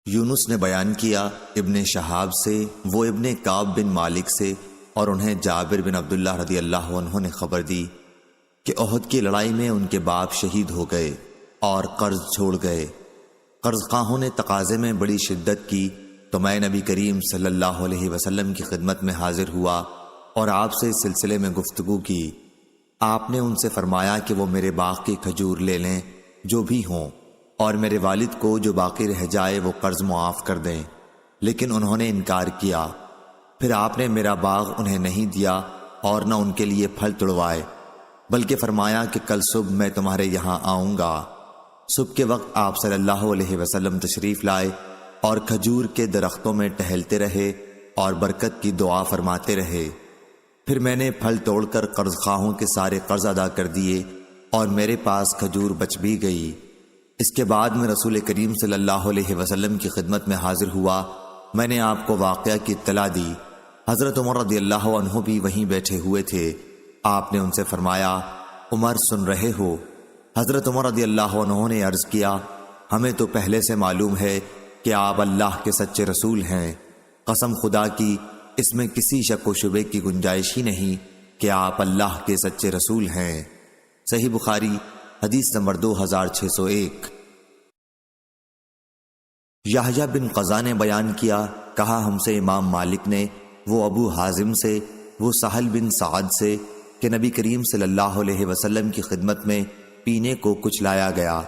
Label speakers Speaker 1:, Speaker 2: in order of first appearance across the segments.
Speaker 1: یونس نے بیان کیا ابن شہاب سے، وہ ابن کعب بن مالک سے، اور انہیں جابر بن عبداللہ رضی اللہ عنہ نے خبر دی کہ احد کی لڑائی میں ان کے باپ شہید ہو گئے اور قرض چھوڑ گئے۔ قرض خواہوں نے تقاضے میں بڑی شدت کی تو میں نبی کریم صلی اللہ علیہ وسلم کی خدمت میں حاضر ہوا اور آپ سے اس سلسلے میں گفتگو کی۔ آپ نے ان سے فرمایا کہ وہ میرے باغ کی کھجور لے لیں جو بھی ہوں، اور میرے والد کو جو باقی رہ جائے وہ قرض معاف کر دیں، لیکن انہوں نے انکار کیا۔ پھر آپ نے میرا باغ انہیں نہیں دیا اور نہ ان کے لیے پھل توڑوائے، بلکہ فرمایا کہ کل صبح میں تمہارے یہاں آؤں گا۔ صبح کے وقت آپ صلی اللہ علیہ وسلم تشریف لائے اور کھجور کے درختوں میں ٹہلتے رہے اور برکت کی دعا فرماتے رہے۔ پھر میں نے پھل توڑ کر قرض خواہوں کے سارے قرض ادا کر دیے اور میرے پاس کھجور بچ بھی گئی۔ اس کے بعد میں رسول کریم صلی اللہ علیہ وسلم کی خدمت میں حاضر ہوا۔ میں نے آپ کو واقعہ کی اطلاع دی۔ حضرت عمر رضی اللہ عنہ بھی وہیں بیٹھے ہوئے تھے۔ آپ نے ان سے فرمایا، عمر سن رہے ہو؟ حضرت عمر رضی اللہ عنہ نے عرض کیا، ہمیں تو پہلے سے معلوم ہے کہ آپ اللہ کے سچے رسول ہیں۔ قسم خدا کی اس میں کسی شک و شبے کی گنجائش ہی نہیں کہ آپ اللہ کے سچے رسول ہیں۔ صحیح بخاری حدیث نمبر 2601۔ یحییٰ بن قزا نے بیان کیا، کہا ہم سے امام مالک نے، وہ ابو حازم سے، وہ سہل بن سعد سے، کہ نبی کریم صلی اللہ علیہ وسلم کی خدمت میں پینے کو کچھ لایا گیا،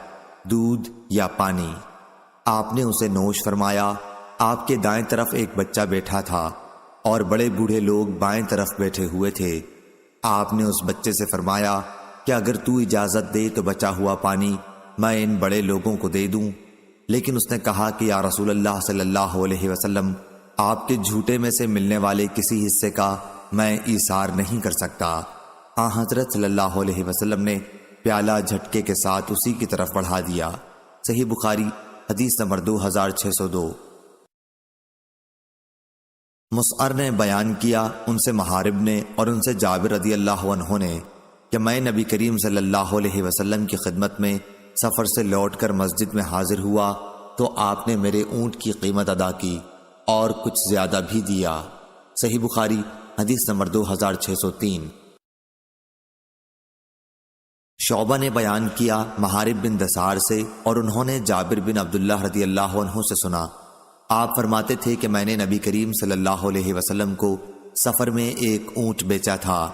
Speaker 1: دودھ یا پانی۔ آپ نے اسے نوش فرمایا۔ آپ کے دائیں طرف ایک بچہ بیٹھا تھا اور بڑے بوڑھے لوگ بائیں طرف بیٹھے ہوئے تھے۔ آپ نے اس بچے سے فرمایا کہ اگر تو اجازت دے تو بچا ہوا پانی میں ان بڑے لوگوں کو دے دوں، لیکن اس نے کہا کہ یا رسول اللہ صلی اللہ علیہ وسلم، آپ کے جھوٹے میں سے ملنے والے کسی حصے کا میں ایثار نہیں کر سکتا۔ حضرت صلی اللہ علیہ وسلم نے پیالہ جھٹکے کے ساتھ اسی کی طرف بڑھا دیا۔ صحیح بخاری حدیث نمبر 2602۔ مسعر نے بیان کیا، ان سے محارب نے اور ان سے جابر رضی اللہ عنہ نے، کہ میں نبی کریم صلی اللہ علیہ وسلم کی خدمت میں سفر سے لوٹ کر مسجد میں حاضر ہوا تو آپ نے میرے اونٹ کی قیمت ادا کی اور کچھ زیادہ بھی دیا۔ صحیح بخاری حدیث نمبر 2603۔ شعبہ نے بیان کیا محارب بن دثار سے، اور انہوں نے جابر بن عبداللہ رضی اللہ عنہ سے سنا، آپ فرماتے تھے کہ میں نے نبی کریم صلی اللہ علیہ وسلم کو سفر میں ایک اونٹ بیچا تھا۔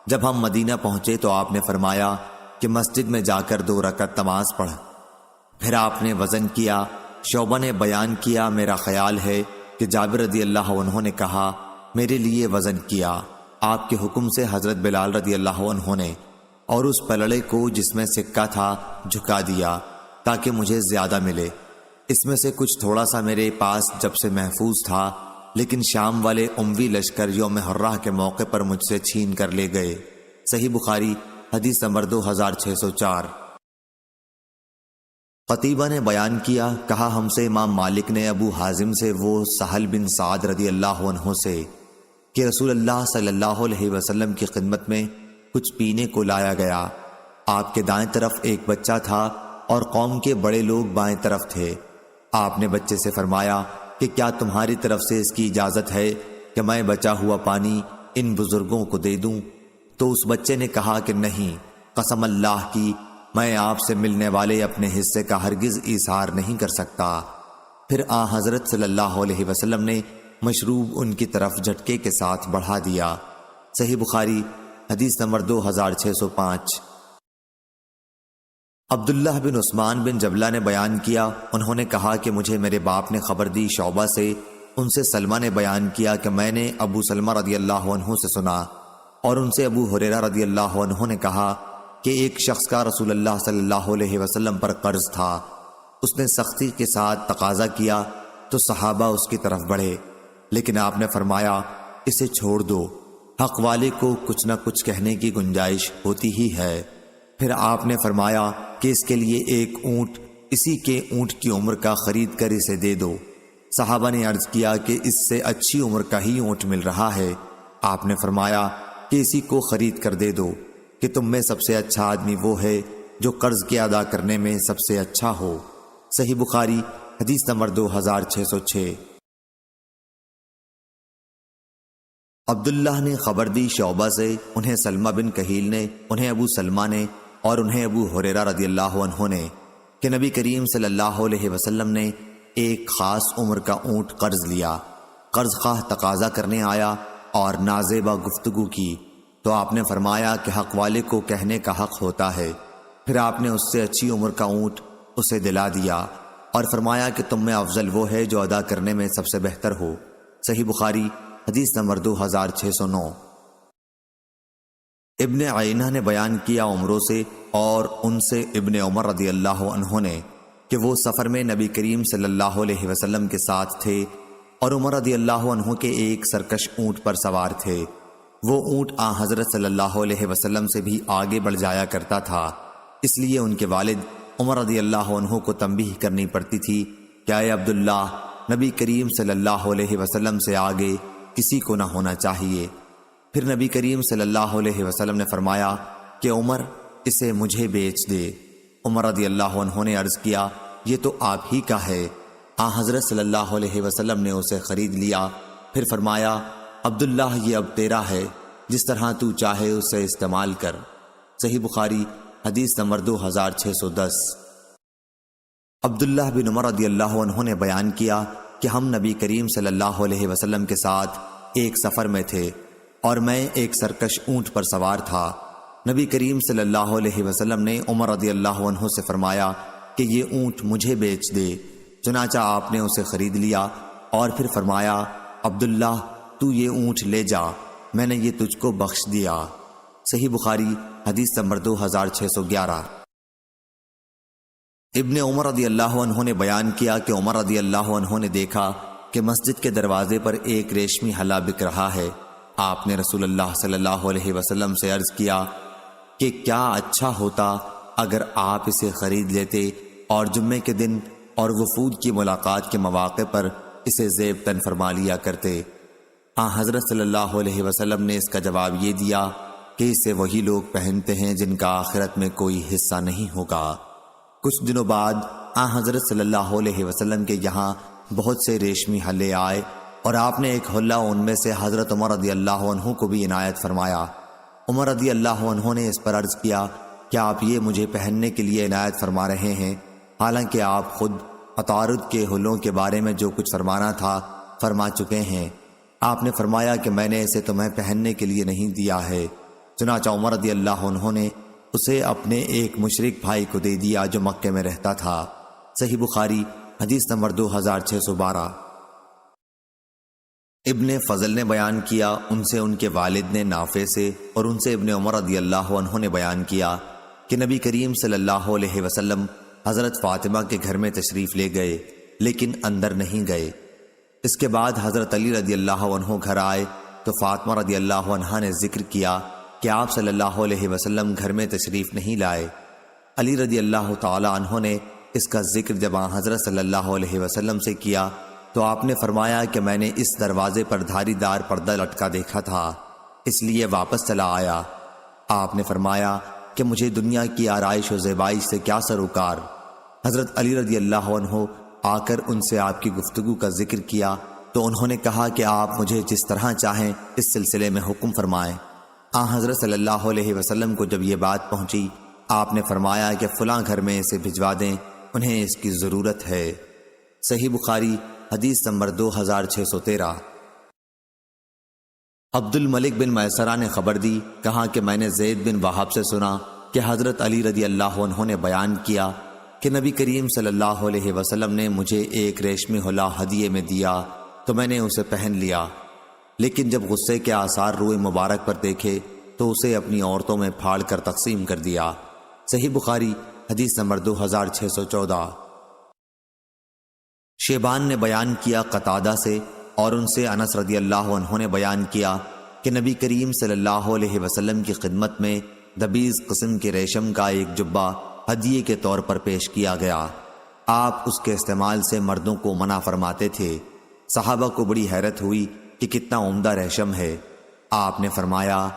Speaker 1: جب ہم مدینہ پہنچے تو آپ نے فرمایا کہ مسجد میں جا کر 2 رکعت نماز پڑھ۔ پھر آپ نے وزن کیا۔ شعبہ نے بیان کیا، میرا خیال ہے کہ جابر رضی اللہ عنہ نے کہا، میرے لیے وزن کیا۔ آپ کے حکم سے حضرت بلال رضی اللہ عنہ نے اور اس پلڑے کو جس میں سکہ تھا جھکا دیا تاکہ مجھے زیادہ ملے۔ اس میں سے کچھ تھوڑا سا میرے پاس جب سے محفوظ تھا، لیکن شام والے اموی لشکر یوم حرہ کے موقع پر مجھ سے چھین کر لے گئے۔ صحیح بخاری حدیث نمبر 2604۔ قتیبہ نے بیان کیا، کہا ہم سے امام مالک نے ابو حازم سے، وہ سہل بن سعد رضی اللہ عنہ سے، کہ رسول اللہ صلی اللہ علیہ وسلم کی خدمت میں کچھ پینے کو لایا گیا۔ آپ کے دائیں طرف ایک بچہ تھا اور قوم کے بڑے لوگ بائیں طرف تھے۔ آپ نے بچے سے فرمایا کہ کیا تمہاری طرف سے اس کی اجازت ہے کہ میں بچا ہوا پانی ان بزرگوں کو دے دوں؟ تو اس بچے نے کہا کہ نہیں، قسم اللہ کی میں آپ سے ملنے والے اپنے حصے کا ہرگز ایثار نہیں کر سکتا۔ پھر حضرت صلی اللہ علیہ وسلم نے مشروب ان کی طرف جھٹکے کے ساتھ بڑھا دیا۔ صحیح بخاری حدیث نمبر 2605۔ عبداللہ بن عثمان بن جبلہ نے بیان کیا، انہوں نے کہا کہ مجھے میرے باپ نے خبر دی شعبہ سے، ان سے سلمہ نے بیان کیا کہ میں نے ابو سلمہ رضی اللہ عنہ سے سنا، اور ان سے ابو ہریرہ رضی اللہ عنہ نے کہا کہ ایک شخص کا رسول اللہ صلی اللہ علیہ وسلم پر قرض تھا۔ اس نے سختی کے ساتھ تقاضا کیا تو صحابہ اس کی طرف بڑھے، لیکن آپ نے فرمایا اسے چھوڑ دو، حق والے کو کچھ نہ کچھ کہنے کی گنجائش ہوتی ہی ہے۔ پھر آپ نے فرمایا کہ اس کے لیے ایک اونٹ اسی کے اونٹ کی عمر کا خرید کر اسے دے دو۔ صحابہ نے عرض کیا کہ اس سے اچھی عمر کا ہی اونٹ مل رہا ہے۔ آپ نے فرمایا کہ اسی کو خرید کر دے دو، کہ تم میں سب سے اچھا آدمی وہ ہے جو قرض کے ادا کرنے میں سب سے اچھا ہو۔ صحیح بخاری حدیث نمبر 2606۔ عبداللہ نے خبر دی شعبہ سے، انہیں سلمہ بن کہیل نے، انہیں ابو سلمہ نے، اور انہیں ابو ہریرہ رضی اللہ عنہ نے کہ نبی کریم صلی اللہ علیہ وسلم نے ایک خاص عمر کا اونٹ قرض لیا۔ قرض خواہ تقاضا کرنے آیا اور نازیبہ گفتگو کی تو آپ نے فرمایا کہ حق والے کو کہنے کا حق ہوتا ہے۔ پھر آپ نے اس سے اچھی عمر کا اونٹ اسے دلا دیا اور فرمایا کہ تم میں افضل وہ ہے جو ادا کرنے میں سب سے بہتر ہو۔ صحیح بخاری حدیث نمبر 2609۔ ابن عینہ نے بیان کیا عمروں سے اور ان سے ابن عمر رضی اللہ عنہ نے کہ وہ سفر میں نبی کریم صلی اللہ علیہ وسلم کے ساتھ تھے اور عمر رضی اللہ عنہ کے ایک سرکش اونٹ پر سوار تھے۔ وہ اونٹ حضرت صلی اللہ علیہ وسلم سے بھی آگے بڑھ جایا کرتا تھا، اس لیے ان کے والد عمر رضی اللہ عنہ کو تنبیہ کرنی پڑتی تھی کہ اے عبداللہ، نبی کریم صلی اللہ علیہ وسلم سے آگے کسی کو نہ ہونا چاہیے۔ پھر نبی کریم صلی اللہ علیہ وسلم نے فرمایا کہ عمر اسے مجھے بیچ دے۔ عمر رضی اللہ عنہ نے عرض کیا یہ تو آپ ہی کا ہے۔ حضرت صلی اللہ علیہ وسلم نے اسے خرید لیا۔ پھر فرمایا عبداللہ یہ اب تیرا ہے، جس طرح تو چاہے اسے استعمال کر۔ صحیح بخاری حدیث نمبر 2610۔ عبداللہ بن عمر رضی اللہ عنہ نے بیان کیا کہ ہم نبی کریم صلی اللہ علیہ وسلم کے ساتھ ایک سفر میں تھے اور میں ایک سرکش اونٹ پر سوار تھا۔ نبی کریم صلی اللہ علیہ وسلم نے عمر رضی اللہ عنہ سے فرمایا کہ یہ اونٹ مجھے بیچ دے۔ چنانچہ آپ نے اسے خرید لیا اور پھر فرمایا عبداللہ تو یہ اونٹ لے جا، میں نے یہ تجھ کو بخش دیا۔ صحیح بخاری حدیث نمبر 2611۔ ابن عمر رضی اللہ عنہ نے بیان کیا کہ عمر رضی اللہ عنہ نے دیکھا کہ مسجد کے دروازے پر ایک ریشمی ہلا بک رہا ہے۔ آپ نے رسول اللہ صلی اللہ علیہ وسلم سے عرض کیا کہ کیا اچھا ہوتا اگر آپ اسے خرید لیتے اور جمعے کے دن اور وفود کی ملاقات کے مواقع پر اسے زیب تن فرما لیا کرتے۔ حضرت صلی اللہ علیہ وسلم نے اس کا جواب یہ دیا کہ اسے وہی لوگ پہنتے ہیں جن کا آخرت میں کوئی حصہ نہیں ہوگا۔ کچھ دنوں بعد حضرت صلی اللہ علیہ وسلم کے یہاں بہت سے ریشمی ہلے آئے اور آپ نے ایک حلہ ان میں سے حضرت عمر رضی اللہ عنہ کو بھی عنایت فرمایا۔ عمر رضی اللہ عنہ نے اس پر عرض کیا کہ آپ یہ مجھے پہننے کے لیے عنایت فرما رہے ہیں، حالانکہ آپ خود عطارد کے حلوں کے بارے میں جو کچھ فرمانا تھا فرما چکے ہیں۔ آپ نے فرمایا کہ میں نے اسے تمہیں پہننے کے لیے نہیں دیا ہے۔ چنانچہ عمر رضی اللہ عنہ نے اسے اپنے ایک مشرک بھائی کو دے دیا جو مکے میں رہتا تھا۔ صحیح بخاری حدیث نمبر 2612۔ ابن فضل نے بیان کیا ان سے ان کے والد نے نافع سے اور ان سے ابن عمر رضی اللہ عنہ نے بیان کیا کہ نبی کریم صلی اللہ علیہ وسلم حضرت فاطمہ کے گھر میں تشریف لے گئے لیکن اندر نہیں گئے۔ اس کے بعد حضرت علی رضی اللہ عنہ گھر آئے تو فاطمہ رضی اللہ عنہ نے ذکر کیا کہ آپ صلی اللہ علیہ وسلم گھر میں تشریف نہیں لائے۔ علی رضی اللہ تعالی عنہ نے اس کا ذکر جب حضرت صلی اللہ علیہ وسلم سے کیا تو آپ نے فرمایا کہ میں نے اس دروازے پر دھاری دار پردہ لٹکا دیکھا تھا، اس لیے واپس چلا آیا۔ آپ نے فرمایا کہ مجھے دنیا کی آرائش و زیبائش سے کیا سروکار۔ حضرت علی رضی اللہ عنہ آ کر ان سے آپ کی گفتگو کا ذکر کیا تو انہوں نے کہا کہ آپ مجھے جس طرح چاہیں اس سلسلے میں حکم فرمائیں۔ حضرت صلی اللہ علیہ وسلم کو جب یہ بات پہنچی آپ نے فرمایا کہ فلاں گھر میں اسے بھجوا دیں، انہیں اس کی ضرورت ہے۔ صحیح بخاری حدیث نمبر 2613۔ عبد الملک بن میسرہ نے خبر دی، کہا کہ میں نے زید بن وہب سے سنا کہ حضرت علی رضی اللہ عنہ نے بیان کیا کہ نبی کریم صلی اللہ علیہ وسلم نے مجھے ایک ریشمی حلہ ہدیے میں دیا تو میں نے اسے پہن لیا، لیکن جب غصے کے آثار روئے مبارک پر دیکھے تو اسے اپنی عورتوں میں پھاڑ کر تقسیم کر دیا۔ صحیح بخاری حدیث نمبر 2614۔ شیبان نے بیان کیا قتادہ سے اور ان سے انس رضی اللہ عنہ نے بیان کیا کہ نبی کریم صلی اللہ علیہ وسلم کی خدمت میں دبیز قسم کے ریشم کا ایک جبہ ہدیے کے طور پر پیش کیا گیا۔ آپ اس کے استعمال سے مردوں کو منع فرماتے تھے۔ صحابہ کو بڑی حیرت ہوئی کہ کتنا عمدہ ریشم ہے۔ آپ نے فرمایا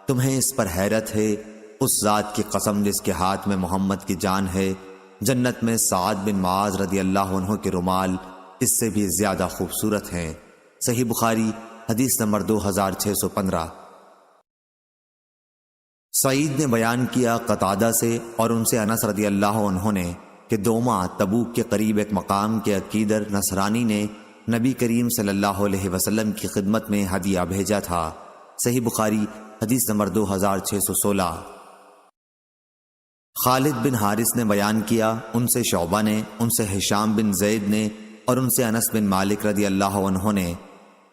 Speaker 1: تمہیں اس پر حیرت ہے؟ اس ذات کی قسم جس کے ہاتھ میں محمد کی جان ہے، جنت میں سعد بن معاذ رضی اللہ عنہ کے رومال اس سے بھی زیادہ خوبصورت ہیں۔ صحیح بخاری حدیث نمبر 2615۔ سعید نے بیان کیا قتادہ سے اور ان سے انس رضی اللہ عنہ نے کہ دوما تبوک کے قریب ایک مقام کے عقیدر نصرانی نے نبی کریم صلی اللہ علیہ وسلم کی خدمت میں ہدیہ بھیجا تھا۔ صحیح بخاری حدیث نمبر 2616۔ خالد بن حارث نے بیان کیا ان سے شعبہ نے، ان سے ہشام بن زید نے اور ان سے انس بن مالک رضی اللہ عنہ نے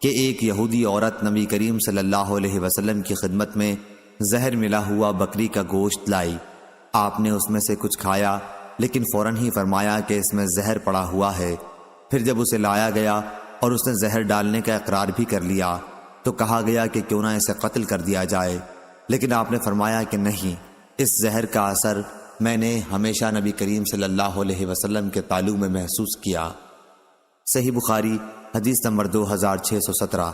Speaker 1: کہ ایک یہودی عورت نبی کریم صلی اللہ علیہ وسلم کی خدمت میں زہر ملا ہوا بکری کا گوشت لائی۔ آپ نے اس میں سے کچھ کھایا لیکن فوراً ہی فرمایا کہ اس میں زہر پڑا ہوا ہے۔ پھر جب اسے لایا گیا اور اس نے زہر ڈالنے کا اقرار بھی کر لیا تو کہا گیا کہ کیوں نہ اسے قتل کر دیا جائے، لیکن آپ نے فرمایا کہ نہیں، اس زہر کا اثر میں نے ہمیشہ نبی کریم صلی اللہ علیہ وسلم کے تعلق میں محسوس کیا۔ صحیح بخاری حدیث نمبر 2617۔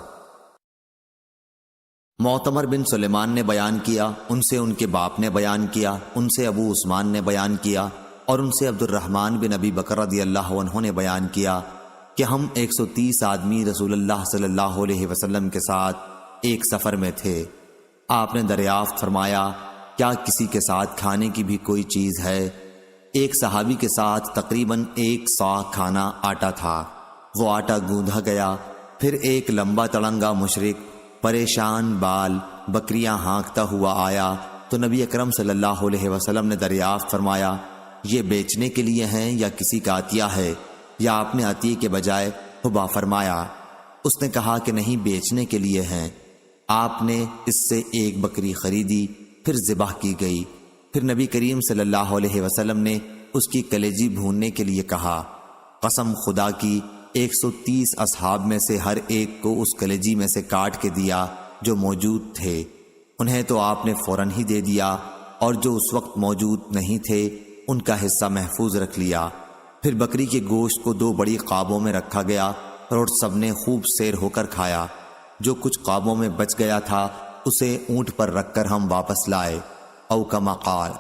Speaker 1: معتمر بن سلیمان نے بیان کیا ان سے ان کے باپ نے بیان کیا، ان سے ابو عثمان نے بیان کیا اور ان سے عبد الرحمن بن ابی بکر رضی اللہ عنہ نے بیان کیا کہ ہم 130 آدمی رسول اللہ صلی اللہ علیہ وسلم کے ساتھ ایک سفر میں تھے۔ آپ نے دریافت فرمایا کیا کسی کے ساتھ کھانے کی بھی کوئی چیز ہے؟ ایک صحابی کے ساتھ تقریباً 1 صاع کھانا آٹا تھا۔ وہ آٹا گوندھا گیا۔ پھر ایک لمبا تڑنگا مشرک پریشان بال بکریاں ہانکتا ہوا آیا تو نبی اکرم صلی اللہ علیہ وسلم نے دریافت فرمایا یہ بیچنے کے لیے ہیں یا کسی کا عطیہ ہے، یا آپ نے عطیے کے بجائے ہبا فرمایا؟ اس نے کہا کہ نہیں، بیچنے کے لیے ہیں۔ آپ نے اس سے ایک بکری خریدی، پھر ذبح کی گئی۔ پھر نبی کریم صلی اللہ علیہ وسلم نے اس کی کلیجی بھوننے کے لیے کہا۔ قسم خدا کی 130 اصحاب میں سے ہر ایک کو اس کلیجی میں سے کاٹ کے دیا جو موجود تھے۔ انہیں تو آپ نے فوراً ہی دے دیا، اور جو اس وقت موجود نہیں تھے ان کا حصہ محفوظ رکھ لیا۔ پھر بکری کے گوشت کو 2 بڑی قابوں میں رکھا گیا اور سب نے خوب سیر ہو کر کھایا۔ جو کچھ قابوں میں بچ گیا تھا اسے اونٹ پر رکھ کر ہم واپس لائے، او کما قال۔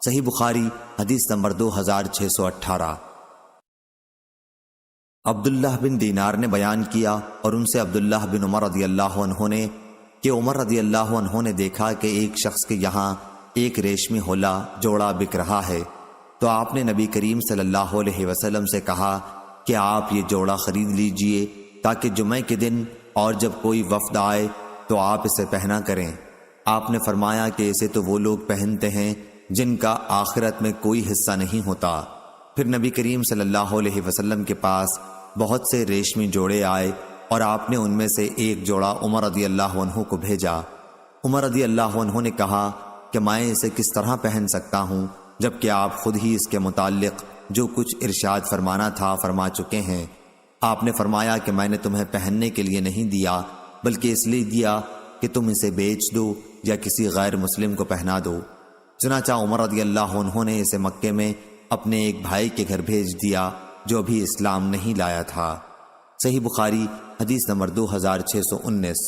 Speaker 1: صحیح بخاری حدیث نمبر 2618۔ عبداللہ بن دینار نے بیان کیا اور ان سے عبداللہ بن عمر رضی اللہ عنہ نے کہ عمر رضی اللہ عنہ نے دیکھا کہ ایک شخص کے یہاں ایک ریشمی حلہ جوڑا بک رہا ہے، تو آپ نے نبی کریم صلی اللہ علیہ وسلم سے کہا کہ آپ یہ جوڑا خرید لیجئے تاکہ جمعے کے دن اور جب کوئی وفد آئے تو آپ اسے پہنا کریں۔ آپ نے فرمایا کہ اسے تو وہ لوگ پہنتے ہیں جن کا آخرت میں کوئی حصہ نہیں ہوتا۔ پھر نبی کریم صلی اللہ علیہ وسلم کے پاس بہت سے ریشمی جوڑے آئے اور آپ نے ان میں سے ایک جوڑا عمر رضی اللہ عنہ کو بھیجا۔ عمر رضی اللہ عنہ نے کہا کہ میں اسے کس طرح پہن سکتا ہوں جبکہ آپ خود ہی اس کے متعلق جو کچھ ارشاد فرمانا تھا فرما چکے ہیں۔ آپ نے فرمایا کہ میں نے تمہیں پہننے کے لیے نہیں دیا بلکہ اس لیے دیا کہ تم اسے بیچ دو یا کسی غیر مسلم کو پہنا دو۔ چنانچہ عمر رضی اللہ عنہ نے اسے مکے میں اپنے ایک بھائی کے گھر بھیج دیا جو ابھی اسلام نہیں لایا تھا۔ صحیح بخاری حدیث نمبر 2619۔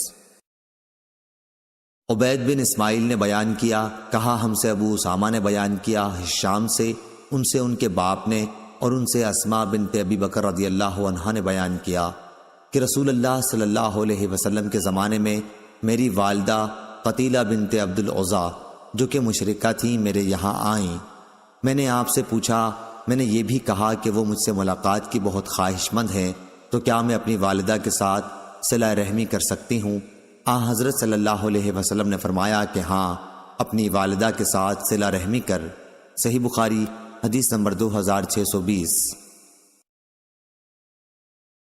Speaker 1: عبید بن اسماعیل نے بیان کیا، کہا ہم سے ابو اسامہ نے بیان کیا ہشام سے، ان سے ان کے باپ نے اور ان سے اسماء بنت ابی بکر رضی اللہ عنہا نے بیان کیا کہ رسول اللہ صلی اللہ علیہ وسلم کے زمانے میں میری والدہ قتیلہ بنت عبد العزا جو کہ مشرکہ تھیں میرے یہاں آئیں۔ میں نے آپ سے پوچھا، میں نے یہ بھی کہا کہ وہ مجھ سے ملاقات کی بہت خواہش مند ہیں، تو کیا میں اپنی والدہ کے ساتھ صلہ رحمی کر سکتی ہوں؟ حضرت صلی اللہ علیہ وسلم نے فرمایا کہ ہاں، اپنی والدہ کے ساتھ صلہ رحمی کر۔ صحیح بخاری حدیث نمبر 2620۔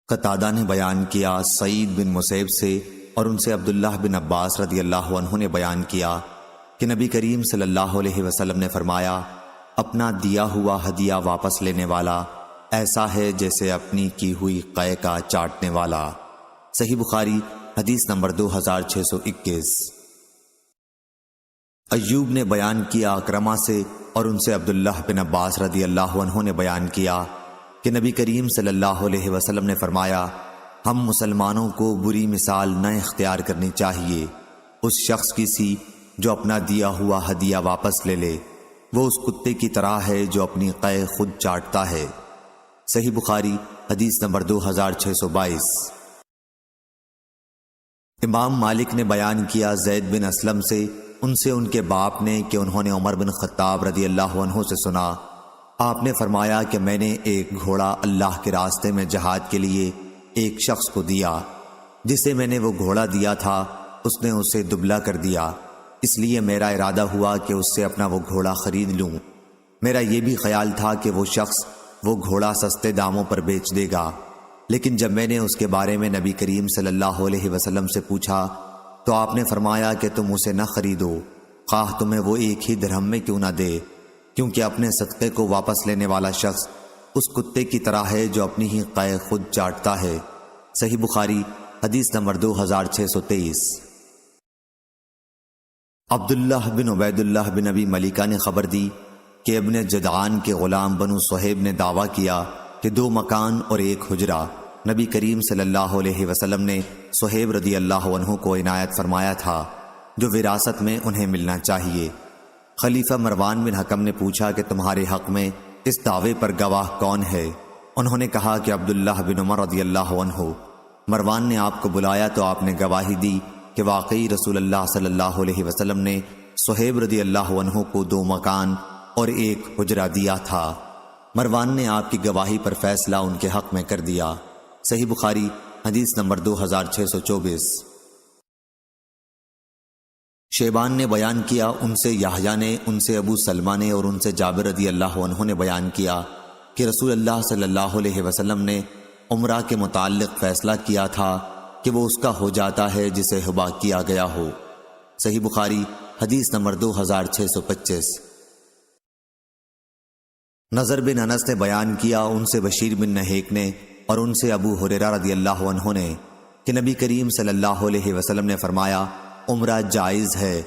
Speaker 1: قتادہ نے بیان کیا سعید بن مسیب سے اور ان سے عبداللہ بن عباس رضی اللہ عنہ نے بیان کیا کہ نبی کریم صلی اللہ علیہ وسلم نے فرمایا اپنا دیا ہوا ہدیہ واپس لینے والا ایسا ہے جیسے اپنی کی ہوئی قے کا چاٹنے والا۔ صحیح بخاری حدیث نمبر 2621۔ ایوب نے بیان کیا اکرمہ سے اور ان سے عبداللہ بن عباس رضی اللہ عنہ نے بیان کیا کہ نبی کریم صلی اللہ علیہ وسلم نے فرمایا ہم مسلمانوں کو بری مثال نہ اختیار کرنی چاہیے اس شخص کی سی جو اپنا دیا ہوا ہدیہ واپس لے لے، وہ اس کتے کی طرح ہے جو اپنی قے خود چاٹتا ہے۔ صحیح بخاری حدیث نمبر 2622۔ امام مالک نے بیان کیا زید بن اسلم سے، ان سے ان کے باپ نے کہ انہوں نے عمر بن خطاب رضی اللہ عنہ سے سنا، آپ نے فرمایا کہ میں نے ایک گھوڑا اللہ کے راستے میں جہاد کے لیے ایک شخص کو دیا، جسے میں نے وہ گھوڑا دیا تھا اس نے اسے دبلا کر دیا، اس لیے میرا ارادہ ہوا کہ اس سے اپنا وہ گھوڑا خرید لوں۔ میرا یہ بھی خیال تھا کہ وہ شخص وہ گھوڑا سستے داموں پر بیچ دے گا، لیکن جب میں نے اس کے بارے میں نبی کریم صلی اللہ علیہ وسلم سے پوچھا تو آپ نے فرمایا کہ تم اسے نہ خریدو، خواہ تمہیں وہ ایک ہی درہم میں کیوں نہ دے، کیونکہ اپنے صدقے کو واپس لینے والا شخص اس کتے کی طرح ہے جو اپنی ہی قے خود چاٹتا ہے۔ صحیح بخاری حدیث نمبر 2623۔ عبداللہ بن عبید اللہ بن ابی ملیکہ نے خبر دی کہ ابن جدعان کے غلام بنو صہیب نے دعویٰ کیا کہ 2 مکان اور 1 حجرہ نبی کریم صلی اللہ علیہ وسلم نے صہیب رضی اللہ عنہ کو عنایت فرمایا تھا، جو وراثت میں انہیں ملنا چاہیے۔ خلیفہ مروان بن حکم نے پوچھا کہ تمہارے حق میں اس دعوے پر گواہ کون ہے؟ انہوں نے کہا کہ عبداللہ بن عمر رضی اللہ عنہ۔ مروان نے آپ کو بلایا تو آپ نے گواہی دی کہ واقعی رسول اللہ صلی اللہ علیہ وسلم نے صہیب رضی اللہ عنہ کو 2 مکان اور 1 حجرہ دیا تھا۔ مروان نے آپ کی گواہی پر فیصلہ ان کے حق میں کر دیا۔ صحیح بخاری حدیث نمبر 2624۔ شیبان نے بیان کیا، ان سے یحییٰ نے، ان سے ابو سلمہ نے اور ان سے جابر رضی اللہ عنہ نے بیان کیا کہ رسول اللہ صلی اللہ علیہ وسلم نے عمرہ کے متعلق فیصلہ کیا تھا کہ وہ اس کا ہو جاتا ہے جسے ہبا کیا گیا ہو۔ صحیح بخاری حدیث نمبر 2625۔ نضر بن انس نے بیان کیا، ان سے بشیر بن نہیک نے اور ان سے ابو ہریرہ رضی اللہ عنہ نے کہ نبی کریم صلی اللہ علیہ وسلم نے فرمایا عمرہ جائز ہے،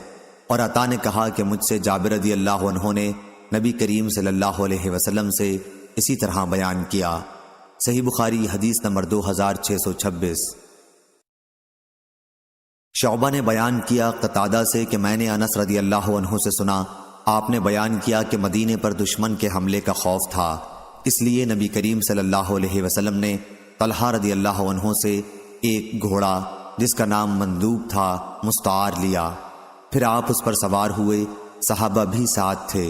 Speaker 1: اور عطا نے کہا کہ مجھ سے جابر رضی اللہ عنہ نے نبی کریم صلی اللہ علیہ وسلم سے اسی طرح بیان کیا۔ صحیح بخاری حدیث نمبر 2626۔ شعبہ نے بیان کیا قتادہ سے کہ میں نے انس رضی اللہ عنہ سے سنا، آپ نے بیان کیا کہ مدینے پر دشمن کے حملے کا خوف تھا، اس لیے نبی کریم صلی اللہ علیہ وسلم نے طلحہ رضی اللہ عنہ سے ایک گھوڑا جس کا نام مندوب تھا مستعار لیا، پھر آپ اس پر سوار ہوئے، صحابہ بھی ساتھ تھے۔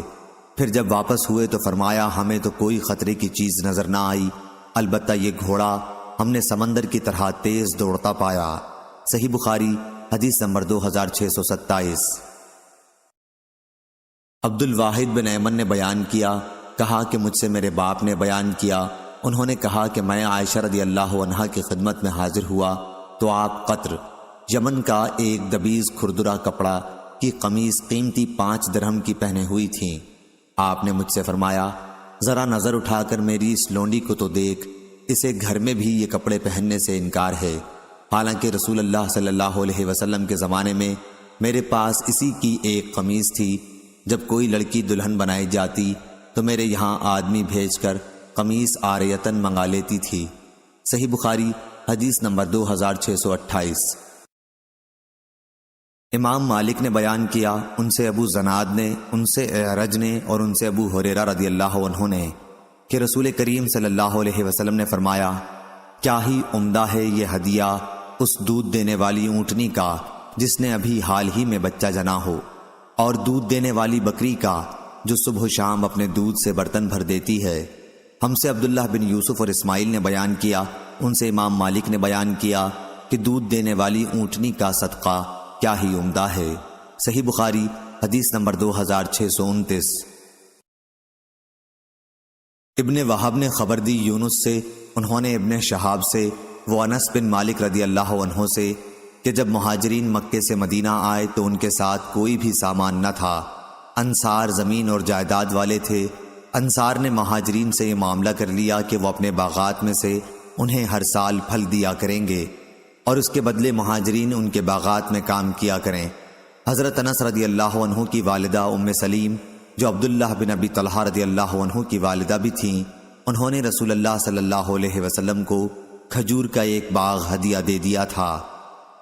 Speaker 1: پھر جب واپس ہوئے تو فرمایا ہمیں تو کوئی خطرے کی چیز نظر نہ آئی، البتہ یہ گھوڑا ہم نے سمندر کی طرح تیز دوڑتا پایا۔ صحیح بخاری حدیث نمبر 2627۔ عبد الواحد بن ایمن نے بیان کیا، کہا کہ مجھ سے میرے باپ نے بیان کیا، انہوں نے کہا کہ میں عائشہ رضی اللہ عنہا کی خدمت میں حاضر ہوا تو آپ قطر یمن کا ایک دبیز کھردرا کپڑا کی قمیص قیمتی 5 درہم کی پہنے ہوئی تھیں۔ آپ نے مجھ سے فرمایا ذرا نظر اٹھا کر میری اس لونڈی کو تو دیکھ، اسے گھر میں بھی یہ کپڑے پہننے سے انکار ہے، حالانکہ رسول اللہ صلی اللہ علیہ وسلم کے زمانے میں میرے پاس اسی کی ایک قمیص تھی، جب کوئی لڑکی دلہن بنائی جاتی تو میرے یہاں آدمی بھیج کر قمیص عاریتاً منگا لیتی تھی۔ صحیح بخاری حدیث نمبر 2628۔ امام مالک نے بیان کیا، ان سے ابو زناد نے، ان سے اعرج نے اور ان سے ابو ہریرہ رضی اللہ عنہ نے کہ رسول کریم صلی اللہ علیہ وسلم نے فرمایا کیا ہی عمدہ ہے یہ ہدیہ اس دودھ دینے والی اونٹنی کا جس نے ابھی حال ہی میں بچہ جنا ہو، اور دودھ دینے والی بکری کا جو صبح و شام اپنے دودھ سے برتن بھر دیتی ہے۔ ہم سے عبداللہ بن یوسف اور اسماعیل نے بیان کیا، ان سے امام مالک نے بیان کیا کہ دودھ دینے والی اونٹنی کا صدقہ کیا ہی عمدہ ہے۔ صحیح بخاری حدیث نمبر 2629۔ ابن وہب نے خبر دی یونس سے، انہوں نے ابن شہاب سے، وہ انس بن مالک رضی اللہ عنہ سے کہ جب مہاجرین مکے سے مدینہ آئے تو ان کے ساتھ کوئی بھی سامان نہ تھا، انصار زمین اور جائیداد والے تھے۔ انصار نے مہاجرین سے یہ معاملہ کر لیا کہ وہ اپنے باغات میں سے انہیں ہر سال پھل دیا کریں گے اور اس کے بدلے مہاجرین ان کے باغات میں کام کیا کریں۔ حضرت انس رضی اللہ عنہ کی والدہ ام سلیم جو عبداللہ بن ابی طلحہ رضی اللہ عنہ کی والدہ بھی تھیں، انہوں نے رسول اللہ صلی اللہ علیہ وسلم کو کھجور کا ایک باغ ہدیہ دے دیا تھا،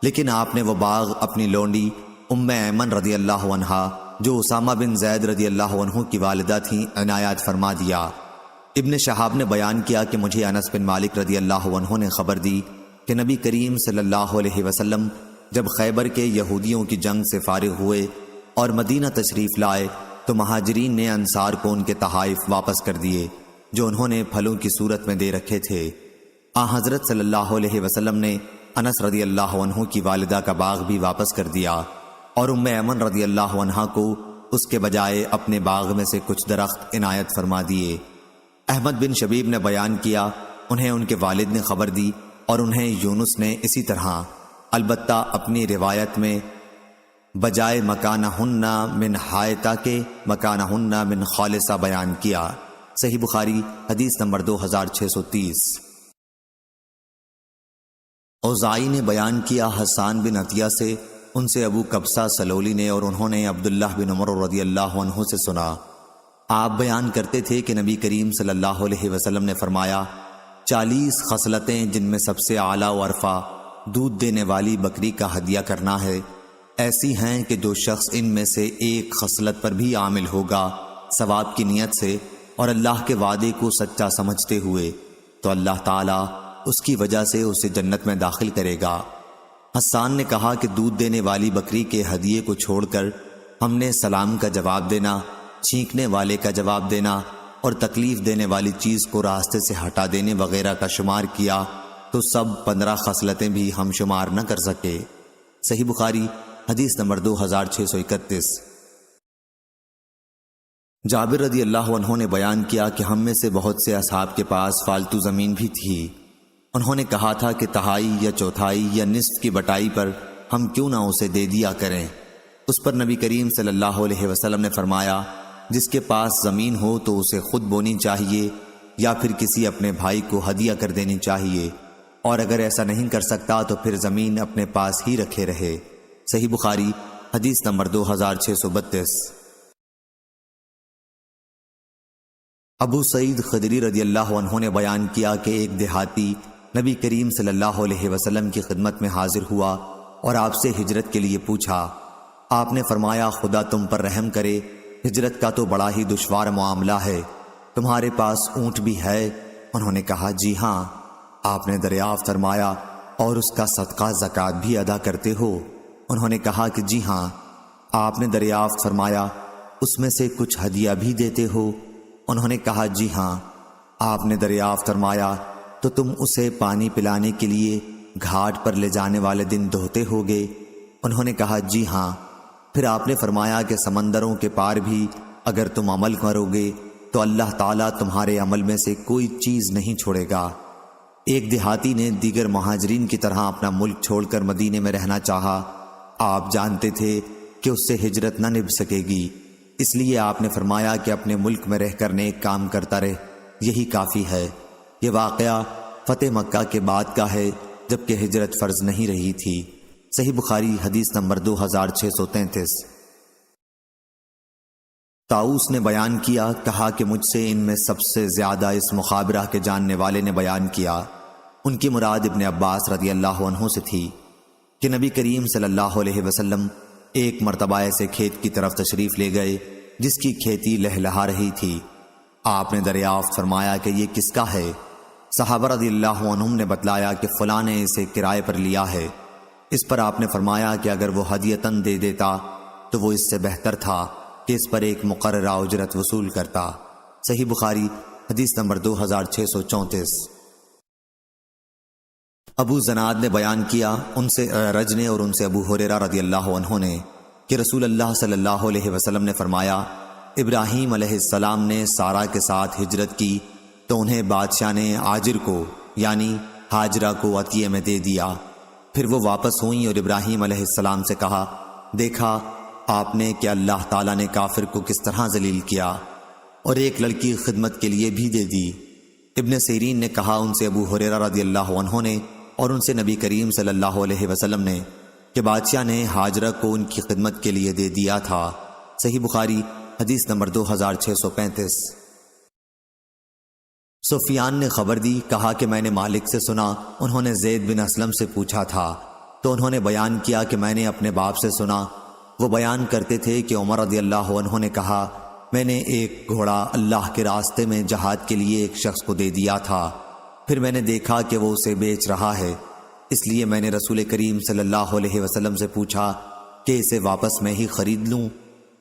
Speaker 1: لیکن آپ نے وہ باغ اپنی لونڈی ام ایمن رضی اللہ عنہا جو اسامہ بن زید رضی اللہ عنہ کی والدہ تھیں عنایت فرما دیا۔ ابن شہاب نے بیان کیا کہ مجھے انس بن مالک رضی اللہ عنہ نے خبر دی کہ نبی کریم صلی اللہ علیہ وسلم جب خیبر کے یہودیوں کی جنگ سے فارغ ہوئے اور مدینہ تشریف لائے تو مہاجرین نے انصار کو ان کے تحائف واپس کر دیے جو انہوں نے پھلوں کی صورت میں دے رکھے تھے۔ حضرت صلی اللہ علیہ وسلم نے انس رضی اللہ عنہ کی والدہ کا باغ بھی واپس کر دیا اور ام ایمن رضی اللہ عنہ کو اس کے بجائے اپنے باغ میں سے کچھ درخت عنایت فرما دیے۔ احمد بن شبیب نے بیان کیا انہیں ان کے والد نے خبر دی اور انہیں یونس نے اسی طرح، البتہ اپنی روایت میں بجائے مکانہن من حائطہ کے مکانہن من خالصہ بیان کیا۔ صحیح بخاری حدیث نمبر 2630۔ اوزائی نے بیان کیا حسان بن عطیہ سے، ان سے ابو قبصہ سلولی نے اور انہوں نے عبداللہ بن عمر رضی اللہ عنہ سے سنا۔ آپ بیان کرتے تھے کہ نبی کریم صلی اللہ علیہ وسلم نے فرمایا 40 خصلتیں جن میں سب سے اعلیٰ و ارفع دودھ دینے والی بکری کا ہدیہ کرنا ہے ایسی ہیں کہ جو شخص ان میں سے ایک خصلت پر بھی عامل ہوگا ثواب کی نیت سے اور اللہ کے وعدے کو سچا سمجھتے ہوئے تو اللہ تعالیٰ اس کی وجہ سے اسے جنت میں داخل کرے گا۔ حسان نے کہا کہ دودھ دینے والی بکری کے ہدیے کو چھوڑ کر ہم نے سلام کا جواب دینا، چھینکنے والے کا جواب دینا اور تکلیف دینے والی چیز کو راستے سے ہٹا دینے وغیرہ کا شمار کیا تو سب 15 خصلتیں بھی ہم شمار نہ کر سکے۔ صحیح بخاری حدیث نمبر 2631۔ جابر رضی اللہ عنہ نے بیان کیا کہ ہم میں سے بہت سے اصحاب کے پاس فالتو زمین بھی تھی۔ انہوں نے کہا تھا کہ تہائی یا چوتھائی یا نصف کی بٹائی پر ہم کیوں نہ اسے دے دیا کریں۔ اس پر نبی کریم صلی اللہ علیہ وسلم نے فرمایا جس کے پاس زمین ہو تو اسے خود بونی چاہیے یا پھر کسی اپنے بھائی کو ہدیہ کر دینی چاہیے، اور اگر ایسا نہیں کر سکتا تو پھر زمین اپنے پاس ہی رکھے رہے۔ صحیح بخاری حدیث نمبر 2632۔ ابو سعید خدری رضی اللہ عنہ نے بیان کیا کہ ایک دیہاتی نبی کریم صلی اللہ علیہ وسلم کی خدمت میں حاضر ہوا اور آپ سے ہجرت کے لیے پوچھا۔ آپ نے فرمایا خدا تم پر رحم کرے، ہجرت کا تو بڑا ہی دشوار معاملہ ہے، تمہارے پاس اونٹ بھی ہے؟ انہوں نے کہا جی ہاں۔ آپ نے دریافت فرمایا اور اس کا صدقہ زکوٰۃ بھی ادا کرتے ہو؟ انہوں نے کہا کہ جی ہاں۔ آپ نے دریافت فرمایا اس میں سے کچھ ہدیہ بھی دیتے ہو؟ انہوں نے کہا جی ہاں۔ آپ نے دریافت فرمایا تو تم اسے پانی پلانے کے لیے گھاٹ پر لے جانے والے دن دھوتے ہوگے؟ انہوں نے کہا جی ہاں۔ پھر آپ نے فرمایا کہ سمندروں کے پار بھی اگر تم عمل کرو گے تو اللہ تعالیٰ تمہارے عمل میں سے کوئی چیز نہیں چھوڑے گا۔ ایک دیہاتی نے دیگر مہاجرین کی طرح اپنا ملک چھوڑ کر مدینے میں رہنا چاہا۔ آپ جانتے تھے کہ اس سے ہجرت نہ نبھ سکے گی، اس لیے آپ نے فرمایا کہ اپنے ملک میں رہ کر نیک کام کرتا رہے، یہی کافی ہے۔ یہ واقعہ فتح مکہ کے بعد کا ہے جبکہ ہجرت فرض نہیں رہی تھی۔ صحیح بخاری حدیث نمبر 2633۔ طاؤس نے بیان کیا، کہا کہ مجھ سے ان میں سب سے زیادہ اس مخابرہ کے جاننے والے نے بیان کیا، ان کی مراد ابن عباس رضی اللہ عنہ سے تھی، کہ نبی کریم صلی اللہ علیہ وسلم ایک مرتبہ ایسے کھیت کی طرف تشریف لے گئے جس کی کھیتی لہلہا رہی تھی۔ آپ نے دریافت فرمایا کہ یہ کس کا ہے؟ صحابہ رضی اللہ عنہم نے بتلایا کہ فلاں نے اسے کرائے پر لیا ہے۔ اس پر آپ نے فرمایا کہ اگر وہ ہدیتاً دے دیتا تو وہ اس سے بہتر تھا کہ اس پر ایک مقررہ اجرت وصول کرتا۔ صحیح بخاری حدیث نمبر 2634۔ ابو زناد نے بیان کیا، ان سے اعرج نے اور ان سے ابو ہریرہ رضی اللہ عنہ نے، کہ رسول اللہ صلی اللہ علیہ وسلم نے فرمایا ابراہیم علیہ السلام نے سارا کے ساتھ ہجرت کی تو انہیں بادشاہ نے عاجر کو یعنی ہاجرہ کو عطیے میں دے دیا۔ پھر وہ واپس ہوئیں اور ابراہیم علیہ السلام سے کہا، دیکھا آپ نے کہ اللہ تعالیٰ نے کافر کو کس طرح ذلیل کیا، اور ایک لڑکی خدمت کے لیے بھی دے دی۔ ابن سیرین نے کہا ان سے ابو ہریرہ رضی اللہ عنہ نے اور ان سے نبی کریم صلی اللہ علیہ وسلم نے کہ بادشاہ نے ہاجرہ کو ان کی خدمت کے لیے دے دیا تھا۔ صحیح بخاری حدیث نمبر 2635۔ سفیان نے خبر دی، کہا کہ میں نے مالک سے سنا، انہوں نے زید بن اسلم سے پوچھا تھا تو انہوں نے بیان کیا کہ میں نے اپنے باپ سے سنا، وہ بیان کرتے تھے کہ عمر رضی اللہ عنہ نے کہا، میں نے ایک گھوڑا اللہ کے راستے میں جہاد کے لیے ایک شخص کو دے دیا تھا، پھر میں نے دیکھا کہ وہ اسے بیچ رہا ہے، اس لیے میں نے رسول کریم صلی اللہ علیہ وسلم سے پوچھا کہ اسے واپس میں ہی خرید لوں؟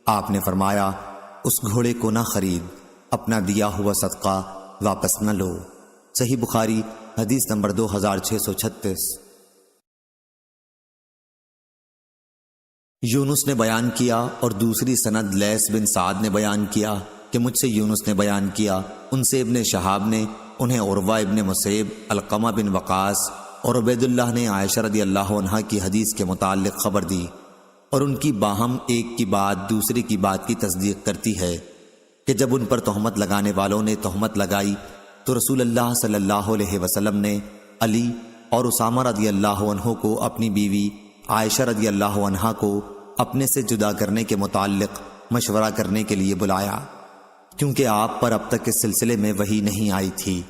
Speaker 1: آپ نے فرمایا، اس گھوڑے کو نہ خرید، اپنا دیا ہوا صدقہ واپس نہ لو۔ صحیح بخاری حدیث نمبر 2636۔ یونس نے بیان کیا اور دوسری سند لیث بن سعد نے بیان کیا کہ مجھ سے یونس نے بیان کیا، ان سے ابن شہاب نے، انہیں عروہ ابن مسیب، علقمہ بن وقاص اور عبید اللہ نے عائشہ رضی اللہ عنہا کی حدیث کے متعلق خبر دی، اور ان کی باہم ایک کی بات دوسری کی بات کی تصدیق کرتی ہے کہ جب ان پر تہمت لگانے والوں نے تہمت لگائی تو رسول اللہ صلی اللہ علیہ وسلم نے علی اور اسامہ رضی اللہ عنہ کو اپنی بیوی عائشہ رضی اللہ عنہا کو اپنے سے جدا کرنے کے متعلق مشورہ کرنے کے لیے بلایا، کیونکہ آپ پر اب تک اس سلسلے میں وحی نہیں آئی تھی۔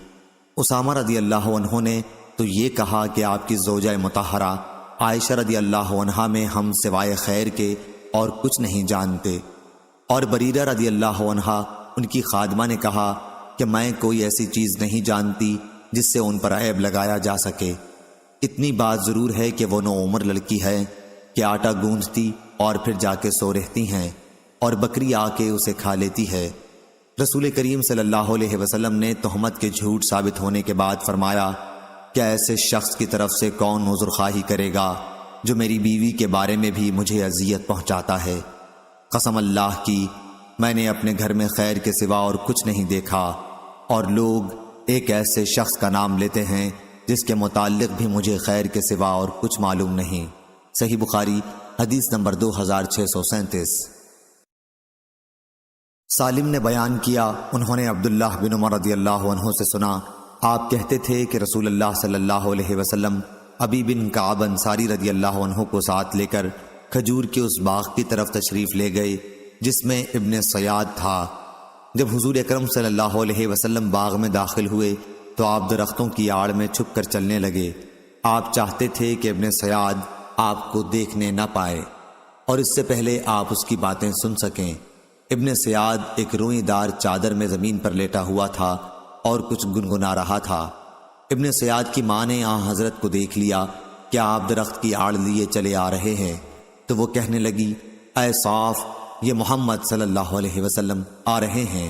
Speaker 1: اسامہ رضی اللہ عنہ نے تو یہ کہا کہ آپ کی زوجہ مطہرہ عائشہ رضی اللہ عنہا میں ہم سوائے خیر کے اور کچھ نہیں جانتے، اور بریرہ رضی اللہ عنہا ان کی خادمہ نے کہا کہ میں کوئی ایسی چیز نہیں جانتی جس سے ان پر عیب لگایا جا سکے، اتنی بات ضرور ہے کہ وہ نوعمر لڑکی ہے کہ آٹا گوندھتی اور پھر جا کے سو رہتی ہیں اور بکری آ کے اسے کھا لیتی ہے۔ رسول کریم صلی اللہ علیہ وسلم نے تہمت کے جھوٹ ثابت ہونے کے بعد فرمایا، کیا ایسے شخص کی طرف سے کون عذر خواہی کرے گا جو میری بیوی کے بارے میں بھی مجھے اذیت پہنچاتا ہے؟ قسم اللہ کی، میں نے اپنے گھر میں خیر کے سوا اور کچھ نہیں دیکھا، اور لوگ ایک ایسے شخص کا نام لیتے ہیں جس کے متعلق بھی مجھے خیر کے سوا اور کچھ معلوم نہیں۔ صحیح بخاری حدیث نمبر 2637۔ سالم نے بیان کیا، انہوں نے عبداللہ بن عمر رضی اللہ عنہ سے سنا، آپ کہتے تھے کہ رسول اللہ صلی اللہ علیہ وسلم ابی بن کعب انصاری رضی اللہ عنہ کو ساتھ لے کر کھجور کے اس باغ کی طرف تشریف لے گئے جس میں ابن سیاد تھا۔ جب حضور اکرم صلی اللہ علیہ وسلم باغ میں داخل ہوئے تو آپ درختوں کی آڑ میں چھپ کر چلنے لگے۔ آپ چاہتے تھے کہ ابن سیاد آپ کو دیکھنے نہ پائے اور اس سے پہلے آپ اس کی باتیں سن سکیں۔ ابن سیاد ایک روئی دار چادر میں زمین پر لیٹا ہوا تھا اور کچھ گنگنا رہا تھا۔ ابن سیاد کی ماں نے حضرت کو دیکھ لیا کہ آپ درخت کی آڑ لیے چلے آ رہے ہیں، تو وہ کہنے لگی، اے صاف، یہ محمد صلی اللہ علیہ وسلم آ رہے ہیں۔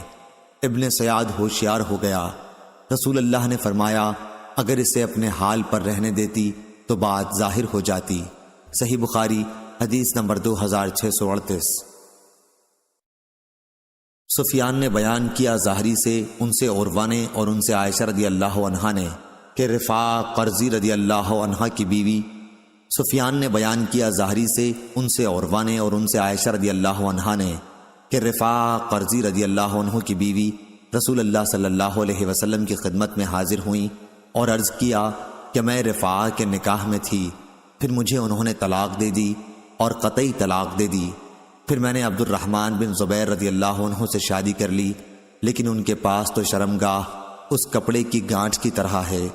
Speaker 1: ابن سیاد ہوشیار ہو گیا۔ رسول اللہ نے فرمایا، اگر اسے اپنے حال پر رہنے دیتی تو بات ظاہر ہو جاتی۔ صحیح بخاری حدیث نمبر 2638۔ سفیان نے بیان کیا ظاہری سے، ان سے عروہ نے اور ان سے عائشہ رضی اللہ عنہا نے کہ رفاع قرظی رضی اللہ عنہا کی بیوی۔ سفیان نے بیان کیا ظاہری سے، ان سے عروہ نے اور ان سے عائشہ رضی اللہ عنہا نے کہ رفاع قرظی رضی اللہ عنہ کی بیوی رسول اللہ صلی اللہ علیہ وسلم کی خدمت میں حاضر ہوئیں اور عرض کیا کہ میں رفاع کے نکاح میں تھی، پھر مجھے انہوں نے طلاق دے دی اور قطعی طلاق دے دی، پھر میں نے عبد الرحمن بن زبیر رضی اللہ عنہ سے شادی کر لی، لیکن ان کے پاس تو شرمگاہ اس کپڑے کی گانٹھ کی طرح ہے۔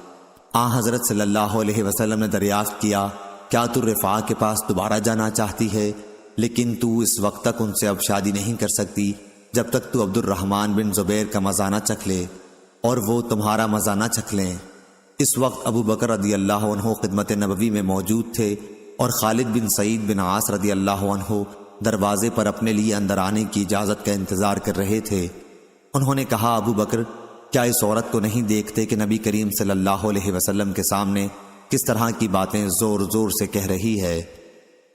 Speaker 1: حضرت صلی اللہ علیہ وسلم نے دریافت کیا، کیا تو رفاع کے پاس دوبارہ جانا چاہتی ہے؟ لیکن تو اس وقت تک ان سے اب شادی نہیں کر سکتی جب تک تو عبد الرحمن بن زبیر کا مزہ نہ چکھ لے اور وہ تمہارا مزہ نہ چکھ لیں۔ اس وقت ابو بکر رضی اللہ عنہ خدمت نبوی میں موجود تھے اور خالد بن سعید بن عاص رضی اللہ عنہ دروازے پر اپنے لیے اندر آنے کی اجازت کا انتظار کر رہے تھے۔ انہوں نے کہا، ابو بکر، کیا اس عورت کو نہیں دیکھتے کہ نبی کریم صلی اللہ علیہ وسلم کے سامنے کس طرح کی باتیں زور زور سے کہہ رہی ہے؟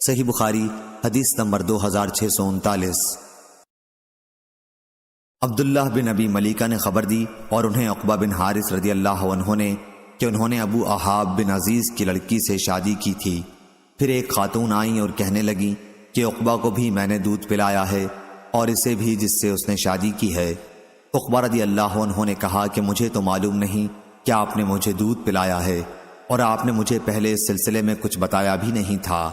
Speaker 1: صحیح بخاری حدیث نمبر 2639۔ عبداللہ بن ابی ملیکہ نے خبر دی اور انہیں عقبہ بن حارث رضی اللہ عنہ نے کہ انہوں نے ابو احاب بن عزیز کی لڑکی سے شادی کی تھی۔ پھر ایک خاتون آئیں اور کہنے لگیں کہ عقبہ کو بھی میں نے دودھ پلایا ہے اور اسے بھی جس سے اس نے شادی کی ہے۔ عقبہ رضی اللہ عنہ نے کہا کہ مجھے تو معلوم نہیں کہ آپ نے مجھے دودھ پلایا ہے اور آپ نے مجھے پہلے اس سلسلے میں کچھ بتایا بھی نہیں تھا۔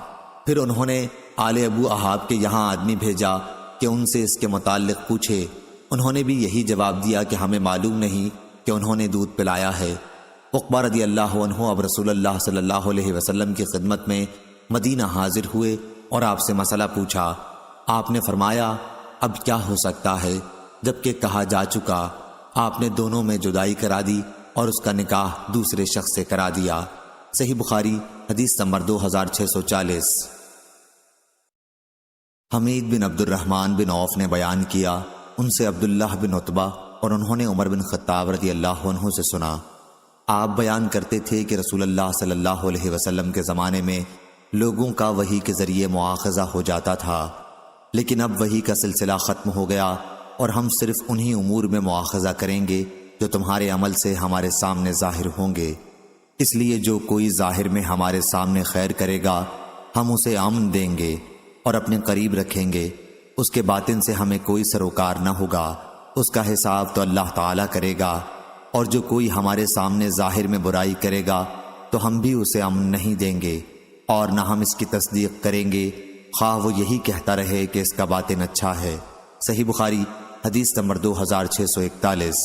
Speaker 1: پھر انہوں نے آل ابو احاب کے یہاں آدمی بھیجا کہ ان سے اس کے متعلق پوچھے۔ انہوں نے بھی یہی جواب دیا کہ ہمیں معلوم نہیں کہ انہوں نے دودھ پلایا ہے۔ عقبہ رضی اللہ عنہ اب رسول اللہ صلی اللہ علیہ وسلم کی خدمت میں مدینہ حاضر ہوئے اور آپ سے مسئلہ پوچھا۔ آپ نے فرمایا اب کیا ہو سکتا ہے، جبکہ کہا جا چکا۔ آپ نے دونوں میں جدائی کرا دی اور اس کا نکاح دوسرے شخص سے کرا دیا۔ صحیح بخاری حدیث نمبر 2640۔ حمید بن عبد الرحمن بن عوف نے بیان کیا، ان سے عبداللہ بن عتبہ اور انہوں نے عمر بن خطاب رضی اللہ عنہ سے سنا۔ آپ بیان کرتے تھے کہ رسول اللہ صلی اللہ علیہ وسلم کے زمانے میں لوگوں کا وحی کے ذریعے مواخذہ ہو جاتا تھا، لیکن اب وحی کا سلسلہ ختم ہو گیا اور ہم صرف انہی امور میں مواخذہ کریں گے جو تمہارے عمل سے ہمارے سامنے ظاہر ہوں گے۔ اس لیے جو کوئی ظاہر میں ہمارے سامنے خیر کرے گا ہم اسے امن دیں گے اور اپنے قریب رکھیں گے، اس کے باطن سے ہمیں کوئی سروکار نہ ہوگا، اس کا حساب تو اللہ تعالیٰ کرے گا، اور جو کوئی ہمارے سامنے ظاہر میں برائی کرے گا تو ہم بھی اسے امن نہیں دیں گے اور نہ ہم اس کی تصدیق کریں گے، خواہ وہ یہی کہتا رہے کہ اس کا باطن اچھا ہے۔ صحیح بخاری حدیث نمبر 2641۔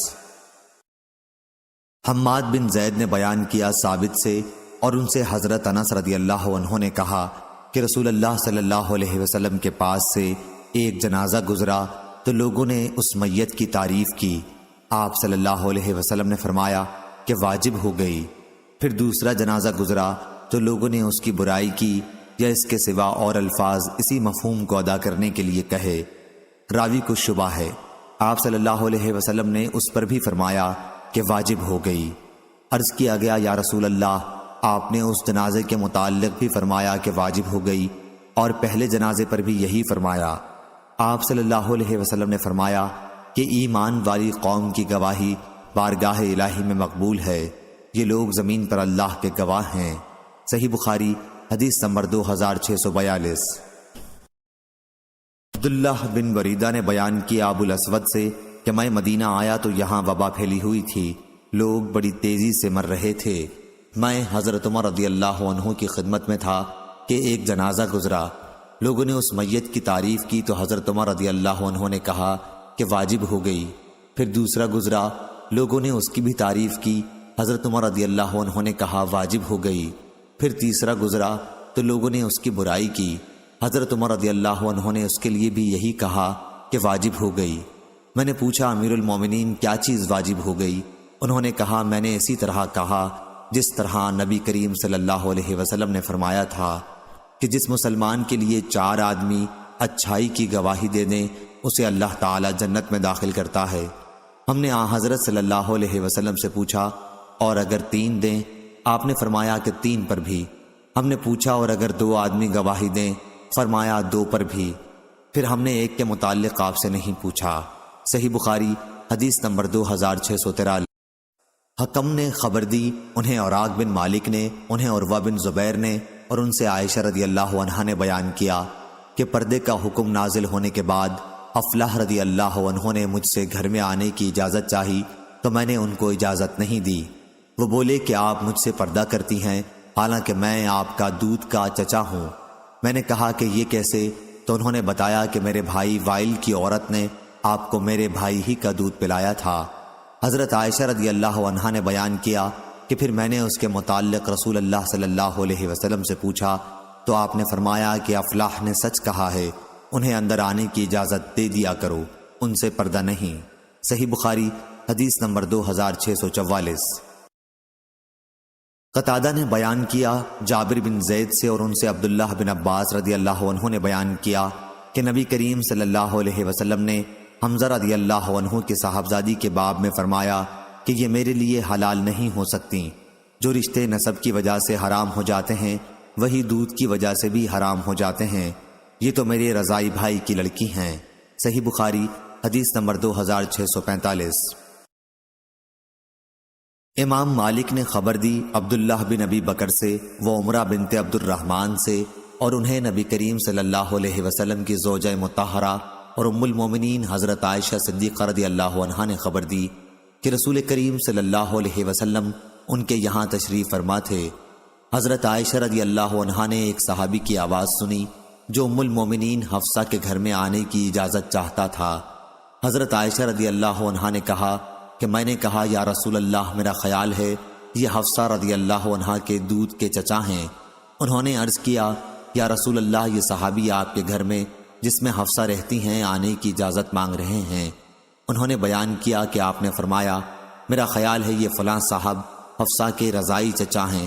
Speaker 1: حماد بن زید نے بیان کیا ثابت سے اور ان سے حضرت انس رضی اللہ عنہ نے کہا کہ رسول اللہ صلی اللہ علیہ وسلم کے پاس سے ایک جنازہ گزرا تو لوگوں نے اس میت کی تعریف کی۔ آپ صلی اللہ علیہ وسلم نے فرمایا کہ واجب ہو گئی۔ پھر دوسرا جنازہ گزرا تو لوگوں نے اس کی برائی کی یا اس کے سوا اور الفاظ اسی مفہوم کو ادا کرنے کے لیے کہے۔ راوی کو شبہ ہے۔ آپ صلی اللہ علیہ وسلم نے اس پر بھی فرمایا کہ واجب ہو گئی۔ عرض کیا گیا یا رسول اللہ، آپ نے اس جنازے کے متعلق بھی فرمایا کہ واجب ہو گئی اور پہلے جنازے پر بھی یہی فرمایا۔ آپ صلی اللہ علیہ وسلم نے فرمایا کہ ایمان والی قوم کی گواہی بارگاہ الہی میں مقبول ہے، یہ لوگ زمین پر اللہ کے گواہ ہیں۔ صحیح بخاری حدیث نمبر 2642۔ عبداللہ بن وریدہ نے بیان کیا ابو الاسود سے کہ میں مدینہ آیا تو یہاں وبا پھیلی ہوئی تھی، لوگ بڑی تیزی سے مر رہے تھے۔ میں حضرت عمر رضی اللہ عنہ کی خدمت میں تھا کہ ایک جنازہ گزرا، لوگوں نے اس میت کی تعریف کی تو حضرت عمر رضی اللہ عنہ نے کہا کہ واجب ہو گئی۔ پھر دوسرا گزرا، لوگوں نے اس کی بھی تعریف کی، حضرت عمر رضی اللہ عنہ نے کہا واجب ہو گئی۔ پھر تیسرا گزرا تو لوگوں نے اس کی برائی کی، حضرت عمر رضی اللہ عنہ نے اس کے لیے بھی یہی کہا کہ واجب ہو گئی۔ میں نے پوچھا امیر المومنین کیا چیز واجب ہو گئی؟ انہوں نے کہا میں نے اسی طرح کہا جس طرح نبی کریم صلی اللہ علیہ وسلم نے فرمایا تھا کہ جس مسلمان کے لیے 4 آدمی اچھائی کی گواہی دے دیں اسے اللہ تعالی جنت میں داخل کرتا ہے۔ ہم نے حضرت صلی اللہ علیہ وسلم سے پوچھا اور اگر 3 دیں؟ آپ نے فرمایا کہ 3 پر بھی۔ ہم نے پوچھا اور اگر 2 آدمی گواہی دیں؟ فرمایا 2 پر بھی۔ پھر ہم نے ایک کے متعلق آپ سے نہیں پوچھا۔ صحیح بخاری حدیث نمبر 2643۔ حکم نے خبر دی، انہیں اوراق بن مالک نے، انہیں عروہ بن زبیر نے اور ان سے عائشہ رضی اللہ عنہا نے بیان کیا کہ پردے کا حکم نازل ہونے کے بعد افلاح رضی اللہ عنہ نے مجھ سے گھر میں آنے کی اجازت چاہی تو میں نے ان کو اجازت نہیں دی۔ وہ بولے کہ آپ مجھ سے پردہ کرتی ہیں حالانکہ میں آپ کا دودھ کا چچا ہوں۔ میں نے کہا کہ یہ کیسے؟ تو انہوں نے بتایا کہ میرے بھائی وائل کی عورت نے آپ کو میرے بھائی ہی کا دودھ پلایا تھا۔ حضرت عائشہ رضی اللہ عنہا نے بیان کیا کہ پھر میں نے اس کے متعلق رسول اللہ صلی اللہ علیہ وسلم سے پوچھا تو آپ نے فرمایا کہ افلاح نے سچ کہا ہے، انہیں اندر آنے کی اجازت دے دیا کرو، ان سے پردہ نہیں۔ صحیح بخاری حدیث نمبر 2644۔ قتادہ نے بیان کیا جابر بن زید سے اور ان سے عبداللہ بن عباس رضی اللہ عنہ نے بیان کیا کہ نبی کریم صلی اللہ علیہ وسلم نے حمزہ رضی اللہ عنہ کی صاحبزادی کے باب میں فرمایا کہ یہ میرے لیے حلال نہیں ہو سکتی۔ جو رشتے نسب کی وجہ سے حرام ہو جاتے ہیں وہی دودھ کی وجہ سے بھی حرام ہو جاتے ہیں، یہ تو میرے رضائی بھائی کی لڑکی ہیں۔ صحیح بخاری حدیث نمبر 2645۔ امام مالک نے خبر دی عبداللہ بن ابی بکر سے، وہ عمرہ بنت عبد الرحمن سے، اور انہیں نبی کریم صلی اللہ علیہ وسلم کی زوجہ مطہرہ اور ام المومنین حضرت عائشہ صدیقہ رضی اللہ عنہا نے خبر دی کہ رسول کریم صلی اللہ علیہ وسلم ان کے یہاں تشریف فرما تھے۔ حضرت عائشہ رضی اللہ عنہا نے ایک صحابی کی آواز سنی جو ام المومنین حفصہ کے گھر میں آنے کی اجازت چاہتا تھا۔ حضرت عائشہ رضی اللہ عنہا نے کہا کہ میں نے کہا یا رسول اللہ، میرا خیال ہے یہ حفصہ رضی اللہ عنہا کے دودھ کے چچا ہیں۔ انہوں نے عرض کیا یا رسول اللہ یہ صحابی آپ کے گھر میں جس میں حفصہ رہتی ہیں آنے کی اجازت مانگ رہے ہیں۔ انہوں نے بیان کیا کہ آپ نے فرمایا میرا خیال ہے یہ فلاں صاحب حفصہ کے رضائی چچا ہیں۔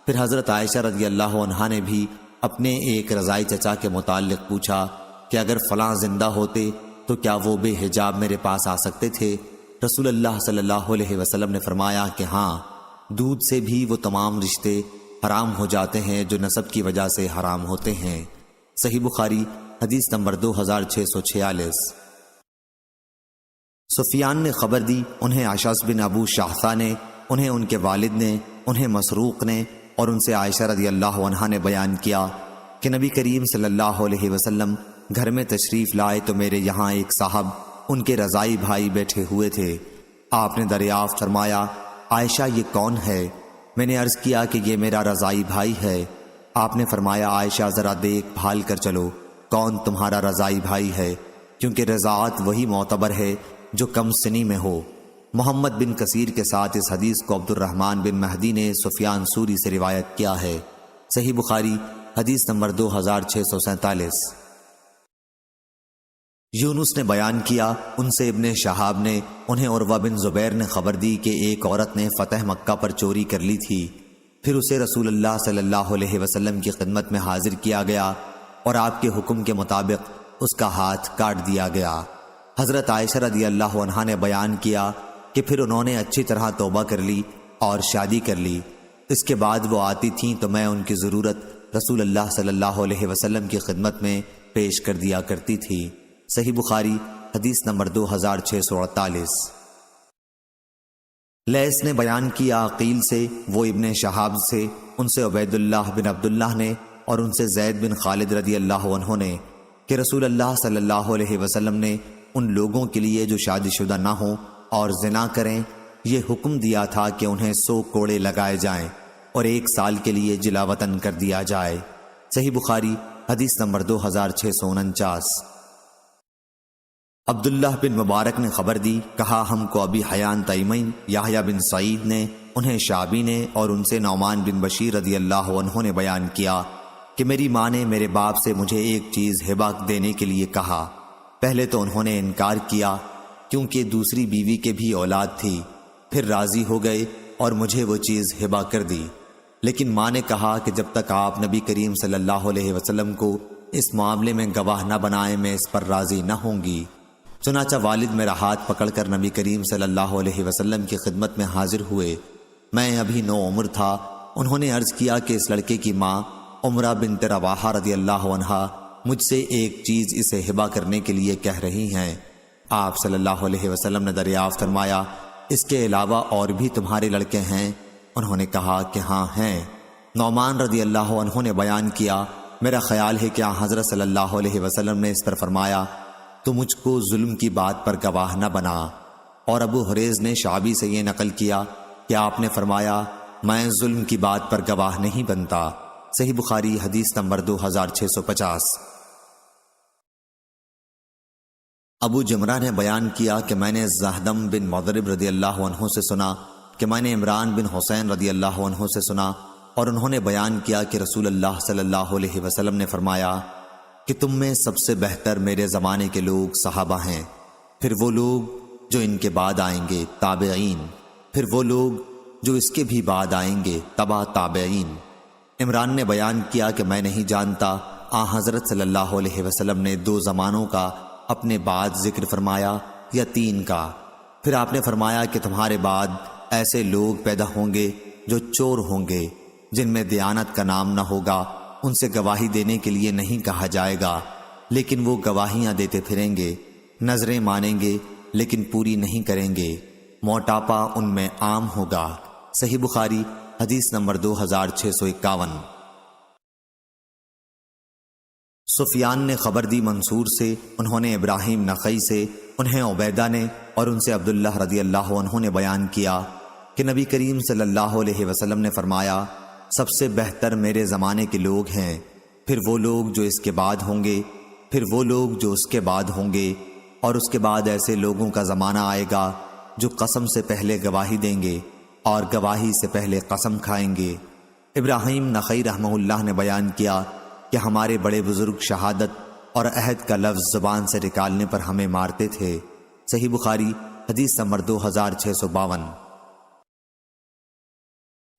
Speaker 1: پھر حضرت عائشہ رضی اللہ عنہا نے بھی اپنے ایک رضائی چچا کے متعلق پوچھا کہ اگر فلاں زندہ ہوتے تو کیا وہ بے حجاب میرے پاس آ سکتے تھے؟ رسول اللہ صلی اللہ علیہ وسلم نے فرمایا کہ ہاں، دودھ سے بھی وہ تمام رشتے حرام ہو جاتے ہیں جو نسب کی وجہ سے حرام ہوتے ہیں۔ صحیح بخاری حدیث نمبر 2646۔ سفیان نے خبر دی، انہیں اشعث بن ابو شاہثہ نے، انہیں ان کے والد نے، انہیں مسروق نے اور ان سے عائشہ رضی اللہ عنہا نے بیان کیا کہ نبی کریم صلی اللہ علیہ وسلم گھر میں تشریف لائے تو میرے یہاں ایک صاحب ان کے رضائی بھائی بیٹھے ہوئے تھے۔ آپ نے دریافت فرمایا عائشہ یہ کون ہے؟ میں نے عرض کیا کہ یہ میرا رضائی بھائی ہے۔ آپ نے فرمایا عائشہ ذرا دیکھ بھال کر چلو کون تمہارا رضائی بھائی ہے، کیونکہ رضاعت وہی معتبر ہے جو کم سنی میں ہو۔ محمد بن کثیر کے ساتھ اس حدیث کو عبد الرحمن بن مہدی نے سفیان سوری سے روایت کیا ہے۔ صحیح بخاری حدیث نمبر 2647۔ یونس نے بیان کیا، ان سے ابن شہاب نے، انہیں عروہ بن زبیر نے خبر دی کہ ایک عورت نے فتح مکہ پر چوری کر لی تھی، پھر اسے رسول اللہ صلی اللہ علیہ وسلم کی خدمت میں حاضر کیا گیا اور آپ کے حکم کے مطابق اس کا ہاتھ کاٹ دیا گیا۔ حضرت عائشہ رضی اللہ عنہا نے بیان کیا کہ پھر انہوں نے اچھی طرح توبہ کر لی اور شادی کر لی۔ اس کے بعد وہ آتی تھیں تو میں ان کی ضرورت رسول اللہ صلی اللہ علیہ وسلم کی خدمت میں پیش کر دیا کرتی تھی۔ صحیح بخاری حدیث نمبر 2648۔ لیث نے بیان کیا عقیل سے، وہ ابن شہاب سے، ان سے عبید اللہ بن عبداللہ نے اور ان سے زید بن خالد رضی اللہ عنہ نے کہ رسول اللہ صلی اللہ علیہ وسلم نے ان لوگوں کے لیے جو شادی شدہ نہ ہوں اور زنا کریں یہ حکم دیا تھا کہ انہیں 100 کوڑے لگائے جائیں اور 1 سال کے لیے جلا وطن کر دیا جائے۔ صحیح بخاری حدیث نمبر 2649۔ عبداللہ بن مبارک نے خبر دی، کہا ہم کو ابی حیان تیمین یحییٰ بن سعید نے، انہیں شعبی نے اور ان سے نعمان بن بشیر رضی اللہ عنہ نے بیان کیا کہ میری ماں نے میرے باپ سے مجھے ایک چیز ہبہ دینے کے لیے کہا۔ پہلے تو انہوں نے انکار کیا کیونکہ دوسری بیوی کے بھی اولاد تھی، پھر راضی ہو گئے اور مجھے وہ چیز ہبہ کر دی، لیکن ماں نے کہا کہ جب تک آپ نبی کریم صلی اللہ علیہ وسلم کو اس معاملے میں گواہ نہ بنائیں میں اس پر راضی نہ ہوں گی۔ چنانچہ والد میرا ہاتھ پکڑ کر نبی کریم صلی اللہ علیہ وسلم کی خدمت میں حاضر ہوئے۔ میں ابھی 9 عمر تھا۔ انہوں نے عرض کیا کہ اس لڑکے کی ماں عمرہ بنت رواحہ رضی اللہ عنہا مجھ سے ایک چیز اسے ہبہ کرنے کے لیے کہہ رہی ہیں۔ آپ صلی اللہ علیہ وسلم نے دریافت فرمایا اس کے علاوہ اور بھی تمہارے لڑکے ہیں؟ انہوں نے کہا کہ ہاں ہیں۔ نعمان رضی اللہ عنہ نے بیان کیا، میرا خیال ہے کہ حضرت صلی اللہ علیہ وسلم نے اس پر فرمایا تو مجھ کو ظلم کی بات پر گواہ نہ بنا۔ اور ابو حریز نے شعبی سے یہ نقل کیا کہ آپ نے فرمایا میں ظلم کی بات پر گواہ نہیں بنتا۔ صحیح بخاری حدیث نمبر 2650۔ ابو جمرہ نے بیان کیا کہ میں نے زہدم بن مضرب رضی اللہ عنہ سے سنا کہ میں نے عمران بن حسین رضی اللہ عنہ سے سنا اور انہوں نے بیان کیا کہ رسول اللہ صلی اللہ علیہ وسلم نے فرمایا کہ تم میں سب سے بہتر میرے زمانے کے لوگ صحابہ ہیں، پھر وہ لوگ جو ان کے بعد آئیں گے تابعین، پھر وہ لوگ جو اس کے بھی بعد آئیں گے تبع تابعین۔ عمران نے بیان کیا کہ میں نہیں جانتا حضرت صلی اللہ علیہ وسلم نے 2 زمانوں کا اپنے بعد ذکر فرمایا یا 3 کا۔ پھر آپ نے فرمایا کہ تمہارے بعد ایسے لوگ پیدا ہوں گے جو چور ہوں گے، جن میں دیانت کا نام نہ ہوگا، ان سے گواہی دینے کے لیے نہیں کہا جائے گا، لیکن وہ گواہیاں دیتے پھریں گے، نظریں مانیں گے لیکن پوری نہیں کریں گے، موٹاپا ان میں عام ہوگا۔ صحیح بخاری حدیث نمبر 2651۔ سفیان نے خبر دی منصور سے، انہوں نے ابراہیم نخعی سے، انہیں عبیدہ نے اور ان سے عبداللہ رضی اللہ عنہ نے بیان کیا کہ نبی کریم صلی اللہ علیہ وسلم نے فرمایا سب سے بہتر میرے زمانے کے لوگ ہیں، پھر وہ لوگ جو اس کے بعد ہوں گے، پھر وہ لوگ جو اس کے بعد ہوں گے، اور اس کے بعد ایسے لوگوں کا زمانہ آئے گا جو قسم سے پہلے گواہی دیں گے اور گواہی سے پہلے قسم کھائیں گے۔ ابراہیم نخعی رحمہ اللہ نے بیان کیا کہ ہمارے بڑے بزرگ شہادت اور عہد کا لفظ زبان سے نکالنے پر ہمیں مارتے تھے۔ صحیح بخاری حدیث نمبر 2652۔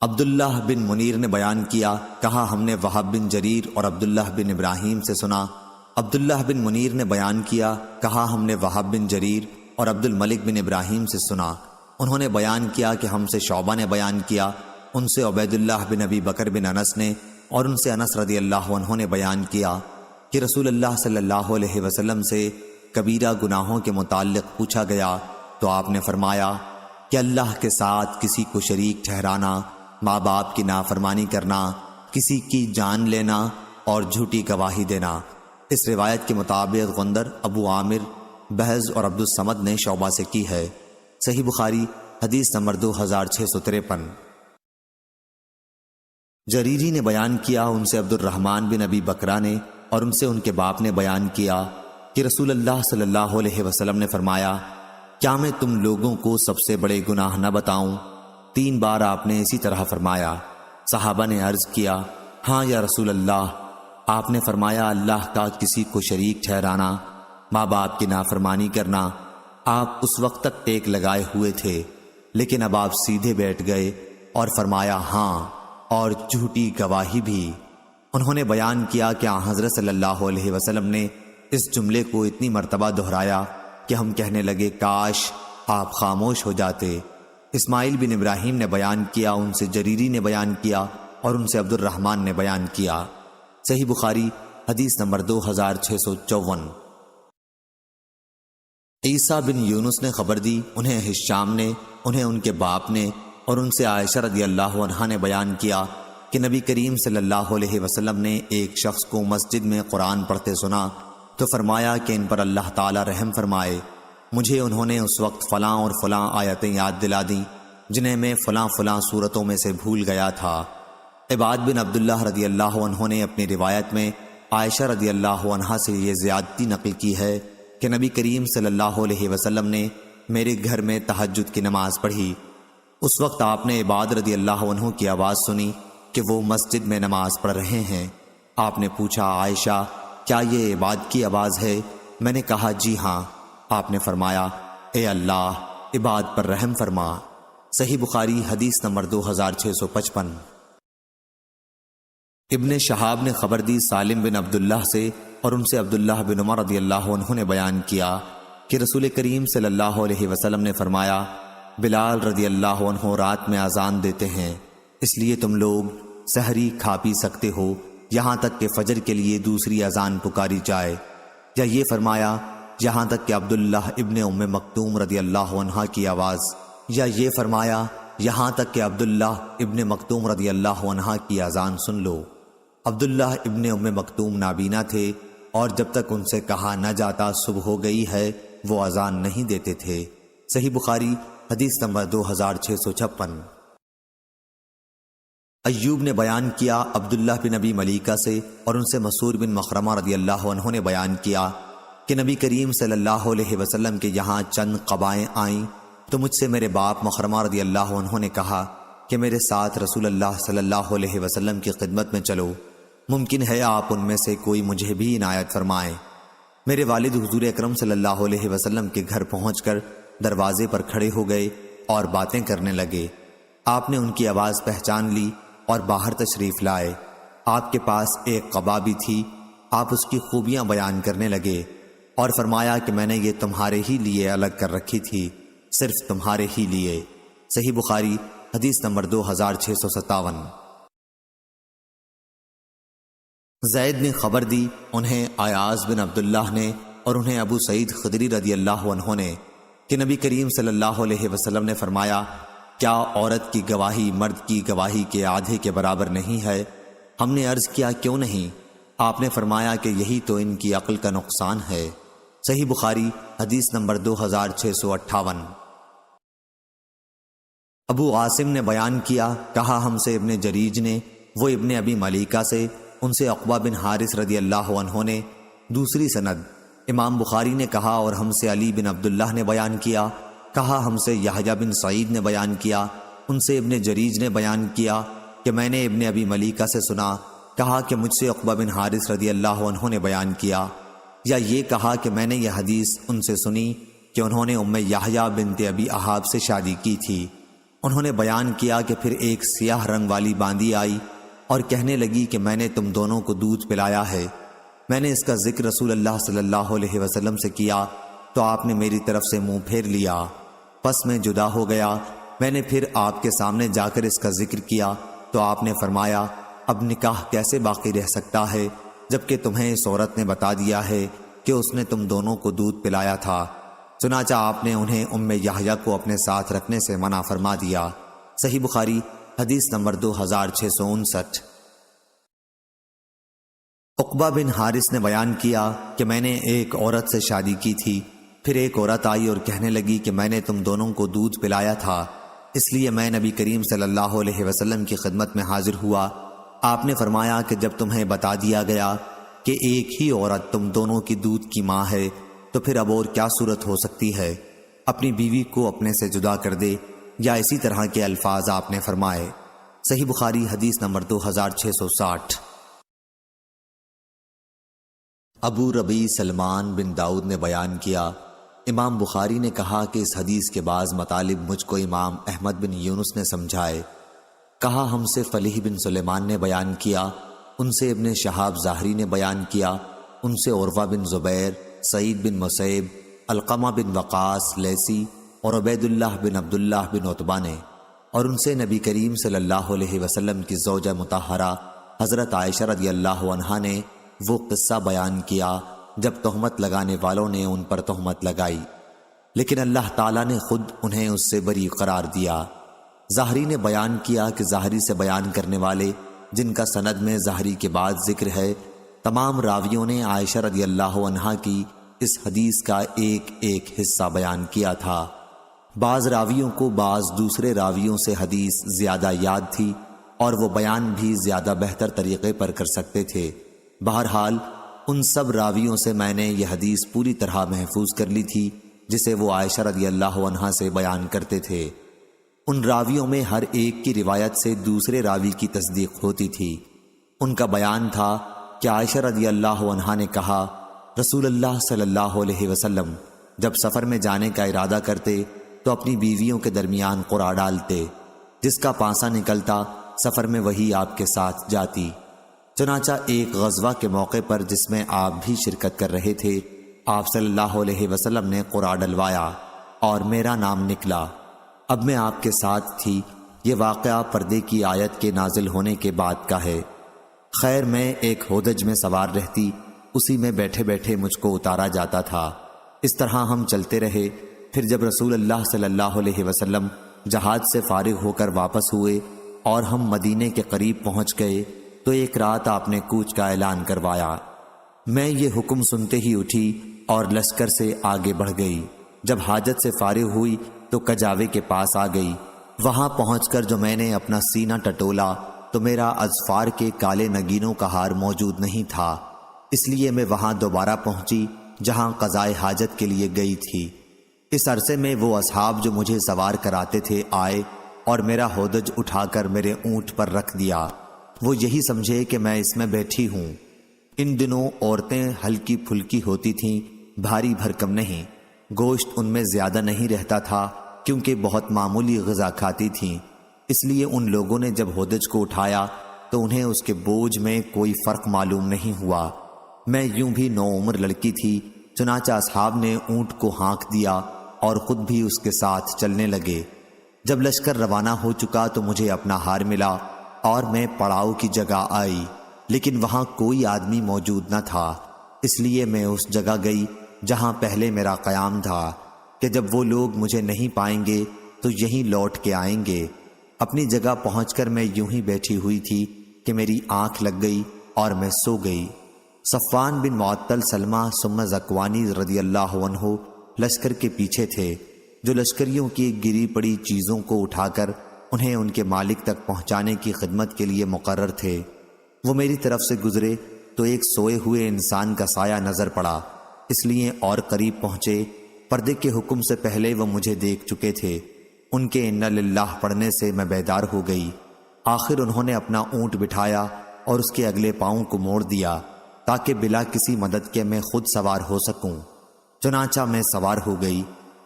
Speaker 1: عبداللہ بن منیر نے بیان کیا، کہا ہم نے وہب بن جریر اور عبداللہ بن ابراہیم سے سنا۔ عبداللہ بن منیر نے بیان کیا، کہا ہم نے وہب بن جریر اور عبد الملک بن ابراہیم سے سنا۔ انہوں نے بیان کیا کہ ہم سے شعبہ نے بیان کیا، ان سے عبید اللہ بن ابی بکر بن انس نے، اور ان سے انس رضی اللہ عنہ نے بیان کیا کہ رسول اللہ صلی اللہ علیہ وسلم سے کبیرہ گناہوں کے متعلق پوچھا گیا تو آپ نے فرمایا کہ اللہ کے ساتھ کسی کو شریک ٹھہرانا، ماں باپ کی نافرمانی کرنا، کسی کی جان لینا اور جھوٹی گواہی دینا۔ اس روایت کے مطابق غندر، ابو عامر، بہز اور عبد الصمد نے شعبہ سے کی ہے۔ صحیح بخاری حدیث نمبر 2653۔ جریری نے بیان کیا، ان سے عبد الرحمن بن ابی بکرہ نے اور ان سے ان کے باپ نے بیان کیا کہ رسول اللہ صلی اللہ علیہ وسلم نے فرمایا، کیا میں تم لوگوں کو سب سے بڑے گناہ نہ بتاؤں؟ 3 بار آپ نے اسی طرح فرمایا۔ صحابہ نے عرض کیا، ہاں یا رسول اللہ۔ آپ نے فرمایا، اللہ کا کسی کو شریک ٹھہرانا، ماں باپ کی نافرمانی کرنا۔ آپ اس وقت تک ٹیک لگائے ہوئے تھے، لیکن اب آپ سیدھے بیٹھ گئے اور فرمایا، ہاں، اور جھوٹی گواہی بھی۔ انہوں نے بیان کیا کہ حضرت صلی اللہ علیہ وسلم نے اس جملے کو اتنی مرتبہ دہرایا کہ ہم کہنے لگے، کاش آپ خاموش ہو جاتے۔ اسماعیل بن ابراہیم نے بیان کیا، ان سے جریری نے بیان کیا اور ان سے عبد الرحمن نے بیان کیا۔ صحیح بخاری حدیث نمبر 2654۔ عیسیٰ بن یونس نے خبر دی، انہیں ہشام نے، انہیں ان کے باپ نے اور ان سے عائشہ رضی اللہ عنہا نے بیان کیا کہ نبی کریم صلی اللہ علیہ وسلم نے ایک شخص کو مسجد میں قرآن پڑھتے سنا تو فرمایا کہ ان پر اللہ تعالی رحم فرمائے۔ مجھے انہوں نے اس وقت فلاں اور فلاں آیتیں یاد دلا دیں جنہیں میں فلاں فلاں صورتوں میں سے بھول گیا تھا۔ عباد بن عبداللہ رضی اللہ عنہ نے اپنی روایت میں عائشہ رضی اللہ عنہا سے یہ زیادتی نقل کی ہے کہ نبی کریم صلی اللہ علیہ وسلم نے میرے گھر میں تہجد کی نماز پڑھی۔ اس وقت آپ نے عباد رضی اللہ عنہ کی آواز سنی کہ وہ مسجد میں نماز پڑھ رہے ہیں۔ آپ نے پوچھا، عائشہ کیا یہ عباد کی آواز ہے؟ میں نے کہا، جی ہاں۔ آپ نے فرمایا، اے اللہ عباد پر رحم فرما۔ صحیح بخاری حدیث نمبر 2655۔ ابن شہاب نے خبر دی سالم بن عبداللہ سے اور ان سے عبداللہ بن عمر رضی اللہ عنہ نے بیان کیا کہ رسول کریم صلی اللہ علیہ وسلم نے فرمایا، بلال رضی اللہ عنہ رات میں اذان دیتے ہیں، اس لیے تم لوگ سحری کھا پی سکتے ہو یہاں تک کہ فجر کے لیے دوسری اذان پکاری جائے، یا یہ فرمایا یہاں تک کہ عبداللہ ابن ام مکتوم رضی اللہ عنہ کی آواز، یا یہ فرمایا یہاں تک کہ عبداللہ ابن مکتوم رضی اللہ عنہ کی اذان سن لو۔ عبداللہ ابن ام مکتوم نابینا تھے اور جب تک ان سے کہا نہ جاتا صبح ہو گئی ہے وہ اذان نہیں دیتے تھے۔ صحیح بخاری حدیث نمبر 2656۔ ایوب نے بیان کیا عبداللہ بن ابی ملیکہ سے اور ان سے مسعور بن مخرمہ رضی اللہ عنہ نے بیان کیا کہ نبی کریم صلی اللہ علیہ وسلم کے یہاں چند قبائیں آئیں تو مجھ سے میرے باپ مخرمہ رضی اللہ عنہ نے کہا کہ میرے ساتھ رسول اللہ صلی اللہ علیہ وسلم کی خدمت میں چلو، ممکن ہے آپ ان میں سے کوئی مجھے بھی عنایت فرمائیں۔ میرے والد حضور اکرم صلی اللہ علیہ وسلم کے گھر پہنچ کر دروازے پر کھڑے ہو گئے اور باتیں کرنے لگے۔ آپ نے ان کی آواز پہچان لی اور باہر تشریف لائے۔ آپ کے پاس ایک قبا بھی تھی، آپ اس کی خوبیاں بیان کرنے لگے اور فرمایا کہ میں نے یہ تمہارے ہی لیے الگ کر رکھی تھی، صرف تمہارے ہی لیے۔ صحیح بخاری حدیث نمبر 2657۔ زید نے خبر دی، انہیں ایاز بن عبداللہ نے اور انہیں ابو سعید خدری رضی اللہ عنہ نے کہ نبی کریم صلی اللہ علیہ وسلم نے فرمایا، کیا عورت کی گواہی مرد کی گواہی کے آدھے کے برابر نہیں ہے؟ ہم نے عرض کیا، کیوں نہیں؟ آپ نے فرمایا کہ یہی تو ان کی عقل کا نقصان ہے۔ صحیح بخاری حدیث نمبر 2658۔ ابو عاصم نے بیان کیا، کہا ہم سے ابن جریج نے، وہ ابن ابی ملیکہ سے، ان سے عقبہ بن حارث رضی اللہ عنہ نے۔ دوسری سند امام بخاری نے کہا اور ہم سے علی بن عبداللہ نے بیان کیا، کہا ہم سے یحییٰ بن سعید نے بیان کیا، ان سے ابن جریج نے بیان کیا کہ میں نے ابن ابی ملیکہ سے سنا، کہا کہ مجھ سے عقبہ بن حارث رضی اللہ عنہ نے بیان کیا، یا یہ کہا کہ میں نے یہ حدیث ان سے سنی کہ انہوں نے ام یحییٰ بنت ابی احاب سے شادی کی تھی۔ انہوں نے بیان کیا کہ پھر ایک سیاہ رنگ والی باندی آئی اور کہنے لگی کہ میں نے تم دونوں کو دودھ پلایا ہے۔ میں نے اس کا ذکر رسول اللہ صلی اللہ علیہ وسلم سے کیا تو آپ نے میری طرف سے منہ پھیر لیا، پس میں جدا ہو گیا۔ میں نے پھر آپ کے سامنے جا کر اس کا ذکر کیا تو آپ نے فرمایا، اب نکاح کیسے باقی رہ سکتا ہے جبکہ تمہیں اس عورت نے بتا دیا ہے کہ اس نے تم دونوں کو دودھ پلایا تھا۔ چنانچہ آپ نے انہیں ام یحییٰ کو اپنے ساتھ رکھنے سے منع فرما دیا۔ صحیح بخاری حدیث نمبر 2659۔ عقبہ بن حارث نے بیان کیا کہ میں نے ایک عورت سے شادی کی تھی، پھر ایک عورت آئی اور کہنے لگی کہ میں نے تم دونوں کو دودھ پلایا تھا، اس لیے میں نبی کریم صلی اللہ علیہ وسلم کی خدمت میں حاضر ہوا۔ آپ نے فرمایا کہ جب تمہیں بتا دیا گیا کہ ایک ہی عورت تم دونوں کی دودھ کی ماں ہے تو پھر اب اور کیا صورت ہو سکتی ہے؟ اپنی بیوی کو اپنے سے جدا کر دے، یا اسی طرح کے الفاظ آپ نے فرمائے۔ صحیح بخاری حدیث نمبر 2660۔ ابو ربیع سلمان بن داؤد نے بیان کیا، امام بخاری نے کہا کہ اس حدیث کے بعض مطالب مجھ کو امام احمد بن یونس نے سمجھائے۔ کہا ہم سے فلیح بن سلیمان نے بیان کیا، ان سے ابن شہاب ظاہری نے بیان کیا، ان سے عروہ بن زبیر، سعید بن مسیب، علقمہ بن وقاص لیثی اور عبید اللہ بن عبداللہ بن عتبہ نے، اور ان سے نبی کریم صلی اللہ علیہ وسلم کی زوجہ مطہرہ حضرت عائشہ رضی اللہ عنہا نے وہ قصہ بیان کیا جب تہمت لگانے والوں نے ان پر تہمت لگائی، لیکن اللہ تعالیٰ نے خود انہیں اس سے بری قرار دیا۔ ظاہری نے بیان کیا کہ ظاہری سے بیان کرنے والے جن کا سند میں ظاہری کے بعد ذکر ہے، تمام راویوں نے عائشہ رضی اللہ عنہا کی اس حدیث کا ایک ایک حصہ بیان کیا تھا۔ بعض راویوں کو بعض دوسرے راویوں سے حدیث زیادہ یاد تھی اور وہ بیان بھی زیادہ بہتر طریقے پر کر سکتے تھے۔ بہرحال ان سب راویوں سے میں نے یہ حدیث پوری طرح محفوظ کر لی تھی جسے وہ عائشہ رضی اللہ عنہا سے بیان کرتے تھے۔ ان راویوں میں ہر ایک کی روایت سے دوسرے راوی کی تصدیق ہوتی تھی۔ ان کا بیان تھا کہ عائشہ رضی اللہ عنہا نے کہا، رسول اللہ صلی اللہ علیہ وسلم جب سفر میں جانے کا ارادہ کرتے تو اپنی بیویوں کے درمیان قرعہ ڈالتے، جس کا پانسا نکلتا سفر میں وہی آپ کے ساتھ جاتی۔ چنانچہ ایک غزوہ کے موقع پر جس میں آپ بھی شرکت کر رہے تھے، آپ صلی اللہ علیہ وسلم نے قرعہ ڈلوایا اور میرا نام نکلا۔ اب میں آپ کے ساتھ تھی۔ یہ واقعہ پردے کی آیت کے نازل ہونے کے بعد کا ہے۔ خیر میں ایک ہودج میں سوار رہتی، اسی میں بیٹھے بیٹھے مجھ کو اتارا جاتا تھا۔ اس طرح ہم چلتے رہے۔ پھر جب رسول اللہ صلی اللہ علیہ وسلم جہاد سے فارغ ہو کر واپس ہوئے اور ہم مدینے کے قریب پہنچ گئے تو ایک رات آپ نے کوچ کا اعلان کروایا۔ میں یہ حکم سنتے ہی اٹھی اور لشکر سے آگے بڑھ گئی۔ جب حاجت سے فارغ ہوئی تو کجاوے کے پاس آ گئی۔ وہاں پہنچ کر جو میں نے اپنا سینہ ٹٹولا تو میرا اظفار کے کالے نگینوں کا ہار موجود نہیں تھا، اس لیے میں وہاں دوبارہ پہنچی جہاں قضائے حاجت کے لیے گئی تھی۔ اس عرصے میں وہ اصحاب جو مجھے سوار کراتے تھے آئے اور میرا ہودج اٹھا کر میرے اونٹ پر رکھ دیا۔ وہ یہی سمجھے کہ میں اس میں بیٹھی ہوں۔ ان دنوں عورتیں ہلکی پھلکی ہوتی تھیں، بھاری بھرکم نہیں۔ گوشت ان میں زیادہ نہیں رہتا تھا کیونکہ بہت معمولی غذا کھاتی تھیں، اس لیے ان لوگوں نے جب ہودج کو اٹھایا تو انہیں اس کے بوجھ میں کوئی فرق معلوم نہیں ہوا۔ میں یوں بھی نوعمر لڑکی تھی، چنانچہ اصحاب نے اونٹ کو ہانک دیا اور خود بھی اس کے ساتھ چلنے لگے۔ جب لشکر روانہ ہو چکا تو مجھے اپنا ہار ملا اور میں پڑاؤ کی جگہ آئی، لیکن وہاں کوئی آدمی موجود نہ تھا، اس لیے میں اس جگہ گئی جہاں پہلے میرا قیام تھا کہ جب وہ لوگ مجھے نہیں پائیں گے تو یہیں لوٹ کے آئیں گے۔ اپنی جگہ پہنچ کر میں یوں ہی بیٹھی ہوئی تھی کہ میری آنکھ لگ گئی اور میں سو گئی۔ صفوان بن معطل سلمہ ثم زکوانی رضی اللہ عنہ لشکر کے پیچھے تھے، جو لشکریوں کی گری پڑی چیزوں کو اٹھا کر انہیں ان کے مالک تک پہنچانے کی خدمت کے لیے مقرر تھے۔ وہ میری طرف سے گزرے تو ایک سوئے ہوئے انسان کا سایہ نظر پڑا، اس لیے اور قریب پہنچے۔ پردے کے حکم سے پہلے وہ مجھے دیکھ چکے تھے۔ ان کے انا للہ پڑھنے سے میں بیدار ہو گئی۔ آخر انہوں نے اپنا اونٹ بٹھایا اور اس کے اگلے پاؤں کو موڑ دیا تاکہ بلا کسی مدد کے میں خود سوار ہو سکوں۔ چنانچہ میں سوار ہو گئی۔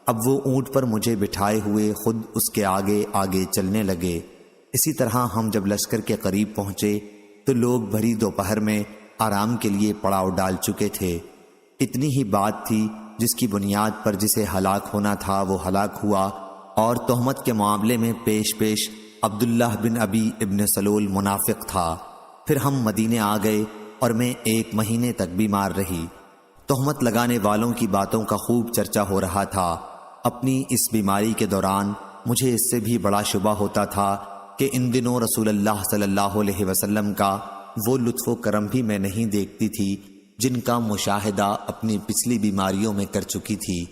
Speaker 1: اب وہ اونٹ پر مجھے بٹھائے ہوئے خود اس کے آگے آگے چلنے لگے۔ اسی طرح ہم جب لشکر کے قریب پہنچے تو لوگ بھری دوپہر میں آرام کے لیے پڑاؤ ڈال چکے تھے۔ اتنی ہی بات تھی جس کی بنیاد پر جسے ہلاک ہونا تھا وہ ہلاک ہوا، اور تہمت کے معاملے میں پیش پیش عبداللہ بن ابی ابن سلول منافق تھا۔ پھر ہم مدینے آ گئے اور میں 1 مہینے تک بیمار رہی۔ تہمت لگانے والوں کی باتوں کا خوب چرچا ہو رہا تھا۔ اپنی اس بیماری کے دوران مجھے اس سے بھی بڑا شبہ ہوتا تھا کہ ان دنوں رسول اللہ صلی اللہ علیہ وسلم کا وہ لطف و کرم بھی میں نہیں دیکھتی تھی جن کا مشاہدہ اپنی پچھلی بیماریوں میں کر چکی تھی۔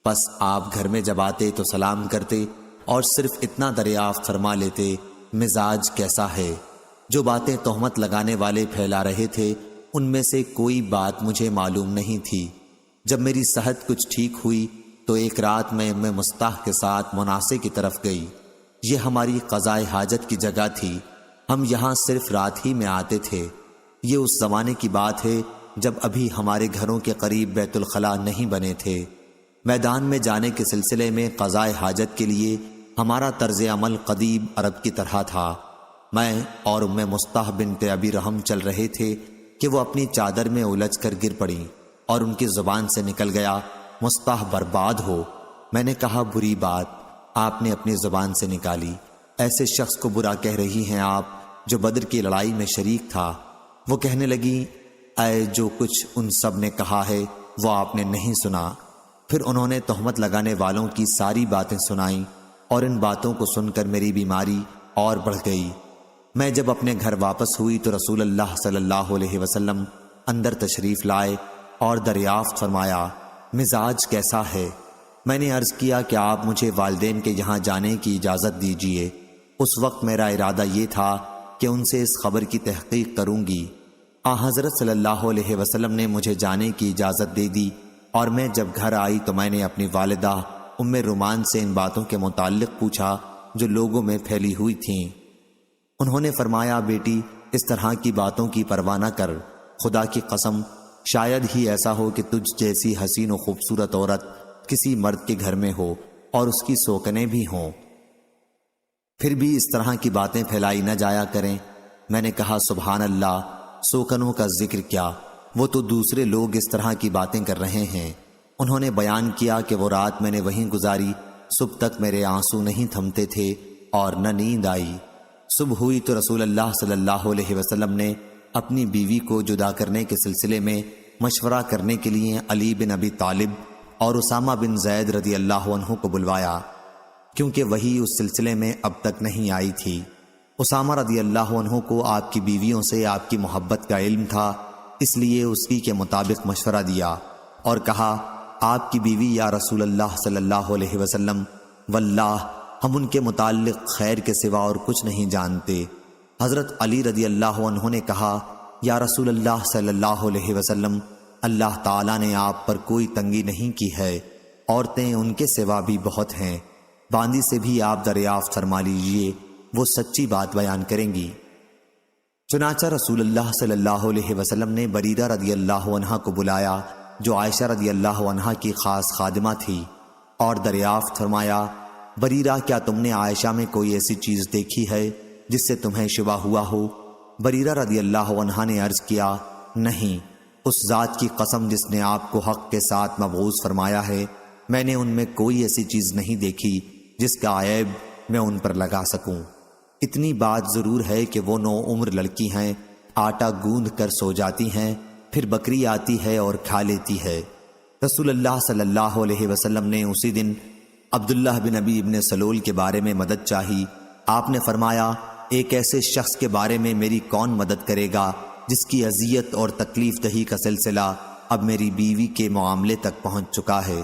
Speaker 1: پس آپ گھر میں جب آتے تو سلام کرتے اور صرف اتنا دریافت فرما لیتے، مزاج کیسا ہے؟ جو باتیں تہمت لگانے والے پھیلا رہے تھے ان میں سے کوئی بات مجھے معلوم نہیں تھی۔ جب میری صحت کچھ ٹھیک ہوئی تو ایک رات میں مستح کے ساتھ مناسے کی طرف گئی۔ یہ ہماری قضائے حاجت کی جگہ تھی، ہم یہاں صرف رات ہی میں آتے تھے۔ یہ اس زمانے کی بات ہے جب ابھی ہمارے گھروں کے قریب بیت الخلاء نہیں بنے تھے۔ میدان میں جانے کے سلسلے میں قضائے حاجت کے لیے ہمارا طرز عمل قدیم عرب کی طرح تھا۔ میں اور مستح بنت ابی رحم چل رہے تھے کہ وہ اپنی چادر میں الجھ کر گر پڑیں اور ان کی زبان سے نکل گیا، مستح برباد ہو۔ میں نے کہا، بری بات آپ نے اپنی زبان سے نکالی، ایسے شخص کو برا کہہ رہی ہیں آپ جو بدر کی لڑائی میں شریک تھا۔ وہ کہنے لگی، اے جو کچھ ان سب نے کہا ہے وہ آپ نے نہیں سنا۔ پھر انہوں نے تہمت لگانے والوں کی ساری باتیں سنائیں اور ان باتوں کو سن کر میری بیماری اور بڑھ گئی۔ میں جب اپنے گھر واپس ہوئی تو رسول اللہ صلی اللہ علیہ وسلم اندر تشریف لائے اور دریافت فرمایا، مزاج کیسا ہے؟ میں نے عرض کیا کہ آپ مجھے والدین کے یہاں جانے کی اجازت دیجیے۔ اس وقت میرا ارادہ یہ تھا کہ ان سے اس خبر کی تحقیق کروں گی۔ حضرت صلی اللہ علیہ وسلم نے مجھے جانے کی اجازت دے دی، اور میں جب گھر آئی تو میں نے اپنی والدہ ام رومان سے ان باتوں کے متعلق پوچھا جو لوگوں میں پھیلی ہوئی تھیں۔ انہوں نے فرمایا، بیٹی اس طرح کی باتوں کی پرواہ نہ کر، خدا کی قسم شاید ہی ایسا ہو کہ تجھ جیسی حسین و خوبصورت عورت کسی مرد کے گھر میں ہو اور اس کی سوکنے بھی ہوں، پھر بھی اس طرح کی باتیں پھیلائی نہ جایا کریں۔ میں نے کہا، سبحان اللہ، سوکنوں کا ذکر کیا، وہ تو دوسرے لوگ اس طرح کی باتیں کر رہے ہیں۔ انہوں نے بیان کیا کہ وہ رات میں نے وہیں گزاری، صبح تک میرے آنسو نہیں تھمتے تھے اور نہ نیند آئی۔ صبح ہوئی تو رسول اللہ صلی اللہ علیہ وسلم نے اپنی بیوی کو جدا کرنے کے سلسلے میں مشورہ کرنے کے لیے علی بن ابی طالب اور اسامہ بن زید رضی اللہ عنہ کو بلوایا، کیونکہ وہی اس سلسلے میں اب تک نہیں آئی تھی۔ اسامہ رضی اللہ عنہ کو آپ کی بیویوں سے آپ کی محبت کا علم تھا، اس لیے اسی کے مطابق مشورہ دیا اور کہا، آپ کی بیوی یا رسول اللہ صلی اللہ علیہ وسلم، واللہ ہم ان کے متعلق خیر کے سوا اور کچھ نہیں جانتے۔ حضرت علی رضی اللہ عنہ نے کہا، یا رسول اللہ صلی اللہ علیہ وسلم، اللہ تعالیٰ نے آپ پر کوئی تنگی نہیں کی ہے، عورتیں ان کے سوا بھی بہت ہیں، باندی سے بھی آپ دریافت فرما لیجئے، وہ سچی بات بیان کریں گی۔ چنانچہ رسول اللہ صلی اللہ علیہ وسلم نے بریرہ رضی اللہ عنہ کو بلایا جو عائشہ رضی اللہ عنہ کی خاص خادمہ تھی، اور دریافت فرمایا، بریرہ کیا تم نے عائشہ میں کوئی ایسی چیز دیکھی ہے جس سے تمہیں شبہ ہوا ہو؟ بریرہ رضی اللہ عنہ نے عرض کیا، نہیں، اس ذات کی قسم جس نے آپ کو حق کے ساتھ مبعوث فرمایا ہے، میں نے ان میں کوئی ایسی چیز نہیں دیکھی جس کا عیب میں ان پر لگا سکوں۔ اتنی بات ضرور ہے کہ وہ 9 عمر لڑکی ہیں، آٹا گوندھ کر سو جاتی ہیں، پھر بکری آتی ہے اور کھا لیتی ہے۔ رسول اللہ صلی اللہ علیہ وسلم نے اسی دن عبداللہ بن ابی ابن سلول کے بارے میں مدد چاہی۔ آپ نے فرمایا، ایک ایسے شخص کے بارے میں میری کون مدد کرے گا جس کی اذیت اور تکلیف دہی کا سلسلہ اب میری بیوی کے معاملے تک پہنچ چکا ہے۔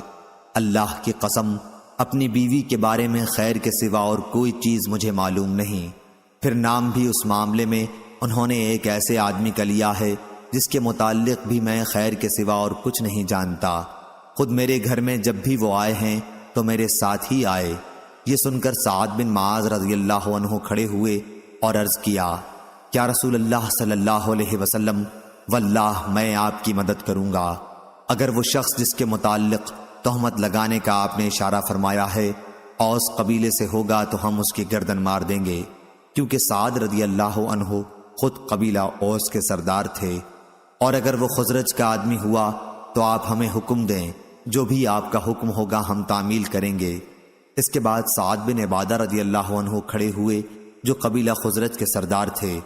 Speaker 1: اللہ کی قسم، اپنی بیوی کے بارے میں خیر کے سوا اور کوئی چیز مجھے معلوم نہیں۔ پھر نام بھی اس معاملے میں انہوں نے ایک ایسے آدمی کا لیا ہے جس کے متعلق بھی میں خیر کے سوا اور کچھ نہیں جانتا۔ خود میرے گھر میں جب بھی وہ آئے ہیں تو میرے ساتھ ہی آئے۔ یہ سن کر سعد بن معاذ رضی اللہ عنہ کھڑے ہوئے اور عرض کیا، کیا رسول اللہ صلی اللہ علیہ وسلم واللہ میں آپ کی مدد کروں گا۔ اگر وہ شخص جس کے متعلق تہمت لگانے کا آپ نے اشارہ فرمایا ہے اوس قبیلے سے ہوگا تو ہم اس کی گردن مار دیں گے، کیونکہ سعد رضی اللہ عنہ خود قبیلہ اوس کے سردار تھے۔ اور اگر وہ خزرج کا آدمی ہوا تو آپ ہمیں حکم دیں، جو بھی آپ کا حکم ہوگا ہم تعمیل کریں گے۔ اس کے بعد سعد بن عبادہ رضی اللہ عنہ کھڑے ہوئے جو قبیلہ خزرج کے سردار تھے،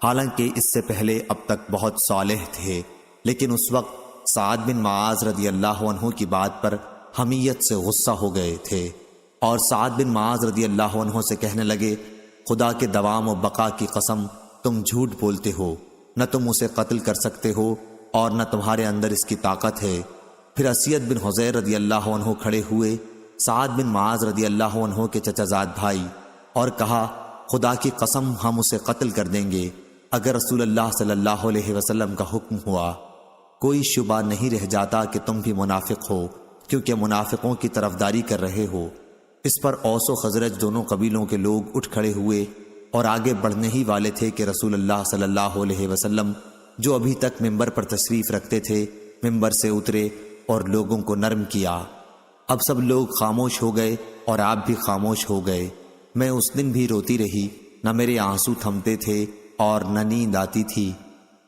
Speaker 1: حالانکہ اس سے پہلے اب تک بہت صالح تھے، لیکن اس وقت سعد بن معاذ رضی اللہ عنہ کی بات پر حمیت سے غصہ ہو گئے تھے، اور سعد بن معاذ رضی اللہ عنہ سے کہنے لگے، خدا کے دوام و بقا کی قسم تم جھوٹ بولتے ہو، نہ تم اسے قتل کر سکتے ہو اور نہ تمہارے اندر اس کی طاقت ہے۔ پھر اسید بن حضیر رضی اللہ عنہ کھڑے ہوئے، سعد بن معاذ رضی اللہ عنہ کے چچا زاد بھائی، اور کہا، خدا کی قسم ہم اسے قتل کر دیں گے اگر رسول اللہ صلی اللہ علیہ وسلم کا حکم ہوا۔ کوئی شبہ نہیں رہ جاتا کہ تم بھی منافق ہو، کیونکہ منافقوں کی طرفداری کر رہے ہو۔ اس پر اوس و خزرج دونوں قبیلوں کے لوگ اٹھ کھڑے ہوئے اور آگے بڑھنے ہی والے تھے کہ رسول اللہ صلی اللہ علیہ وسلم جو ابھی تک ممبر پر تشریف رکھتے تھے ممبر سے اترے اور لوگوں کو نرم کیا۔ اب سب لوگ خاموش ہو گئے اور آپ بھی خاموش ہو گئے۔ میں اس دن بھی روتی رہی، نہ میرے آنسو تھمتے تھے اور نہ نیند آتی تھی۔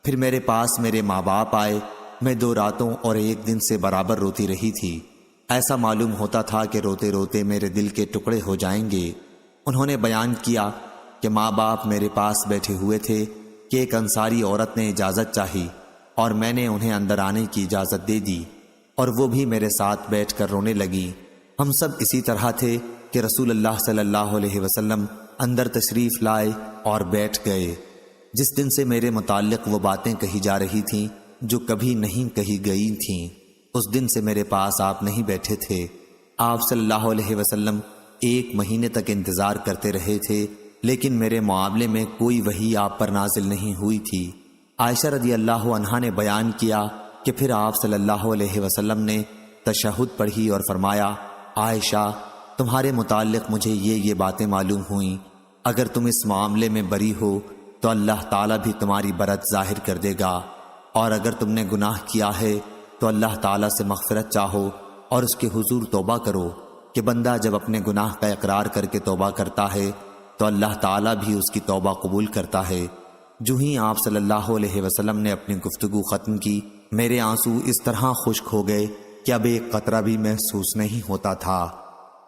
Speaker 1: پھر میرے پاس میرے ماں باپ آئے، میں 2 راتوں اور 1 دن سے برابر روتی رہی تھی۔ ایسا معلوم ہوتا تھا کہ روتے روتے میرے دل کے ٹکڑے ہو جائیں گے۔ انہوں نے بیان کیا کہ ماں باپ میرے پاس بیٹھے ہوئے تھے کہ ایک انصاری عورت نے اجازت چاہی اور میں نے انہیں اندر آنے کی اجازت دے دی، اور وہ بھی میرے ساتھ بیٹھ کر رونے لگی۔ ہم سب اسی طرح تھے کہ رسول اللہ صلی اللہ علیہ وسلم اندر تشریف لائے اور بیٹھ گئے۔ جس دن سے میرے متعلق وہ باتیں کہی جا رہی تھیں جو کبھی نہیں کہی گئی تھیں، اس دن سے میرے پاس آپ نہیں بیٹھے تھے۔ آپ صلی اللہ علیہ وسلم 1 مہینے تک انتظار کرتے رہے تھے، لیکن میرے معاملے میں کوئی وحی آپ پر نازل نہیں ہوئی تھی۔ عائشہ رضی اللہ عنہا نے بیان کیا کہ پھر آپ صلی اللہ علیہ وسلم نے تشہد پڑھی اور فرمایا، عائشہ تمہارے متعلق مجھے یہ باتیں معلوم ہوئیں، اگر تم اس معاملے میں بری ہو تو اللہ تعالیٰ بھی تمہاری برت ظاہر کر دے گا، اور اگر تم نے گناہ کیا ہے تو اللہ تعالیٰ سے مغفرت چاہو اور اس کے حضور توبہ کرو، کہ بندہ جب اپنے گناہ کا اقرار کر کے توبہ کرتا ہے تو اللہ تعالیٰ بھی اس کی توبہ قبول کرتا ہے۔ جو ہی آپ صلی اللہ علیہ وسلم نے اپنی گفتگو ختم کی، میرے آنسو اس طرح خشک ہو گئے کہ اب ایک قطرہ بھی محسوس نہیں ہوتا تھا۔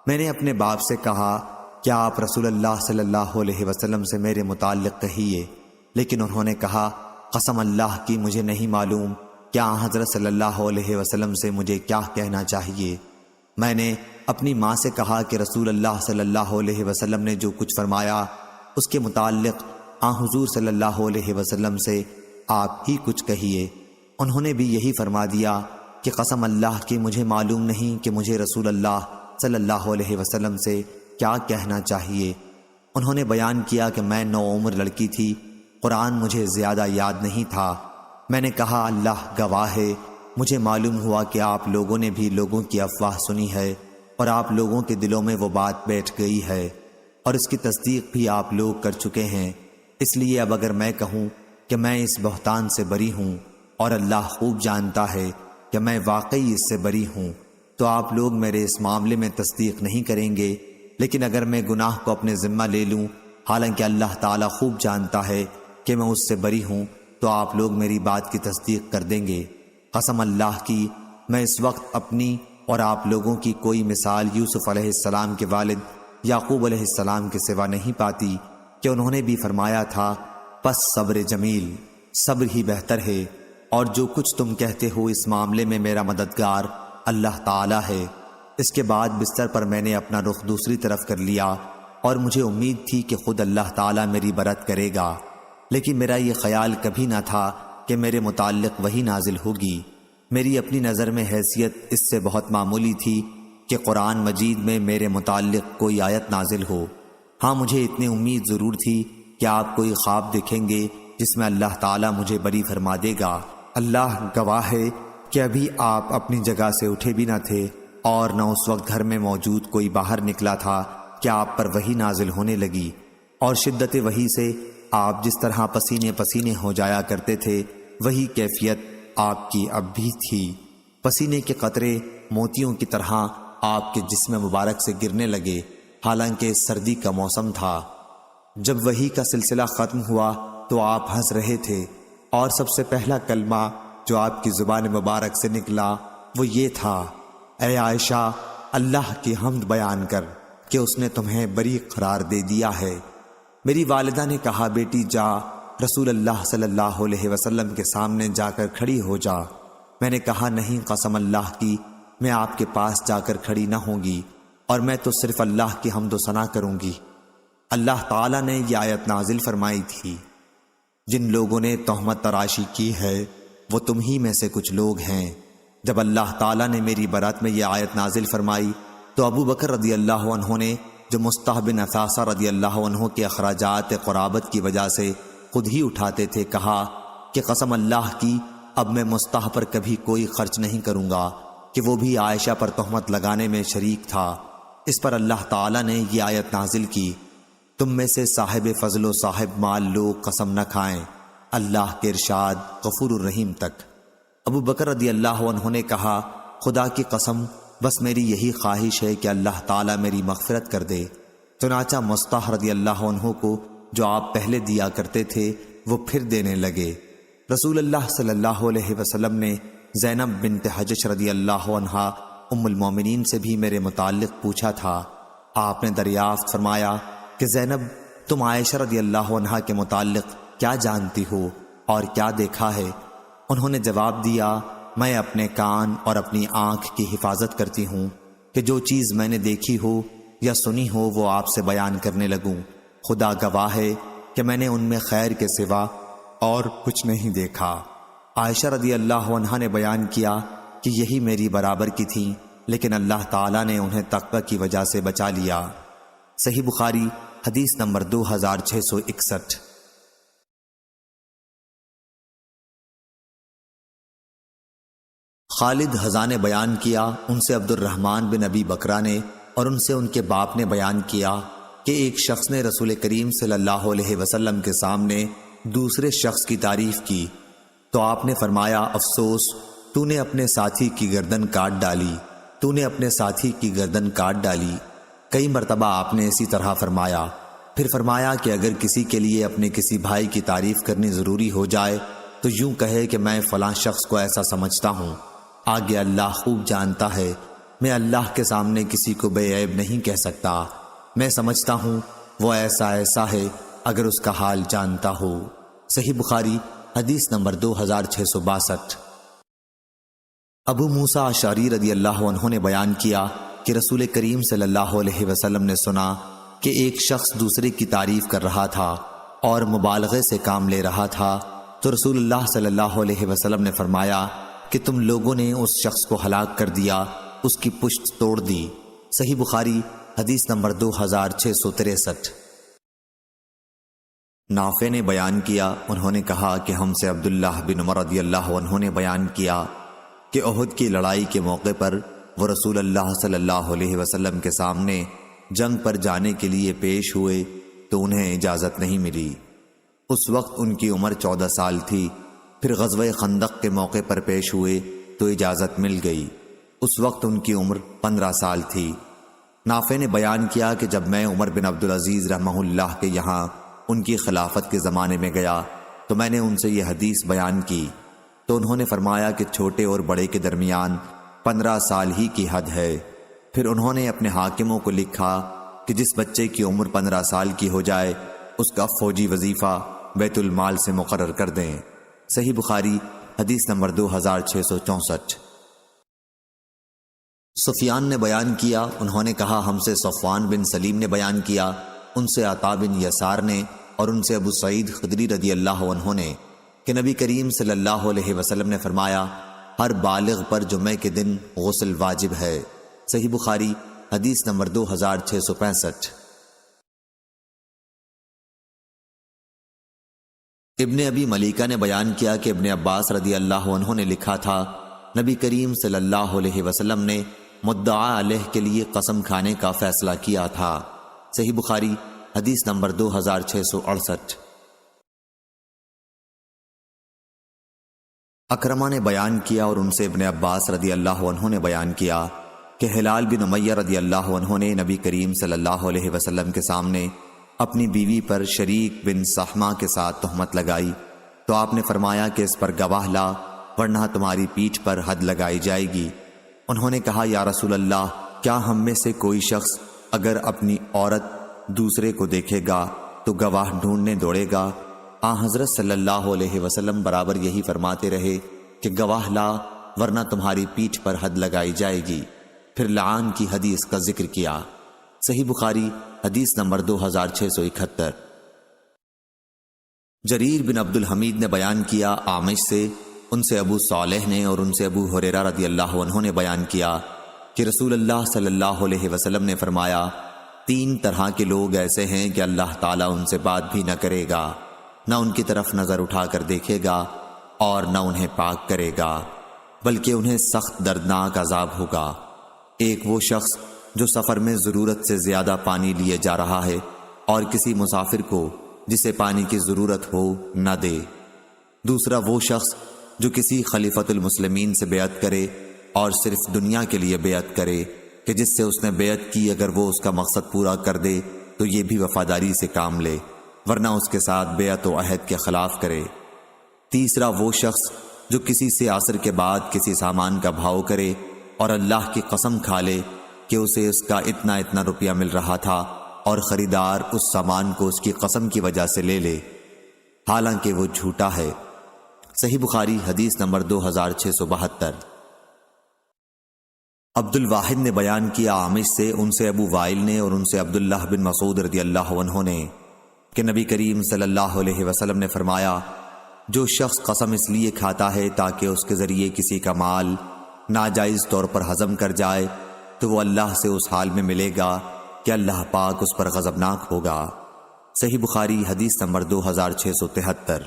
Speaker 1: میں نے اپنے باپ سے کہا، کیا آپ رسول اللہ صلی اللہ علیہ وسلم سے میرے متعلق کہیے، لیکن انہوں نے کہا، قسم اللہ کی مجھے نہیں معلوم کیا حضرت صلی اللہ علیہ وسلم سے مجھے کیا کہنا چاہیے۔ میں نے اپنی ماں سے کہا کہ رسول اللہ صلی اللہ علیہ وسلم نے جو کچھ فرمایا اس کے متعلق حضور صلی اللہ علیہ وسلم سے آپ ہی کچھ کہیے۔ انہوں نے بھی یہی فرما دیا کہ قسم اللہ کی مجھے معلوم نہیں کہ مجھے رسول اللہ صلی اللہ علیہ وسلم سے کیا کہنا چاہیے۔ انہوں نے بیان کیا کہ میں نوعمر لڑکی تھی، قرآن مجھے زیادہ یاد نہیں تھا۔ میں نے کہا، اللہ گواہ ہے، مجھے معلوم ہوا کہ آپ لوگوں نے بھی لوگوں کی افواہ سنی ہے اور آپ لوگوں کے دلوں میں وہ بات بیٹھ گئی ہے، اور اس کی تصدیق بھی آپ لوگ کر چکے ہیں۔ اس لیے اب اگر میں کہوں کہ میں اس بہتان سے بری ہوں، اور اللہ خوب جانتا ہے کہ میں واقعی اس سے بری ہوں، تو آپ لوگ میرے اس معاملے میں تصدیق نہیں کریں گے۔ لیکن اگر میں گناہ کو اپنے ذمہ لے لوں، حالانکہ اللہ تعالیٰ خوب جانتا ہے کہ میں اس سے بری ہوں، تو آپ لوگ میری بات کی تصدیق کر دیں گے۔ قسم اللہ کی میں اس وقت اپنی اور آپ لوگوں کی کوئی مثال یوسف علیہ السلام کے والد یعقوب علیہ السلام کے سوا نہیں پاتی کہ انہوں نے بھی فرمایا تھا، پس صبر جمیل، صبر ہی بہتر ہے، اور جو کچھ تم کہتے ہو اس معاملے میں میرا مددگار اللہ تعالیٰ ہے۔ اس کے بعد بستر پر میں نے اپنا رخ دوسری طرف کر لیا، اور مجھے امید تھی کہ خود اللہ تعالیٰ میری برت کرے گا، لیکن میرا یہ خیال کبھی نہ تھا کہ میرے متعلق وہی نازل ہوگی۔ میری اپنی نظر میں حیثیت اس سے بہت معمولی تھی کہ قرآن مجید میں میرے متعلق کوئی آیت نازل ہو۔ ہاں، مجھے اتنی امید ضرور تھی کہ آپ کوئی خواب دیکھیں گے جس میں اللہ تعالیٰ مجھے بری فرما دے گا۔ اللہ گواہ ہے کہ ابھی آپ اپنی جگہ سے اٹھے بھی نہ تھے، اور نہ اس وقت گھر میں موجود کوئی باہر نکلا تھا کہ آپ پر وحی نازل ہونے لگی، اور شدت وحی سے آپ جس طرح پسینے پسینے ہو جایا کرتے تھے وہی کیفیت آپ کی اب بھی تھی۔ پسینے کے قطرے موتیوں کی طرح آپ کے جسم مبارک سے گرنے لگے، حالانکہ سردی کا موسم تھا۔ جب وحی کا سلسلہ ختم ہوا تو آپ ہنس رہے تھے، اور سب سے پہلا کلمہ جو آپ کی زبان مبارک سے نکلا وہ یہ تھا، اے عائشہ، اللہ کی حمد بیان کر کہ اس نے تمہیں بری قرار دے دیا ہے۔ میری والدہ نے کہا، بیٹی جا، رسول اللہ صلی اللہ علیہ وسلم کے سامنے جا کر کھڑی ہو جا۔ میں نے کہا، نہیں، قسم اللہ کی، میں آپ کے پاس جا کر کھڑی نہ ہوں گی، اور میں تو صرف اللہ کی حمد و ثنا کروں گی۔ اللہ تعالیٰ نے یہ آیت نازل فرمائی تھی، جن لوگوں نے تہمت تراشی کی ہے وہ تم ہی میں سے کچھ لوگ ہیں۔ جب اللہ تعالیٰ نے میری برات میں یہ آیت نازل فرمائی تو ابو بکر رضی اللہ عنہ نے، جو مصطح بن اثاثہ رضی اللہ عنہ کے اخراجات قرابت کی وجہ سے خود ہی اٹھاتے تھے، کہا کہ قسم اللہ کی، اب میں مصطح پر کبھی کوئی خرچ نہیں کروں گا کہ وہ بھی عائشہ پر تہمت لگانے میں شریک تھا۔ اس پر اللہ تعالیٰ نے یہ آیت نازل کی، تم میں سے صاحب فضل و صاحب مال لوگ قسم نہ کھائیں، اللہ کے ارشاد غفور الرحیم تک۔ ابو بکر رضی اللہ عنہ نے کہا، خدا کی قسم، بس میری یہی خواہش ہے کہ اللہ تعالیٰ میری مغفرت کر دے۔ چنانچہ مصطح رضی اللہ عنہ کو جو آپ پہلے دیا کرتے تھے وہ پھر دینے لگے۔ رسول اللہ صلی اللہ علیہ وسلم نے زینب بنت حجش رضی اللہ عنہا ام المومنین سے بھی میرے متعلق پوچھا تھا۔ آپ نے دریافت فرمایا کہ زینب، تم عائشہ رضی اللہ عنہا کے متعلق کیا جانتی ہو اور کیا دیکھا ہے؟ انہوں نے جواب دیا، میں اپنے کان اور اپنی آنکھ کی حفاظت کرتی ہوں کہ جو چیز میں نے دیکھی ہو یا سنی ہو وہ آپ سے بیان کرنے لگوں۔ خدا گواہ ہے کہ میں نے ان میں خیر کے سوا اور کچھ نہیں دیکھا۔ عائشہ رضی اللہ عنہا نے بیان کیا کہ یہی میری برابر کی تھیں، لیکن اللہ تعالیٰ نے انہیں تقوی کی وجہ سے بچا لیا۔ صحیح بخاری حدیث نمبر 2661۔ خالد حذا نے بیان کیا، ان سے عبد الرحمن بن ابی بکرہ نے اور ان سے ان کے باپ نے بیان کیا کہ ایک شخص نے رسول کریم صلی اللہ علیہ وسلم کے سامنے دوسرے شخص کی تعریف کی تو آپ نے فرمایا، افسوس، تو نے اپنے ساتھی کی گردن کاٹ ڈالی، تو نے اپنے ساتھی کی گردن کاٹ ڈالی۔ کئی مرتبہ آپ نے اسی طرح فرمایا۔ پھر فرمایا کہ اگر کسی کے لیے اپنے کسی بھائی کی تعریف کرنی ضروری ہو جائے تو یوں کہے کہ میں فلاں شخص کو ایسا سمجھتا ہوں، آگے اللہ خوب جانتا ہے، میں اللہ کے سامنے کسی کو بے عیب نہیں کہہ سکتا، میں سمجھتا ہوں وہ ایسا ایسا ہے اگر اس کا حال جانتا ہو۔ صحیح بخاری حدیث نمبر 2662۔ ابو موسیٰ اشعری رضی اللہ عنہ نے بیان کیا کہ رسول کریم صلی اللہ علیہ وسلم نے سنا کہ ایک شخص دوسرے کی تعریف کر رہا تھا اور مبالغے سے کام لے رہا تھا، تو رسول اللہ صلی اللہ علیہ وسلم نے فرمایا کہ تم لوگوں نے اس شخص کو ہلاک کر دیا، اس کی پشت توڑ دی۔ صحیح بخاری حدیث نمبر 2663۔ نافع نے بیان کیا، انہوں نے کہا کہ ہم سے عبداللہ بن عمر رضی اللہ عنہ نے بیان کیا کہ احد کی لڑائی کے موقع پر وہ رسول اللہ صلی اللہ علیہ وسلم کے سامنے جنگ پر جانے کے لیے پیش ہوئے تو انہیں اجازت نہیں ملی۔ اس وقت ان کی عمر 14 سال تھی۔ پھر غزوہ خندق کے موقع پر پیش ہوئے تو اجازت مل گئی، اس وقت ان کی عمر 15 سال تھی۔ نافع نے بیان کیا کہ جب میں عمر بن عبدالعزیز رحمہ اللہ کے یہاں ان کی خلافت کے زمانے میں گیا تو میں نے ان سے یہ حدیث بیان کی تو انہوں نے فرمایا کہ چھوٹے اور بڑے کے درمیان 15 سال ہی کی حد ہے۔ پھر انہوں نے اپنے حاکموں کو لکھا کہ جس بچے کی عمر 15 سال کی ہو جائے اس کا فوجی وظیفہ بیت المال سے مقرر کر دیں۔ صحیح بخاری حدیث نمبر 2664۔ سفیان نے بیان کیا، انہوں نے کہا ہم سے صفوان بن سلیم نے بیان کیا، ان سے عطا بن یسار نے اور ان سے ابو سعید خدری رضی اللہ عنہ نے کہ نبی کریم صلی اللہ علیہ وسلم نے فرمایا، ہر بالغ پر جمعے کے دن غسل واجب ہے۔ صحیح بخاری حدیث نمبر 2665۔ ابن ابی ملیکہ نے بیان کیا کہ ابن عباس رضی اللہ عنہ نے لکھا تھا، نبی کریم صلی اللہ علیہ وسلم نے مدعا علیہ کے لیے قسم کھانے کا فیصلہ کیا تھا۔ صحیح بخاری حدیث نمبر 2668۔ اکرمہ نے بیان کیا اور ان سے ابن عباس رضی اللہ عنہ نے بیان کیا کہ ہلال بن امیہ رضی اللہ عنہ نے نبی کریم صلی اللہ علیہ وسلم کے سامنے اپنی بیوی پر شریک بن صحمہ کے ساتھ تہمت لگائی تو آپ نے فرمایا کہ اس پر گواہ لا ورنہ تمہاری پیٹھ پر حد لگائی جائے گی۔ انہوں نے کہا یا رسول اللہ، کیا ہم میں سے کوئی شخص اگر اپنی عورت دوسرے کو دیکھے گا تو گواہ ڈھونڈنے دوڑے گا؟ حضرت صلی اللہ علیہ وسلم برابر یہی فرماتے رہے کہ گواہ لا ورنہ تمہاری پیٹھ پر حد لگائی جائے گی۔ پھر لعان کی حدیث کا ذکر کیا۔ صحیح بخاری حدیث نمبر 2671۔ جریر بن عبد الحمید نے بیان کیا اعمش سے، ان سے ابو صالح نے اور ان سے ابو ہریرہ رضی اللہ عنہ نے بیان کیا کہ رسول اللہ صلی اللہ علیہ وسلم نے فرمایا 3 طرح کے لوگ ایسے ہیں کہ اللہ تعالیٰ ان سے بات بھی نہ کرے گا، نہ ان کی طرف نظر اٹھا کر دیکھے گا اور نہ انہیں پاک کرے گا، بلکہ انہیں سخت دردناک عذاب ہوگا۔ ایک وہ شخص جو سفر میں ضرورت سے زیادہ پانی لیے جا رہا ہے اور کسی مسافر کو جسے پانی کی ضرورت ہو نہ دے۔ دوسرا وہ شخص جو کسی خلیفۃ المسلمین سے بیعت کرے اور صرف دنیا کے لیے بیعت کرے کہ جس سے اس نے بیعت کی اگر وہ اس کا مقصد پورا کر دے تو یہ بھی وفاداری سے کام لے ورنہ اس کے ساتھ بیعت و عہد کے خلاف کرے۔ تیسرا وہ شخص جو کسی سے عصر کے بعد کسی سامان کا بھاؤ کرے اور اللہ کی قسم کھا لے کہ اسے اس کا اتنا روپیہ مل رہا تھا اور خریدار اس سامان کو اس کی قسم کی وجہ سے لے لے حالانکہ وہ جھوٹا ہے۔ صحیح بخاری حدیث نمبر 2672۔ عبد الواحد نے بیان کیا اعمش سے، ان سے ابو وائل نے اور ان سے عبداللہ بن مسعود رضی اللہ عنہ نے کہ نبی کریم صلی اللہ علیہ وسلم نے فرمایا جو شخص قسم اس لیے کھاتا ہے تاکہ اس کے ذریعے کسی کا مال ناجائز طور پر ہضم کر جائے تو وہ اللہ سے اس حال میں ملے گا کہ اللہ پاک اس پر غضبناک ہوگا۔ صحیح بخاری حدیث نمبر 2673۔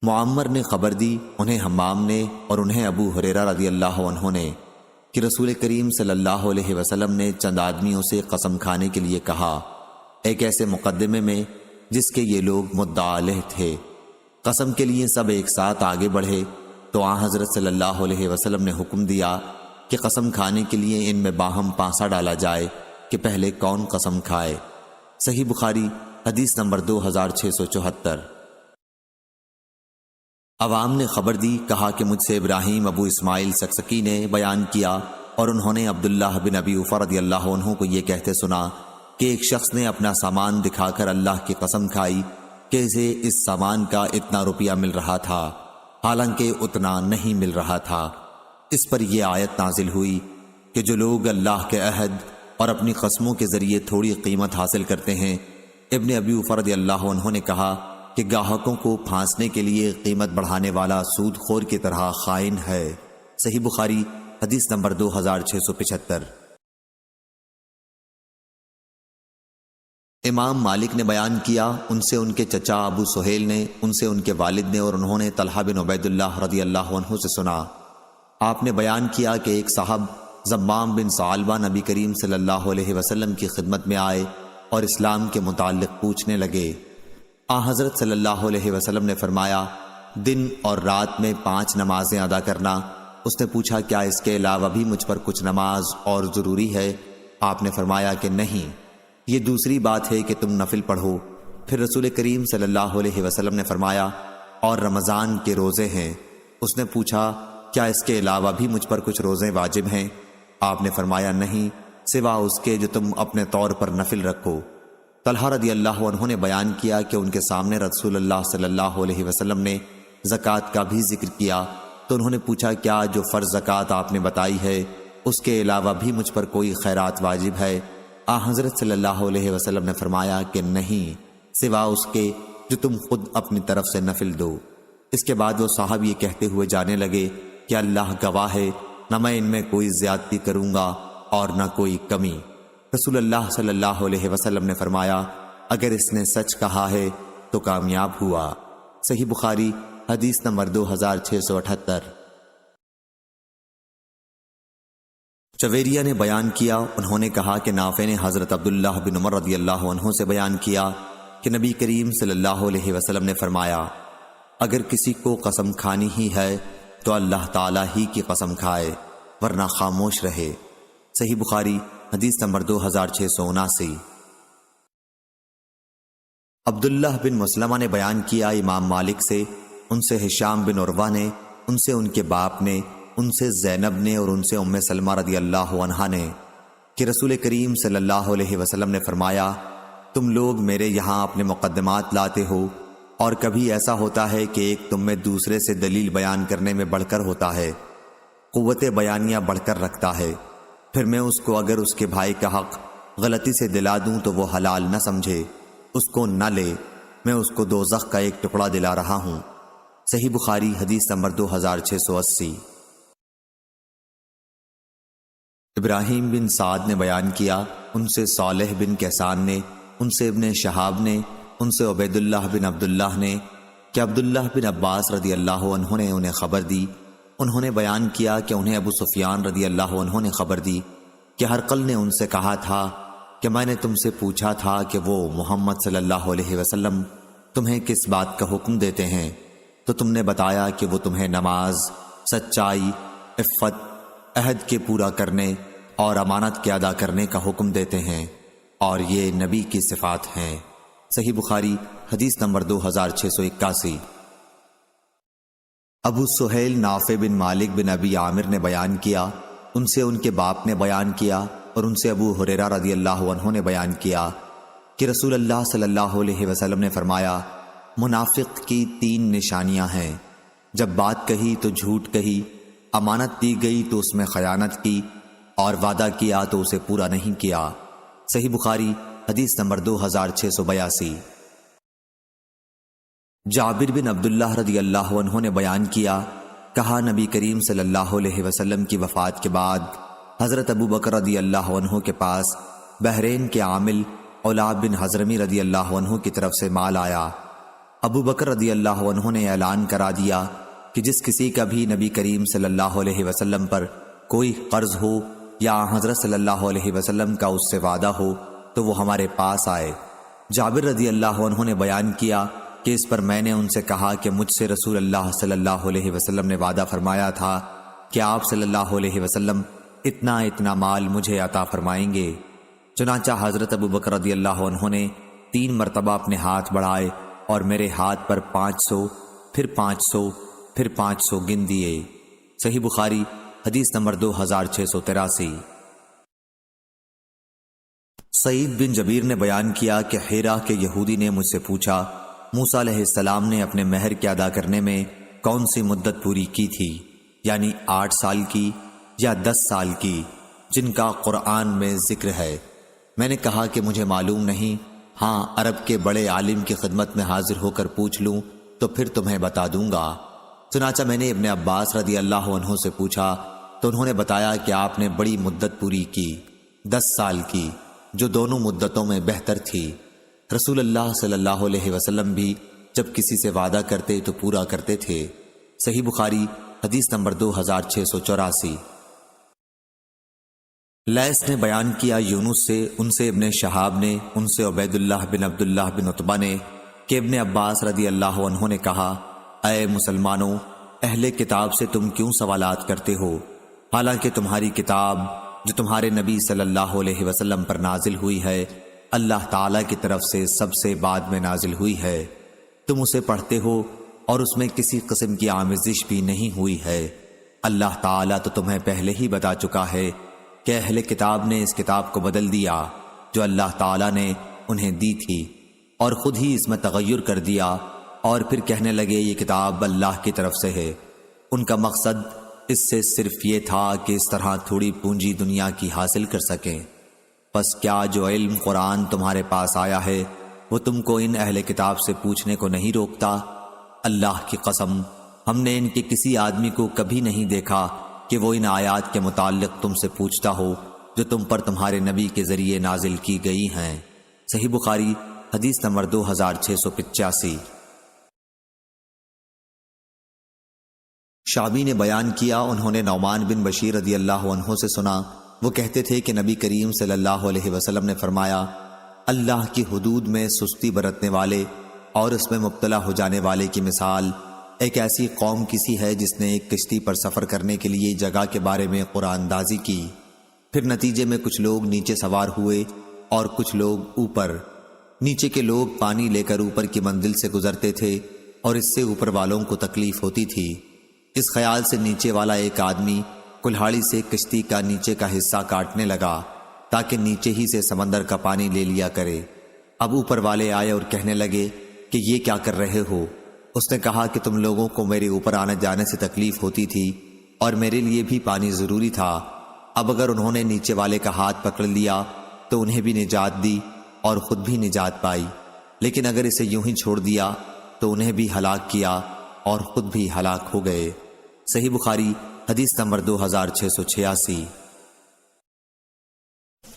Speaker 1: معمر نے خبر دی، انہیں حمام نے اور انہیں ابو ہریرہ رضی اللہ عنہ نے کہ رسول کریم صلی اللہ علیہ وسلم نے چند آدمیوں سے قسم کھانے کے لیے کہا، ایک ایسے مقدمے میں جس کے یہ لوگ مدعا علیہ تھے۔ قسم کے لیے سب ایک ساتھ آگے بڑھے تو حضرت صلی اللہ علیہ وسلم نے حکم دیا کہ قسم کھانے کے لیے ان میں باہم پانسا ڈالا جائے کہ پہلے کون قسم کھائے۔ صحیح بخاری حدیث نمبر 2674۔ عوام نے خبر دی، کہا کہ مجھ سے ابراہیم ابو اسماعیل سکسکی نے بیان کیا اور انہوں نے عبداللہ بن ابی اوفا رضی اللہ عنہ کو یہ کہتے سنا کہ ایک شخص نے اپنا سامان دکھا کر اللہ کی قسم کھائی کہ اسے اس سامان کا اتنا روپیہ مل رہا تھا حالانکہ اتنا نہیں مل رہا تھا۔ اس پر یہ آیت نازل ہوئی کہ جو لوگ اللہ کے عہد اور اپنی قسموں کے ذریعے تھوڑی قیمت حاصل کرتے ہیں۔ ابن ابی اوفا رضی اللہ عنہ نے کہا کہ گاہکوں کو پھانسنے کے لیے قیمت بڑھانے والا سود خور کی طرح خائن ہے۔ صحیح بخاری حدیث نمبر 2675۔ امام مالک نے بیان کیا، ان سے ان کے چچا ابو سہیل نے، ان سے ان کے والد نے اور انہوں نے طلحہ بن عبید اللہ رضی اللہ عنہ سے سنا، آپ نے بیان کیا کہ ایک صاحب زمام بن ثعلبہ نبی کریم صلی اللہ علیہ وسلم کی خدمت میں آئے اور اسلام کے متعلق پوچھنے لگے۔ حضرت صلی اللہ علیہ وسلم نے فرمایا دن اور رات میں 5 نمازیں ادا کرنا۔ اس نے پوچھا کیا اس کے علاوہ بھی مجھ پر کچھ نماز اور ضروری ہے؟ آپ نے فرمایا کہ نہیں، یہ دوسری بات ہے کہ تم نفل پڑھو۔ پھر رسول کریم صلی اللہ علیہ وسلم نے فرمایا اور رمضان کے روزے ہیں۔ اس نے پوچھا کیا اس کے علاوہ بھی مجھ پر کچھ روزے واجب ہیں؟ آپ نے فرمایا نہیں، سوا اس کے جو تم اپنے طور پر نفل رکھو۔ طلحہ رضی اللہ عنہ نے بیان کیا کہ ان کے سامنے رسول اللہ صلی اللہ علیہ وسلم نے زکوٰۃ کا بھی ذکر کیا تو انہوں نے پوچھا کیا جو فرض زکوٰۃ آپ نے بتائی ہے اس کے علاوہ بھی مجھ پر کوئی خیرات واجب ہے؟ حضرت صلی اللہ علیہ وسلم نے فرمایا کہ نہیں، سوا اس کے جو تم خود اپنی طرف سے نفل دو۔ اس کے بعد وہ صاحب یہ کہتے ہوئے جانے لگے کہ اللہ گواہ ہے، نہ میں ان میں کوئی زیادتی کروں گا اور نہ کوئی کمی۔ رسول اللہ صلی اللہ علیہ وسلم نے فرمایا اگر اس نے سچ کہا ہے تو کامیاب ہوا۔ صحیح بخاری حدیث نمبر 2678۔ چویریہ نے بیان کیا، انہوں نے کہا کہ نافع نے حضرت عبداللہ بن عمر رضی اللہ عنہ سے بیان کیا کہ نبی کریم صلی اللہ علیہ وسلم نے فرمایا اگر کسی کو قسم کھانی ہی ہے تو اللہ تعالیٰ ہی کی قسم کھائے ورنہ خاموش رہے۔ صحیح بخاری حدیث نمبر 2679۔ عبداللہ بن مسلمہ نے بیان کیا امام مالک سے، ان سے ہشام بن عروہ نے، ان سے ان کے باپ نے، ان سے زینب نے اور ان سے ام سلمہ رضی اللہ عنہا نے کہ رسول کریم صلی اللہ علیہ وسلم نے فرمایا، تم لوگ میرے یہاں اپنے مقدمات لاتے ہو، اور کبھی ایسا ہوتا ہے کہ ایک تم میں دوسرے سے دلیل بیان کرنے میں بڑھ کر ہوتا ہے، قوت بیانیہ بڑھ کر رکھتا ہے، پھر میں اس کو اگر اس کے بھائی کا حق غلطی سے دلا دوں تو وہ حلال نہ سمجھے، اس کو نہ لے، میں اس کو دوزخ کا ایک ٹکڑا دلا رہا ہوں۔ صحیح بخاری حدیث نمبر 2680۔ ابراہیم بن سعد نے بیان کیا، ان سے صالح بن کیسان نے، ان سے ابن شہاب نے، ان سے عبید اللہ بن عبداللہ نے کہ عبداللہ بن عباس رضی اللہ عنہ نے انہیں خبر دی، انہوں نے بیان کیا کہ انہیں ابو سفیان رضی اللہ عنہ نے خبر دی کہ ہرقل نے ان سے کہا تھا کہ میں نے تم سے پوچھا تھا کہ وہ محمد صلی اللہ علیہ وسلم تمہیں کس بات کا حکم دیتے ہیں، تو تم نے بتایا کہ وہ تمہیں نماز، سچائی، عفت، عہد کے پورا کرنے اور امانت کے ادا کرنے کا حکم دیتے ہیں، اور یہ نبی کی صفات ہیں۔ صحیح بخاری حدیث نمبر 2681۔ ابو سہیل نافع بن مالک بن ابی عامر نے بیان کیا، ان سے ان کے باپ نے بیان کیا اور ان سے ابو ہریرہ رضی اللہ عنہ نے بیان کیا کہ رسول اللہ صلی اللہ علیہ وسلم نے فرمایا، منافق کی 3 نشانیاں ہیں، جب بات کہی تو جھوٹ کہی، امانت دی گئی تو اس میں خیانت کی، اور وعدہ کیا تو اسے پورا نہیں کیا۔ صحیح بخاری حدیث نمبر 2682۔ جابر بن عبداللہ رضی اللہ عنہ نے بیان کیا، کہا نبی کریم صلی اللہ علیہ وسلم کی وفات کے بعد حضرت ابو بکر رضی اللہ عنہ کے پاس بحرین کے عامل اولاد بن حضرمی رضی اللہ عنہ کی طرف سے مال آیا۔ ابو بکر رضی اللہ عنہ نے اعلان کرا دیا کہ جس کسی کا بھی نبی کریم صلی اللہ علیہ وسلم پر کوئی قرض ہو یا حضرت صلی اللہ علیہ وسلم کا اس سے وعدہ ہو تو وہ ہمارے پاس آئے۔ جابر رضی اللہ عنہ نے بیان کیا کہ اس پر میں نے ان سے کہا کہ مجھ سے رسول اللہ صلی اللہ علیہ وسلم نے وعدہ فرمایا تھا کہ آپ صلی اللہ علیہ وسلم اتنا اتنا مال مجھے عطا فرمائیں گے۔ چنانچہ حضرت ابو بکر رضی اللہ عنہ نے 3 مرتبہ اپنے ہاتھ بڑھائے اور میرے ہاتھ پر 500، پھر 500، پھر 500 گن دیے۔ صحیح بخاری حدیث نمبر 2683۔ سعید بن جبیر نے بیان کیا کہ حیرہ کے یہودی نے مجھ سے پوچھا، موسیٰ علیہ السلام نے اپنے مہر کے ادا کرنے میں کون سی مدت پوری کی تھی، یعنی 8 سال کی یا 10 سال کی، جن کا قرآن میں ذکر ہے؟ میں نے کہا کہ مجھے معلوم نہیں، ہاں عرب کے بڑے عالم کی خدمت میں حاضر ہو کر پوچھ لوں تو پھر تمہیں بتا دوں گا۔ چنانچہ میں نے ابن عباس رضی اللہ عنہ سے پوچھا تو انہوں نے بتایا کہ آپ نے بڑی مدت پوری کی، 10 سال کی، جو دونوں مدتوں میں بہتر تھی۔ رسول اللہ صلی اللہ علیہ وسلم بھی جب کسی سے وعدہ کرتے تو پورا کرتے تھے۔ صحیح بخاری حدیث نمبر 2684۔ لیث نے بیان کیا یونس سے، ان سے ابن شہاب نے، ان سے عبید اللہ بن عبداللہ بن عتبہ نے کہ ابن عباس رضی اللہ عنہ نے کہا، اے مسلمانوں، اہل کتاب سے تم کیوں سوالات کرتے ہو، حالانکہ تمہاری کتاب جو تمہارے نبی صلی اللہ علیہ وسلم پر نازل ہوئی ہے اللہ تعالیٰ کی طرف سے سب سے بعد میں نازل ہوئی ہے، تم اسے پڑھتے ہو اور اس میں کسی قسم کی آمیزش بھی نہیں ہوئی ہے۔ اللہ تعالیٰ تو تمہیں پہلے ہی بتا چکا ہے کہ اہل کتاب نے اس کتاب کو بدل دیا جو اللہ تعالیٰ نے انہیں دی تھی، اور خود ہی اس میں تغیر کر دیا، اور پھر کہنے لگے یہ کتاب اللہ کی طرف سے ہے۔ ان کا مقصد اس سے صرف یہ تھا کہ اس طرح تھوڑی پونجی دنیا کی حاصل کر سکیں۔ پس کیا جو علم قرآن تمہارے پاس آیا ہے وہ تم کو ان اہل کتاب سے پوچھنے کو نہیں روکتا؟ اللہ کی قسم، ہم نے ان کے کسی آدمی کو کبھی نہیں دیکھا کہ وہ ان آیات کے متعلق تم سے پوچھتا ہو جو تم پر تمہارے نبی کے ذریعے نازل کی گئی ہیں۔ صحیح بخاری حدیث نمبر 2685۔ شعبی نے بیان کیا، انہوں نے نعمان بن بشیر رضی اللہ عنہ سے سنا، وہ کہتے تھے کہ نبی کریم صلی اللہ علیہ وسلم نے فرمایا، اللہ کی حدود میں سستی برتنے والے اور اس میں مبتلا ہو جانے والے کی مثال ایک ایسی قوم کسی ہے جس نے ایک کشتی پر سفر کرنے کے لیے جگہ کے بارے میں قرآن اندازی کی، پھر نتیجے میں کچھ لوگ نیچے سوار ہوئے اور کچھ لوگ اوپر۔ نیچے کے لوگ پانی لے کر اوپر کی منزل سے گزرتے تھے اور اس سے اوپر والوں کو تکلیف ہوتی تھی۔ اس خیال سے نیچے والا ایک آدمی کلہاڑی سے کشتی کا نیچے کا حصہ کاٹنے لگا تاکہ نیچے ہی سے سمندر کا پانی لے لیا کرے۔ اب اوپر والے آئے اور کہنے لگے کہ یہ کیا کر رہے ہو؟ اس نے کہا کہ تم لوگوں کو میرے اوپر آنے جانے سے تکلیف ہوتی تھی اور میرے لیے بھی پانی ضروری تھا۔ اب اگر انہوں نے نیچے والے کا ہاتھ پکڑ لیا تو انہیں بھی نجات دی اور خود بھی نجات پائی، لیکن اگر اسے یوں ہی چھوڑ دیا تو انہیں بھی ہلاک کیا اور خود بھی ہلاک ہو گئے۔ صحیح بخاری حدیث نمبر 2686۔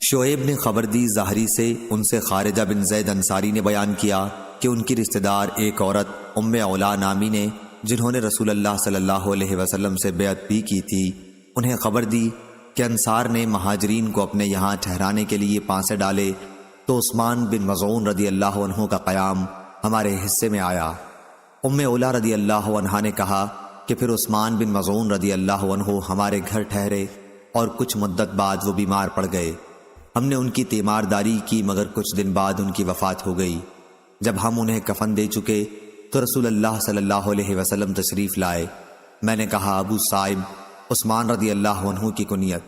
Speaker 1: شعیب نے خبر دی ظاہری سے، ان سے خارجہ بن زید انصاری نے بیان کیا کہ ان کی رشتہ دار ایک عورت ام علا نامی نے، جنہوں نے رسول اللہ صلی اللہ علیہ وسلم سے بیعت بھی کی تھی، انہیں خبر دی کہ انصار نے مہاجرین کو اپنے یہاں ٹھہرانے کے لیے پانسے ڈالے تو عثمان بن مظعون رضی اللہ عنہ کا قیام ہمارے حصے میں آیا۔ ام علا رضی اللہ عنہ نے کہا کہ پھر عثمان بن مظعون رضی اللہ عنہ ہمارے گھر ٹھہرے اور کچھ مدت بعد وہ بیمار پڑ گئے۔ ہم نے ان کی تیمارداری کی مگر کچھ دن بعد ان کی وفات ہو گئی۔ جب ہم انہیں کفن دے چکے تو رسول اللہ صلی اللہ علیہ وسلم تشریف لائے۔ میں نے کہا ابو صائب، عثمان رضی اللہ عنہ کی کنیت،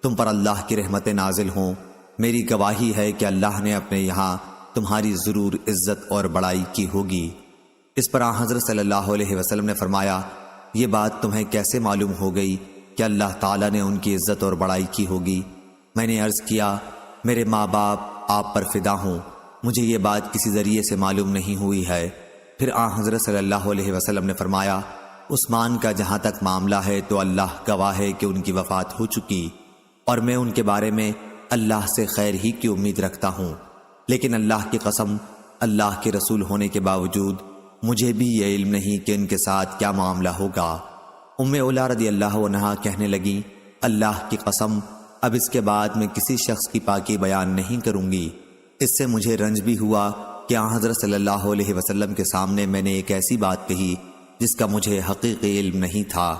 Speaker 1: تم پر اللہ کی رحمتیں نازل ہوں، میری گواہی ہے کہ اللہ نے اپنے یہاں تمہاری ضرور عزت اور بڑائی کی ہوگی۔ اس پر آن حضرت صلی اللہ علیہ وسلم نے فرمایا، یہ بات تمہیں کیسے معلوم ہو گئی کہ اللہ تعالیٰ نے ان کی عزت اور بڑائی کی ہوگی؟ میں نے عرض کیا، میرے ماں باپ آپ پر فدا ہوں، مجھے یہ بات کسی ذریعے سے معلوم نہیں ہوئی ہے۔ پھر آن حضرت صلی اللہ علیہ وسلم نے فرمایا، عثمان کا جہاں تک معاملہ ہے تو اللہ گواہ ہے کہ ان کی وفات ہو چکی اور میں ان کے بارے میں اللہ سے خیر ہی کی امید رکھتا ہوں، لیکن اللہ کی قسم، اللہ کے رسول ہونے کے باوجود مجھے بھی یہ علم نہیں کہ ان کے ساتھ کیا معاملہ ہوگا۔ ام علا رضی اللہ عنہا کہنے لگیں، اللہ کی قسم، اب اس کے بعد میں کسی شخص کی پاکی بیان نہیں کروں گی۔ اس سے مجھے رنج بھی ہوا کہ آن حضرت صلی اللہ علیہ وسلم کے سامنے میں نے ایک ایسی بات کہی جس کا مجھے حقیقی علم نہیں تھا۔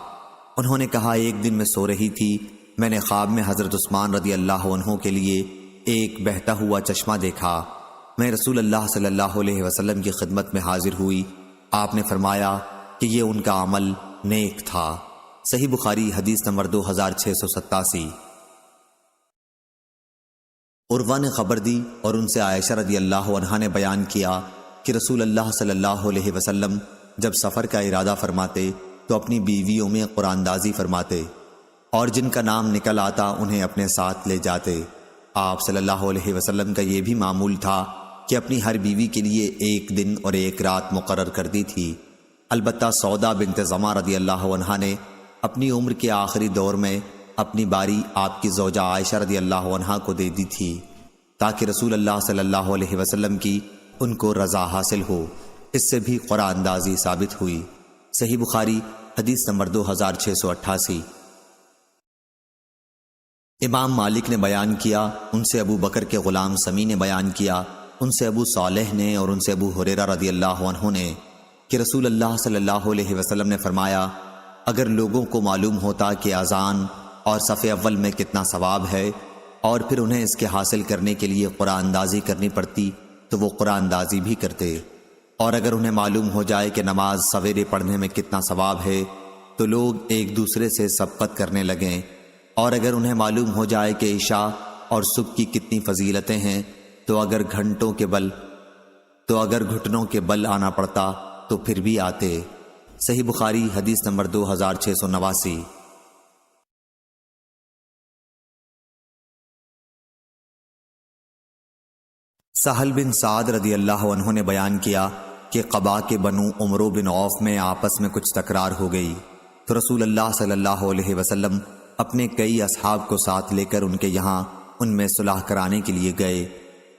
Speaker 1: انہوں نے کہا، ایک دن میں سو رہی تھی، میں نے خواب میں حضرت عثمان رضی اللہ عنہ کے لیے ایک بہتا ہوا چشمہ دیکھا۔ میں رسول اللہ صلی اللہ علیہ وسلم کی خدمت میں حاضر ہوئی، آپ نے فرمایا کہ یہ ان کا عمل نیک تھا۔ صحیح بخاری حدیث نمبر 2687۔ عروہ نے خبر دی اور ان سے عائشہ رضی اللہ عنہا نے بیان کیا کہ رسول اللہ صلی اللہ علیہ وسلم جب سفر کا ارادہ فرماتے تو اپنی بیویوں میں قرآن اندازی فرماتے اور جن کا نام نکل آتا انہیں اپنے ساتھ لے جاتے۔ آپ صلی اللہ علیہ وسلم کا یہ بھی معمول تھا کہ اپنی ہر بیوی کے لیے ایک دن اور ایک رات مقرر کر دی تھی۔ البتہ سودا بنت زمع رضی اللہ عنہا نے اپنی عمر کے آخری دور میں اپنی باری آپ کی زوجہ عائشہ رضی اللہ عنہا کو دے دی تھی تاکہ رسول اللہ صلی اللہ علیہ وسلم کی ان کو رضا حاصل ہو۔ اس سے بھی قرآن اندازی ثابت ہوئی۔ صحیح بخاری حدیث نمبر 2688۔ امام مالک نے بیان کیا، ان سے ابو بکر کے غلام سمی نے بیان کیا، ان سے ابو صالح نے اور ان سے ابو ہریرہ رضی اللہ عنہ نے کہ رسول اللہ صلی اللہ علیہ وسلم نے فرمایا، اگر لوگوں کو معلوم ہوتا کہ اذان اور صف اول میں کتنا ثواب ہے اور پھر انہیں اس کے حاصل کرنے کے لیے قرآن اندازی کرنی پڑتی تو وہ قرآن اندازی بھی کرتے، اور اگر انہیں معلوم ہو جائے کہ نماز سویرے پڑھنے میں کتنا ثواب ہے تو لوگ ایک دوسرے سے سبقت کرنے لگیں، اور اگر انہیں معلوم ہو جائے کہ عشاء اور صبح کی کتنی فضیلتیں ہیں تو اگر گھٹنوں کے بل آنا پڑتا تو پھر بھی آتے۔ صحیح بخاری حدیث نمبر 2689۔ سہل بن سعد رضی اللہ عنہ نے بیان کیا کہ قبا کے بنو عمرو بن عوف میں آپس میں کچھ تکرار ہو گئی تو رسول اللہ صلی اللہ علیہ وسلم اپنے کئی اصحاب کو ساتھ لے کر ان کے یہاں ان میں صلح کرانے کے لیے گئے،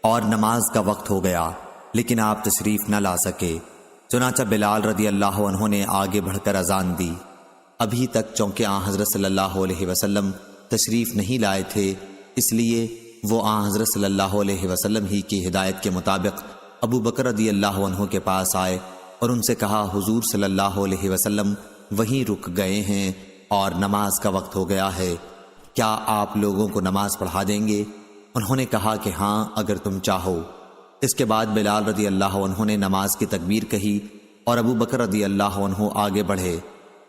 Speaker 1: اور نماز کا وقت ہو گیا لیکن آپ تشریف نہ لا سکے۔ چنانچہ بلال رضی اللہ عنہ نے آگے بڑھ کر اذان دی۔ ابھی تک چونکہ آن حضرت صلی اللہ علیہ وسلم تشریف نہیں لائے تھے، اس لیے وہ آن حضرت صلی اللہ علیہ وسلم ہی کی ہدایت کے مطابق ابو بکر رضی اللہ عنہ کے پاس آئے اور ان سے کہا حضور صلی اللہ علیہ وسلم وہیں رک گئے ہیں اور نماز کا وقت ہو گیا ہے، کیا آپ لوگوں کو نماز پڑھا دیں گے؟ انہوں نے کہا کہ ہاں اگر تم چاہو۔ اس کے بعد بلال رضی اللہ عنہ نے نماز کی تکبیر کہی اور ابو بکر رضی اللہ عنہ آگے بڑھے۔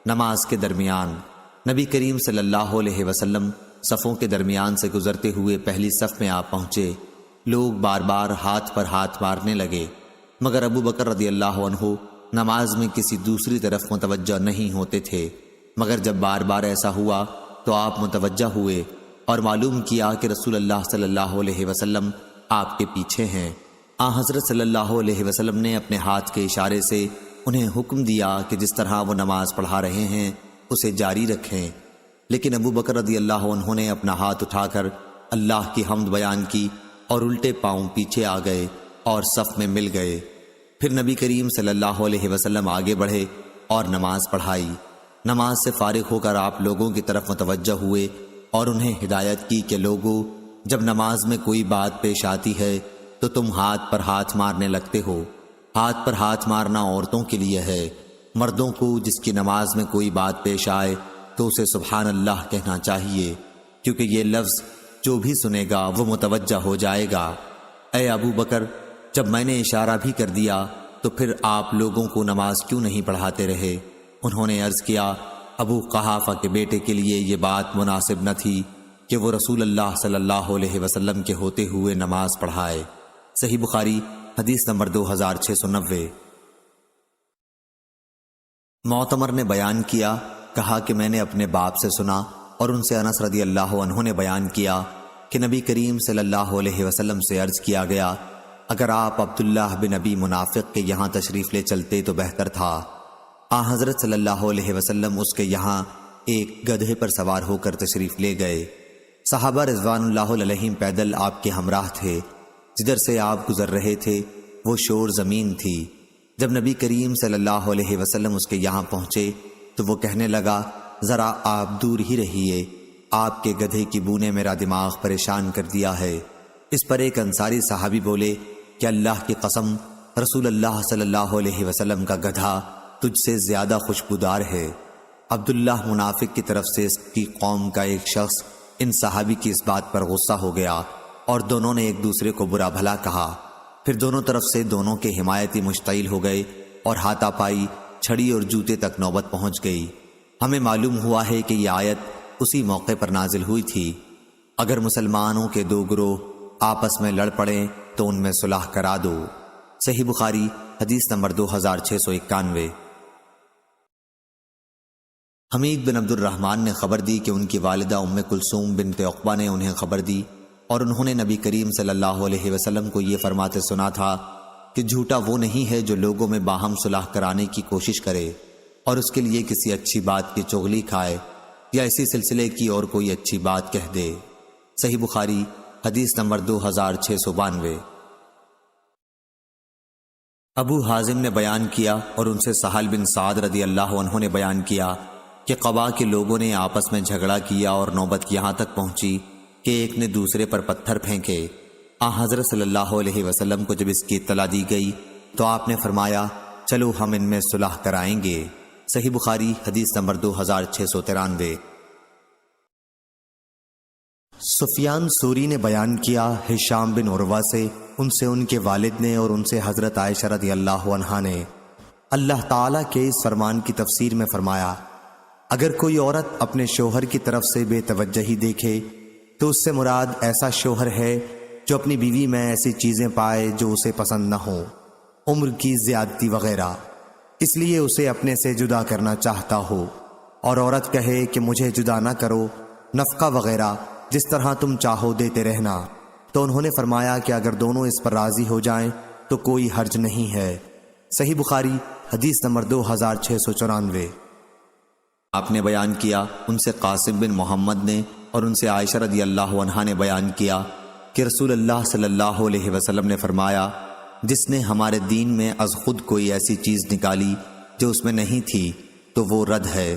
Speaker 1: نماز کے درمیان نبی کریم صلی اللہ علیہ وسلم صفوں کے درمیان سے گزرتے ہوئے پہلی صف میں آپ پہنچے۔ لوگ بار بار ہاتھ پر ہاتھ مارنے لگے، مگر ابو بکر رضی اللہ عنہ نماز میں کسی دوسری طرف متوجہ نہیں ہوتے تھے، مگر جب بار بار ایسا ہوا تو آپ متوجہ ہوئے اور معلوم کیا کہ رسول اللہ صلی اللہ علیہ وسلم آپ کے پیچھے ہیں۔ حضرت صلی اللہ علیہ وسلم نے اپنے ہاتھ کے اشارے سے انہیں حکم دیا کہ جس طرح وہ نماز پڑھا رہے ہیں اسے جاری رکھیں، لیکن ابو بکر رضی اللہ عنہ نے اپنا ہاتھ اٹھا کر اللہ کی حمد بیان کی اور الٹے پاؤں پیچھے آ گئے اور صف میں مل گئے۔ پھر نبی کریم صلی اللہ علیہ وسلم آگے بڑھے اور نماز پڑھائی۔ نماز سے فارغ ہو کر آپ لوگوں کی طرف متوجہ ہوئے اور انہیں ہدایت کی کہ لوگوں، جب نماز میں کوئی بات پیش آتی ہے تو تم ہاتھ پر ہاتھ مارنے لگتے ہو۔ ہاتھ پر ہاتھ مارنا عورتوں کے لیے ہے، مردوں کو جس کی نماز میں کوئی بات پیش آئے تو اسے سبحان اللہ کہنا چاہیے، کیونکہ یہ لفظ جو بھی سنے گا وہ متوجہ ہو جائے گا۔ اے ابو بکر، جب میں نے اشارہ بھی کر دیا تو پھر آپ لوگوں کو نماز کیوں نہیں پڑھاتے رہے؟ انہوں نے عرض کیا ابو قحافہ کے بیٹے کے لیے یہ بات مناسب نہ تھی کہ وہ رسول اللہ صلی اللہ علیہ وسلم کے ہوتے ہوئے نماز پڑھائے۔ صحیح بخاری حدیث نمبر 2690۔ معتمر نے بیان کیا، کہا کہ میں نے اپنے باپ سے سنا اور ان سے انس رضی اللہ عنہ نے بیان کیا کہ نبی کریم صلی اللہ علیہ وسلم سے عرض کیا گیا اگر آپ عبداللہ بن ابی منافق کے یہاں تشریف لے چلتے تو بہتر تھا۔ حضرت صلی اللہ علیہ وسلم اس کے یہاں ایک گدھے پر سوار ہو کر تشریف لے گئے۔ صحابہ رضوان اللہ علیہم پیدل آپ کے ہمراہ تھے۔ جدھر سے آپ گزر رہے تھے وہ شور زمین تھی۔ جب نبی کریم صلی اللہ علیہ وسلم اس کے یہاں پہنچے تو وہ کہنے لگا ذرا آپ دور ہی رہیے، آپ کے گدھے کی بو نے میرا دماغ پریشان کر دیا ہے۔ اس پر ایک انصاری صحابی بولے کہ اللہ کی قسم، رسول اللہ صلی اللہ علیہ وسلم کا گدھا تجھ سے زیادہ خوشبودار ہے۔ عبداللہ منافق کی طرف سے اس کی قوم کا ایک شخص ان صحابی کی اس بات پر غصہ ہو گیا اور دونوں نے ایک دوسرے کو برا بھلا کہا۔ پھر دونوں طرف سے دونوں کے حمایتی مشتعل ہو گئے اور ہاتھا پائی، چھڑی اور جوتے تک نوبت پہنچ گئی۔ ہمیں معلوم ہوا ہے کہ یہ آیت اسی موقع پر نازل ہوئی تھی۔ اگر مسلمانوں کے دو گروہ آپس میں لڑ پڑیں تو ان میں صلح کرا دو۔ صحیح بخاری حدیث نمبر 2691۔ حمید بن عبد الرحمن نے خبر دی کہ ان کی والدہ ام کلثوم بنت عقبہ نے انہیں خبر دی اور انہوں نے نبی کریم صلی اللہ علیہ وسلم کو یہ فرماتے سنا تھا کہ جھوٹا وہ نہیں ہے جو لوگوں میں باہم صلح کرانے کی کوشش کرے اور اس کے لیے کسی اچھی بات کی چغلی کھائے یا اسی سلسلے کی اور کوئی اچھی بات کہہ دے۔ صحیح بخاری حدیث نمبر 2692۔ ابو حازم نے بیان کیا اور ان سے سہل بن سعد رضی اللہ عنہ نے بیان کیا کہ قبا کے لوگوں نے آپس میں جھگڑا کیا اور نوبت یہاں تک پہنچی کہ ایک نے دوسرے پر پتھر پھینکے۔ حضرت صلی اللہ علیہ وسلم کو جب اس کی اطلاع دی گئی تو آپ نے فرمایا چلو ہم ان میں صلح کرائیں گے۔ صحیح بخاری حدیث نمبر 2693۔ سفیان ثوری نے بیان کیا ہشام بن عروہ سے، ان سے ان کے والد نے اور ان سے حضرت عائشہ رضی اللہ عنہا نے اللہ تعالیٰ کے اس فرمان کی تفسیر میں فرمایا اگر کوئی عورت اپنے شوہر کی طرف سے بے توجہی دیکھے تو اس سے مراد ایسا شوہر ہے جو اپنی بیوی میں ایسی چیزیں پائے جو اسے پسند نہ ہوں، عمر کی زیادتی وغیرہ، اس لیے اسے اپنے سے جدا کرنا چاہتا ہو، اور عورت کہے کہ مجھے جدا نہ کرو، نفقہ وغیرہ جس طرح تم چاہو دیتے رہنا، تو انہوں نے فرمایا کہ اگر دونوں اس پر راضی ہو جائیں تو کوئی حرج نہیں ہے۔ صحیح بخاری حدیث نمبر 2694۔ آپ نے بیان کیا ان سے قاسم بن محمد نے اور ان سے عائشہ رضی اللہ عنہا نے بیان کیا کہ رسول اللہ صلی اللہ علیہ وسلم نے فرمایا جس نے ہمارے دین میں از خود کوئی ایسی چیز نکالی جو اس میں نہیں تھی تو وہ رد ہے۔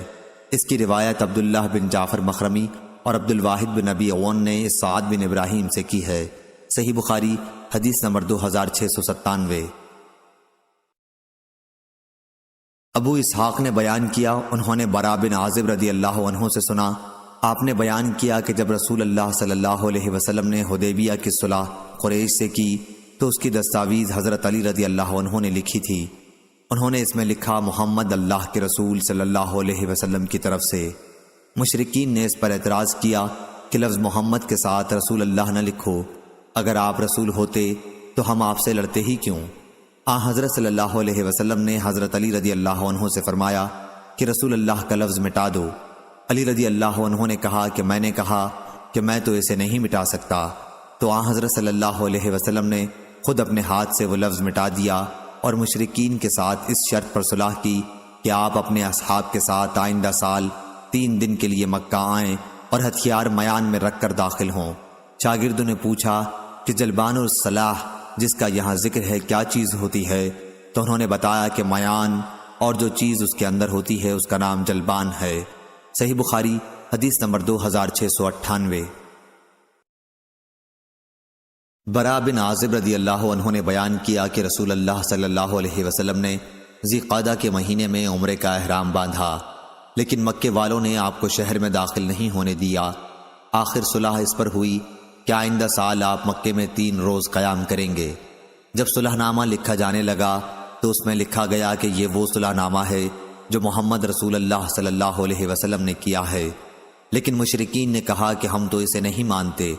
Speaker 1: اس کی روایت عبداللہ بن جعفر مخرمی اور عبد الواحد بن ابی عون نے سعد بن ابراہیم سے کی ہے۔ صحیح بخاری حدیث نمبر 2697۔ ابو اسحاق نے بیان کیا، انہوں نے برا بن عازب رضی اللہ عنہ سے سنا، آپ نے بیان کیا کہ جب رسول اللہ صلی اللہ علیہ وسلم نے حدیبیہ کی صلح قریش سے کی تو اس کی دستاویز حضرت علی رضی اللہ عنہ نے لکھی تھی۔ انہوں نے اس میں لکھا محمد اللہ کے رسول صلی اللہ علیہ وسلم کی طرف سے۔ مشرکین نے اس پر اعتراض کیا کہ لفظ محمد کے ساتھ رسول اللہ نہ لکھو، اگر آپ رسول ہوتے تو ہم آپ سے لڑتے ہی کیوں؟ حضرت صلی اللہ علیہ وسلم نے حضرت علی رضی اللہ عنہ سے فرمایا کہ رسول اللہ کا لفظ مٹا دو۔ علی رضی اللہ عنہ نے کہا کہ میں نے کہا کہ میں تو اسے نہیں مٹا سکتا، تو حضرت صلی اللہ علیہ وسلم نے خود اپنے ہاتھ سے وہ لفظ مٹا دیا اور مشرکین کے ساتھ اس شرط پر صلح کی کہ آپ اپنے اصحاب کے ساتھ آئندہ سال 3 دن کے لیے مکہ آئیں اور ہتھیار میان میں رکھ کر داخل ہوں۔ شاگردوں نے پوچھا کہ جلبان الصلاح جس کا یہاں ذکر ہے کیا چیز ہوتی ہے؟ تو انہوں نے بتایا کہ میان اور جو چیز اس کے اندر ہوتی ہے اس کا نام جلبان ہے۔ صحیح بخاری حدیث نمبر 2698۔ برا بن عازب رضی اللہ عنہ نے بیان کیا کہ رسول اللہ صلی اللہ علیہ وسلم نے ذی قعدہ کے مہینے میں عمرے کا احرام باندھا، لیکن مکے والوں نے آپ کو شہر میں داخل نہیں ہونے دیا۔ آخر صلح اس پر ہوئی کہ آئندہ سال آپ مکے میں 3 روز قیام کریں گے۔ جب صلح نامہ لکھا جانے لگا تو اس میں لکھا گیا کہ یہ وہ صلح نامہ ہے جو محمد رسول اللہ صلی اللہ علیہ وسلم نے کیا ہے، لیکن مشرکین نے کہا کہ ہم تو اسے نہیں مانتے،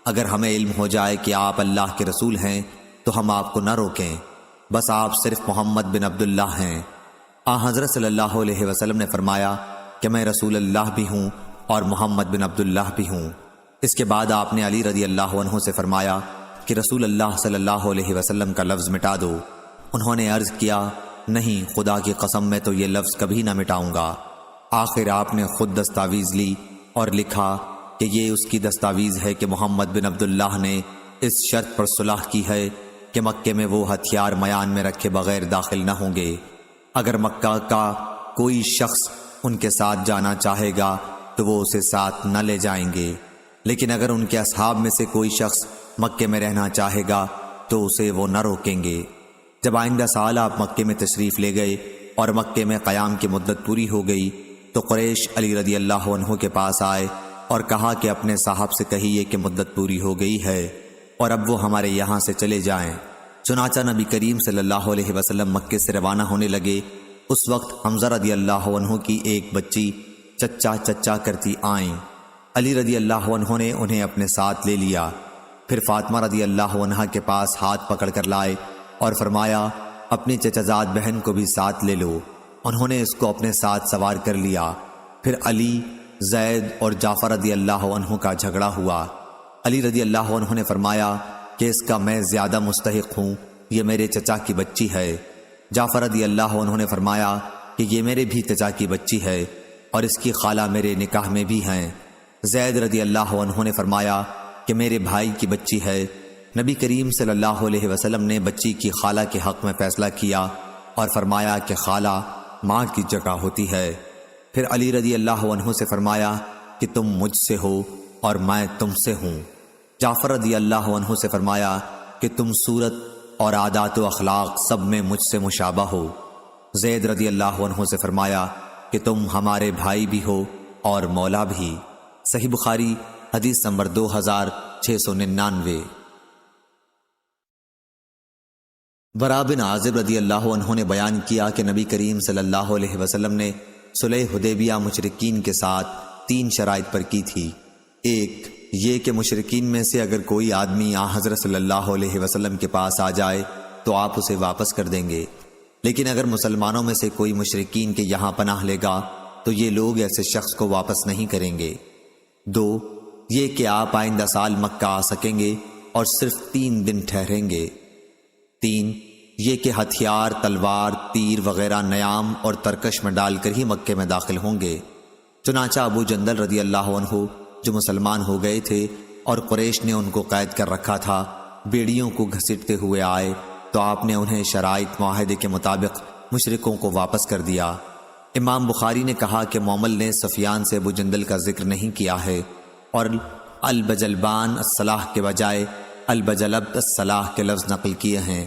Speaker 1: اگر ہمیں علم ہو جائے کہ آپ اللہ کے رسول ہیں تو ہم آپ کو نہ روکیں، بس آپ صرف محمد بن عبداللہ ہیں۔ حضرت صلی اللہ علیہ وسلم نے فرمایا کہ میں رسول اللہ بھی ہوں اور محمد بن عبداللہ بھی ہوں۔ اس کے بعد آپ نے علی رضی اللہ عنہ سے فرمایا کہ رسول اللہ صلی اللہ علیہ وسلم کا لفظ مٹا دو۔ انہوں نے عرض کیا نہیں، خدا کی قسم میں تو یہ لفظ کبھی نہ مٹاؤں گا۔ آخر آپ نے خود دستاویز لی اور لکھا کہ یہ اس کی دستاویز ہے کہ محمد بن عبداللہ نے اس شرط پر صلح کی ہے کہ مکے میں وہ ہتھیار میان میں رکھے بغیر داخل نہ ہوں گے۔ اگر مکہ کا کوئی شخص ان کے ساتھ جانا چاہے گا تو وہ اسے ساتھ نہ لے جائیں گے، لیکن اگر ان کے اصحاب میں سے کوئی شخص مکے میں رہنا چاہے گا تو اسے وہ نہ روکیں گے۔ جب آئندہ سال آپ مکے میں تشریف لے گئے اور مکے میں قیام کی مدت پوری ہو گئی تو قریش علی رضی اللہ عنہ کے پاس آئے اور کہا کہ اپنے صاحب سے کہیے کہ مدت پوری ہو گئی ہے اور اب وہ ہمارے یہاں سے چلے جائیں۔ چنانچہ نبی کریم صلی اللہ علیہ وسلم مکے سے روانہ ہونے لگے۔ اس وقت حمزہ رضی اللہ عنہ کی ایک بچی چچا چچا کرتی آئیں۔ علی رضی اللہ عنہ نے انہیں اپنے ساتھ لے لیا، پھر فاطمہ رضی اللہ عنہ کے پاس ہاتھ پکڑ کر لائے اور فرمایا اپنی چچازاد بہن کو بھی ساتھ لے لو۔ انہوں نے اس کو اپنے ساتھ سوار کر لیا۔ پھر علی، زید اور جعفر رضی اللہ عنہ کا جھگڑا ہوا۔ علی رضی اللہ عنہ نے فرمایا کہ اس کا میں زیادہ مستحق ہوں، یہ میرے چچا کی بچی ہے۔ جعفر رضی اللہ عنہ نے فرمایا کہ یہ میرے بھی چچا کی بچی ہے اور اس کی خالہ میرے نکاح میں بھی ہیں۔ زید رضی اللہ عنہ نے فرمایا کہ میرے بھائی کی بچی ہے۔ نبی کریم صلی اللہ علیہ وسلم نے بچی کی خالہ کے حق میں فیصلہ کیا اور فرمایا کہ خالہ ماں کی جگہ ہوتی ہے۔ پھر علی رضی اللہ عنہ سے فرمایا کہ تم مجھ سے ہو اور میں تم سے ہوں۔ جعفر رضی اللہ عنہ سے فرمایا کہ تم صورت اور عادات و اخلاق سب میں مجھ سے مشابہ ہو۔ زید رضی اللہ عنہ سے فرمایا کہ تم ہمارے بھائی بھی ہو اور مولا بھی۔ صحیح بخاری حدیث نمبر 2699۔ برا بن عازب رضی اللہ عنہ نے بیان کیا کہ نبی کریم صلی اللہ علیہ وسلم نے صلح حدیبیہ مشرکین کے ساتھ 3 شرائط پر کی تھی۔ ایک یہ کہ مشرکین میں سے اگر کوئی آدمی حضرت صلی اللہ علیہ وسلم کے پاس آ جائے تو آپ اسے واپس کر دیں گے، لیکن اگر مسلمانوں میں سے کوئی مشرکین کے یہاں پناہ لے گا تو یہ لوگ ایسے شخص کو واپس نہیں کریں گے۔ 2 یہ کہ آپ آئندہ سال مکہ آ سکیں گے اور صرف 3 دن ٹھہریں گے۔ 3 یہ کہ ہتھیار، تلوار، تیر وغیرہ نیام اور ترکش میں ڈال کر ہی مکے میں داخل ہوں گے۔ چنانچہ ابو جندل رضی اللہ عنہ جو مسلمان ہو گئے تھے اور قریش نے ان کو قید کر رکھا تھا، بیڑیوں کو گھسیٹتے ہوئے آئے تو آپ نے انہیں شرائط معاہدے کے مطابق مشرکوں کو واپس کر دیا۔ امام بخاری نے کہا کہ مومل نے سفیان سے ابو جندل کا ذکر نہیں کیا ہے اور البجلبان الصلاح کے بجائے البجلبت الصلاح کے لفظ نقل کیے ہیں